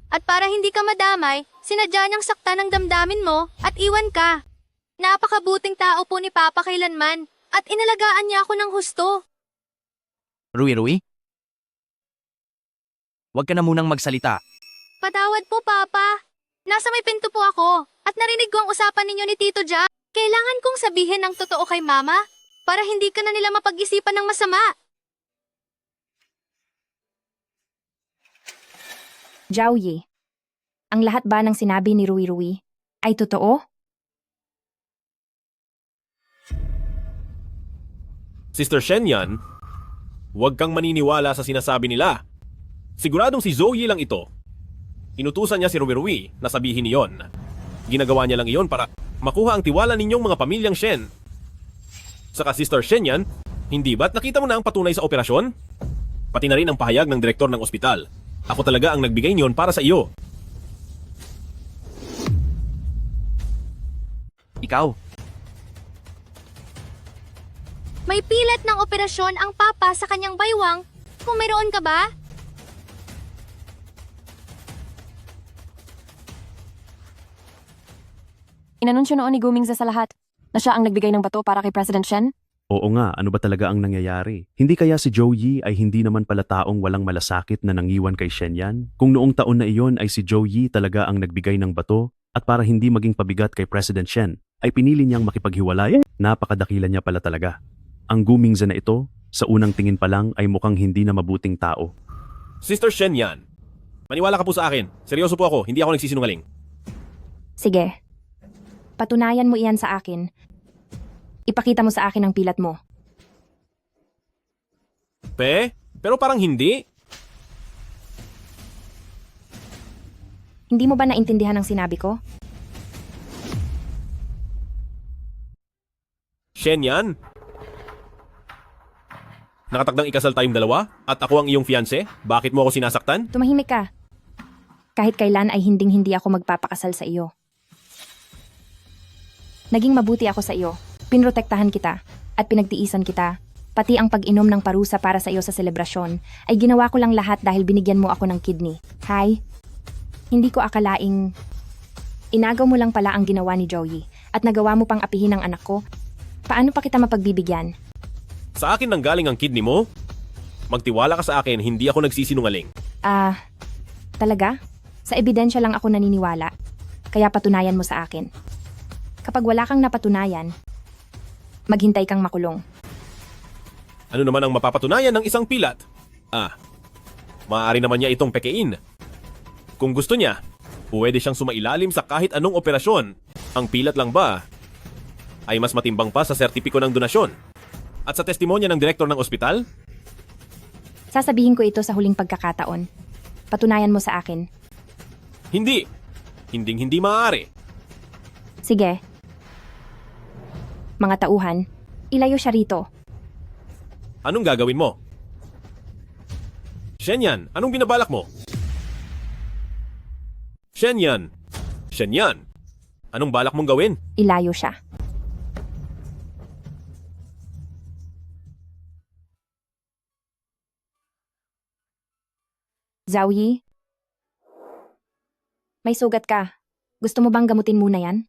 At para hindi ka madamay, sinadya niyang saktan ang damdamin mo at iwan ka. Napakabuting tao po ni Papa kailanman at inalagaan niya ako ng husto. Rui? Huwag ka na munang magsalita. Patawad po, Papa. Nasa may pinto po ako at narinig ko ang usapan ninyo ni Tito Jack. Kailangan kong sabihin ang totoo kay Mama para hindi ka na nila mapag-isipan ng masama. Zhao Yi, ang lahat ba ng sinabi ni Rui ay totoo? Sister Shen yan, huwag kang maniniwala sa sinasabi nila. Siguradong si Zoe lang ito. Inutusan niya si Rui na sabihin niyon. Ginagawa niya lang iyon para makuha ang tiwala ninyong mga pamilyang Shen. Saka Sister Shen yan, hindi ba't nakita mo na ang patunay sa operasyon? Pati na rin ang pahayag ng direktor ng ospital. Ako talaga ang nagbigay niyon para sa iyo. Ikaw? May pilat ng operasyon ang Papa sa kanyang baywang. Kung mayroon ka ba? Inanunsyo noon ni Gumingza sa lahat na siya ang nagbigay ng bato para kay President Shen? Oo nga, ano ba talaga ang nangyayari? Hindi kaya si Zhou Yi ay hindi naman pala taong walang malasakit na nangiwan kay Shen Yan? Kung noong taon na iyon ay si Zhou Yi talaga ang nagbigay ng bato at para hindi maging pabigat kay President Shen, ay pinili niyang makipaghiwalay? Napakadakila niya pala talaga. Ang Gumingza na ito, sa unang tingin pa lang ay mukhang hindi na mabuting tao. Sister Shen yan. Maniwala ka po sa akin. Seryoso po ako, hindi ako nagsisinungaling. Sige. Patunayan mo iyan sa akin. Ipakita mo sa akin ang pilat mo. Pero parang hindi. Hindi mo ba naintindihan ang sinabi ko? Shen yan. Nakatagdang ikasal tayong dalawa at ako ang iyong fiancé. Bakit mo ako sinasaktan? Tumahimik ka. Kahit kailan ay hinding-hindi ako magpapakasal sa iyo. Naging mabuti ako sa iyo. Pinrotektahan kita at pinagtiisan kita. Pati ang pag-inom ng parusa para sa iyo sa selebrasyon ay ginawa ko lang lahat dahil binigyan mo ako ng kidney. Hay, hindi ko akalaing inagaw mo lang pala ang ginawa ni Joey at nagawa mo pang apihin ang anak ko. Paano pa kita mapagbibigyan? Sa akin nanggaling ang kidney mo? Magtiwala ka sa akin, hindi ako nagsisinungaling. Talaga? Sa ebidensya lang ako naniniwala. Kaya patunayan mo sa akin. Kapag wala kang napatunayan, maghintay kang makulong. Ano naman ang mapapatunayan ng isang pilat? Maaari naman niya itong pekein. Kung gusto niya, pwede siyang sumailalim sa kahit anong operasyon. Ang pilat lang ba ay mas matimbang pa sa sertipiko ng donasyon? At sa testimonya ng direktor ng ospital? Sasabihin ko ito sa huling pagkakataon. Patunayan mo sa akin. Hindi. Hinding-hindi maaari. Sige. Mga tauhan, ilayo siya rito. Anong gagawin mo? Shenyan, anong binabalak mo? Shenyan! Shenyan! Anong balak mong gawin? Ilayo siya. Zhao Yi? May sugat ka. Gusto mo bang gamutin muna yan?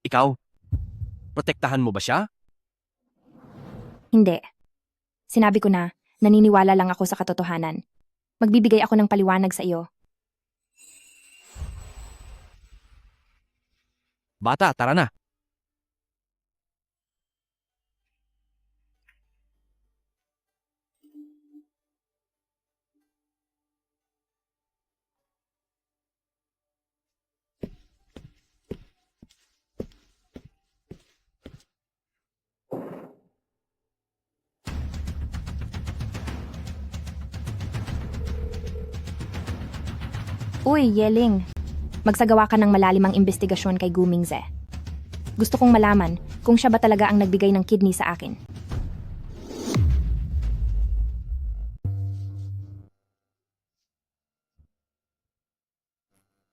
Ikaw, protektahan mo ba siya? Hindi. Sinabi ko na, naniniwala lang ako sa katotohanan. Magbibigay ako ng paliwanag sa iyo. Bata, tara na. Uy, Yeling. Magsagawa ka ng malalimang investigasyon kay Gu Mingze. Gusto kong malaman kung siya ba talaga ang nagbigay ng kidney sa akin.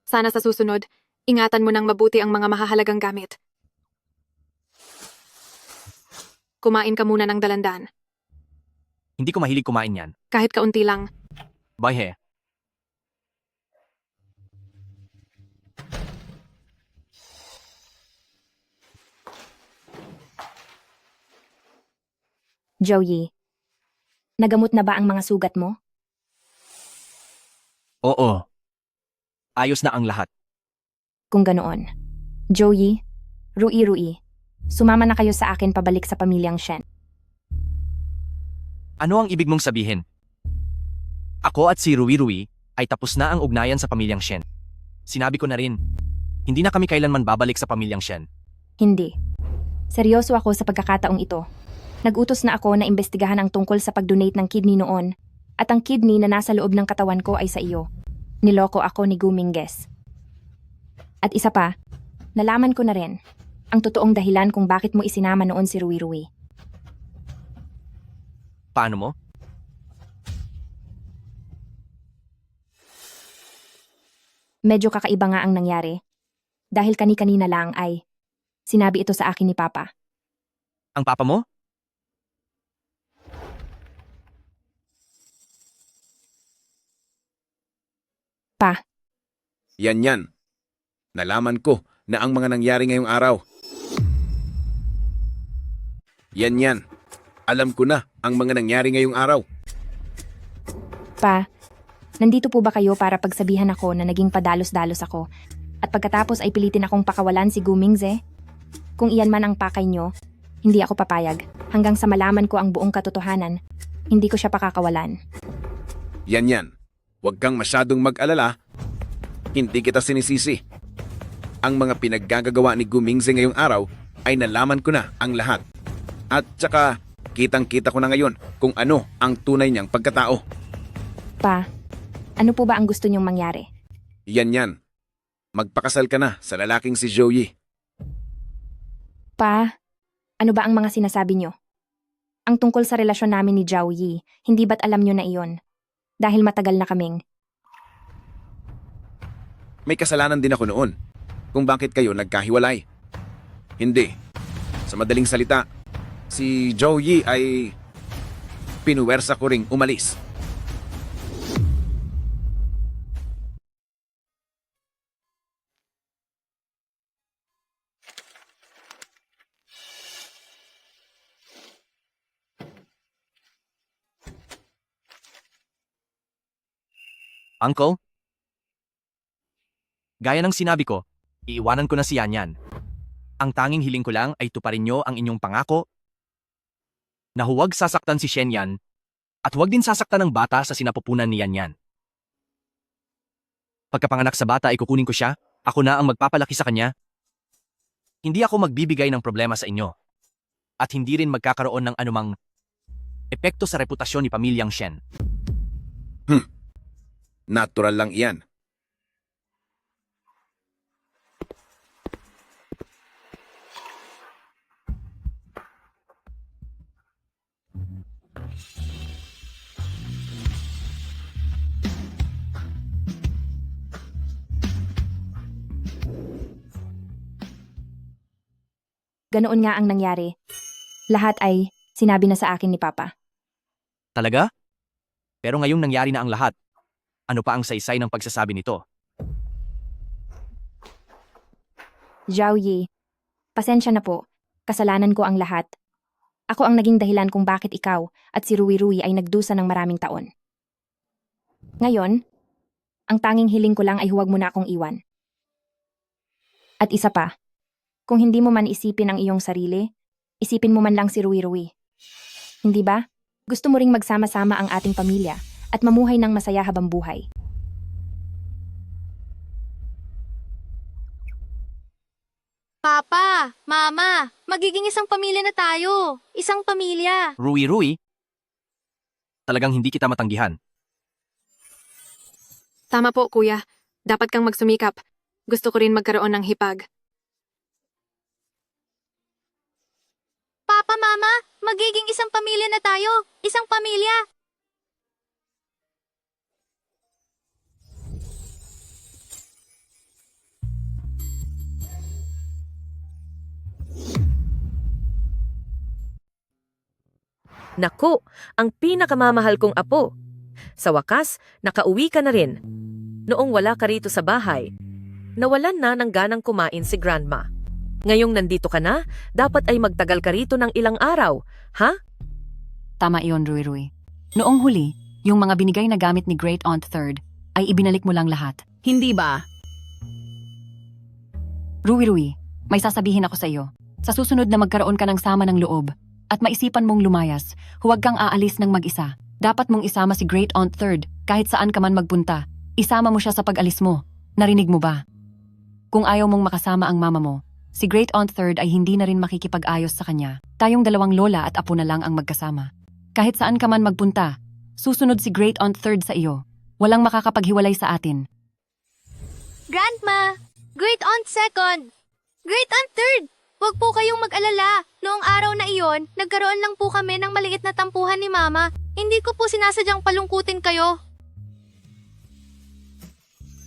Sana sa susunod, ingatan mo ng mabuti ang mga mahahalagang gamit. Kumain ka muna ng dalandan. Hindi ko mahilig kumain yan. Kahit kaunti lang. Bye he. Joey, nagamot na ba ang mga sugat mo? Oo. Ayos na ang lahat. Kung ganoon. Joey, Rui, sumama na kayo sa akin pabalik sa pamilyang Shen. Ano ang ibig mong sabihin? Ako at si Rui ay tapos na ang ugnayan sa pamilyang Shen. Sinabi ko na rin, hindi na kami kailanman babalik sa pamilyang Shen. Hindi. Seryoso ako sa pagkakataong ito. Nagutos na ako na imbestigahan ang tungkol sa pag-donate ng kidney noon, at ang kidney na nasa loob ng katawan ko ay sa iyo. Niloko ako ni Gu Mingges. At isa pa, nalaman ko na rin ang totoong dahilan kung bakit mo isinama noon si Rui. Paano mo? Medyo kakaiba nga ang nangyari. Dahil kani-kanina lang ay sinabi ito sa akin ni Papa. Ang papa mo? Pa. Yan. Nalaman ko na ang mga nangyari ngayong araw. Yan. Alam ko na ang mga nangyari ngayong araw. Pa, nandito po ba kayo para pagsabihan ako na naging padalos-dalos ako at pagkatapos ay pilitin akong pakawalan si Gu Mingze? Kung iyan man ang pakay nyo, hindi ako papayag hanggang sa malaman ko ang buong katotohanan. Hindi ko siya pakakawalan. Yan. Huwag kang masyadong mag-alala. Hindi kita sinisisi. Ang mga pinaggagawa ni Gu Mingze ngayong araw ay nalaman ko na ang lahat. At saka, kitang-kita ko na ngayon kung ano ang tunay niyang pagkatao. Pa, ano po ba ang gusto niyong mangyari? Yan. Magpakasal ka na sa lalaking si Joey. Pa, ano ba ang mga sinasabi niyo? Ang tungkol sa relasyon namin ni Zhao Yi, hindi ba't alam niyo na iyon? Dahil matagal na kaming. May kasalanan din ako noon kung bakit kayo nagkahiwalay. Hindi. Sa madaling salita, si Joey ay pinuwersa ko ring umalis. Uncle? Gaya ng sinabi ko, iiwanan ko na si Yan. Ang tanging hiling ko lang ay tuparin nyo ang inyong pangako na huwag sasaktan si Shenyan at huwag din sasaktan ng bata sa sinapupunan ni Yan. Pagkapanganak sa bata ay kukunin ko siya, ako na ang magpapalaki sa kanya. Hindi ako magbibigay ng problema sa inyo. at hindi rin magkakaroon ng anumang epekto sa reputasyon ni pamilyang Shen. Natural lang iyan. Ganoon nga ang nangyari. Lahat ay sinabi na sa akin ni Papa. Talaga? Pero ngayong nangyari na ang lahat, ano pa ang saysay ng pagsasabi nito? Zhao Yi, pasensya na po. Kasalanan ko ang lahat. Ako ang naging dahilan kung bakit ikaw at si Rui Rui ay nagdusa ng maraming taon. Ngayon, ang tanging hiling ko lang ay huwag mo na akong iwan. At isa pa, kung hindi mo man isipin ang iyong sarili, isipin mo man lang si Rui Rui. Hindi ba? Gusto mo ring magsama-sama ang ating pamilya at mamuhay ng masaya habang buhay. Papa, Mama, magiging isang pamilya na tayo. Isang pamilya. Rui Rui? Talagang hindi kita matanggihan. Tama po, kuya. Dapat kang magsumikap. Gusto ko rin magkaroon ng hipag. Papa, Mama, magiging isang pamilya na tayo. Isang pamilya. Naku, ang pinakamamahal kong apo. Sa wakas, nakauwi ka na rin. Noong wala ka rito sa bahay, nawalan na ng ganang kumain si Grandma. Ngayong nandito ka na, dapat ay magtagal ka rito ng ilang araw, ha? Tama iyon, Rui Rui. Noong huli, yung mga binigay na gamit ni Great Aunt Third ay ibinalik mo lang lahat. Hindi ba? Rui Rui, may sasabihin ako sa iyo. Sa susunod na magkaroon ka ng sama ng loob at maisipan mong lumayas, huwag kang aalis ng mag-isa. Dapat mong isama si Great Aunt Third kahit saan ka man magpunta. Isama mo siya sa pag-alis mo. Narinig mo ba? Kung ayaw mong makasama ang mama mo, si Great Aunt Third ay hindi na rin makikipag-ayos sa kanya. Tayong dalawang lola at apo na lang ang magkasama. Kahit saan ka man magpunta, susunod si Great Aunt Third sa iyo. Walang makakapaghiwalay sa atin. Grandma, Great Aunt Second, Great Aunt Third, huwag po kayong mag-alala. Noong araw na iyon, nagkaroon lang po kami ng maliit na tampuhan ni Mama. Hindi ko po sinasadyang palungkutin kayo.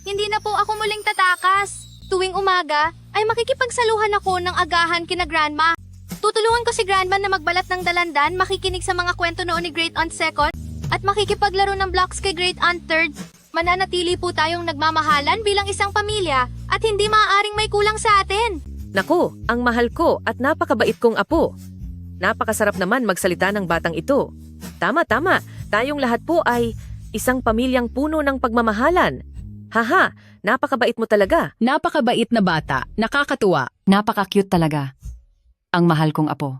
Hindi na po ako muling tatakas. Tuwing umaga, ay makikipagsaluhan ako ng agahan kina Grandma. Tutulungan ko si Grandma na magbalat ng dalandan, makikinig sa mga kwento noon ni Great Aunt Second, at makikipaglaro ng blocks kay Great Aunt Third. Mananatili po tayong nagmamahalan bilang isang pamilya at hindi maaaring may kulang sa atin. Naku, ang mahal ko at napakabait kong apo. Napakasarap naman magsalita ng batang ito. Tama, tayong lahat po ay isang pamilyang puno ng pagmamahalan. Haha, napakabait mo talaga. Napakabait na bata. Nakakatuwa. Napaka-cute talaga. Ang mahal kong apo.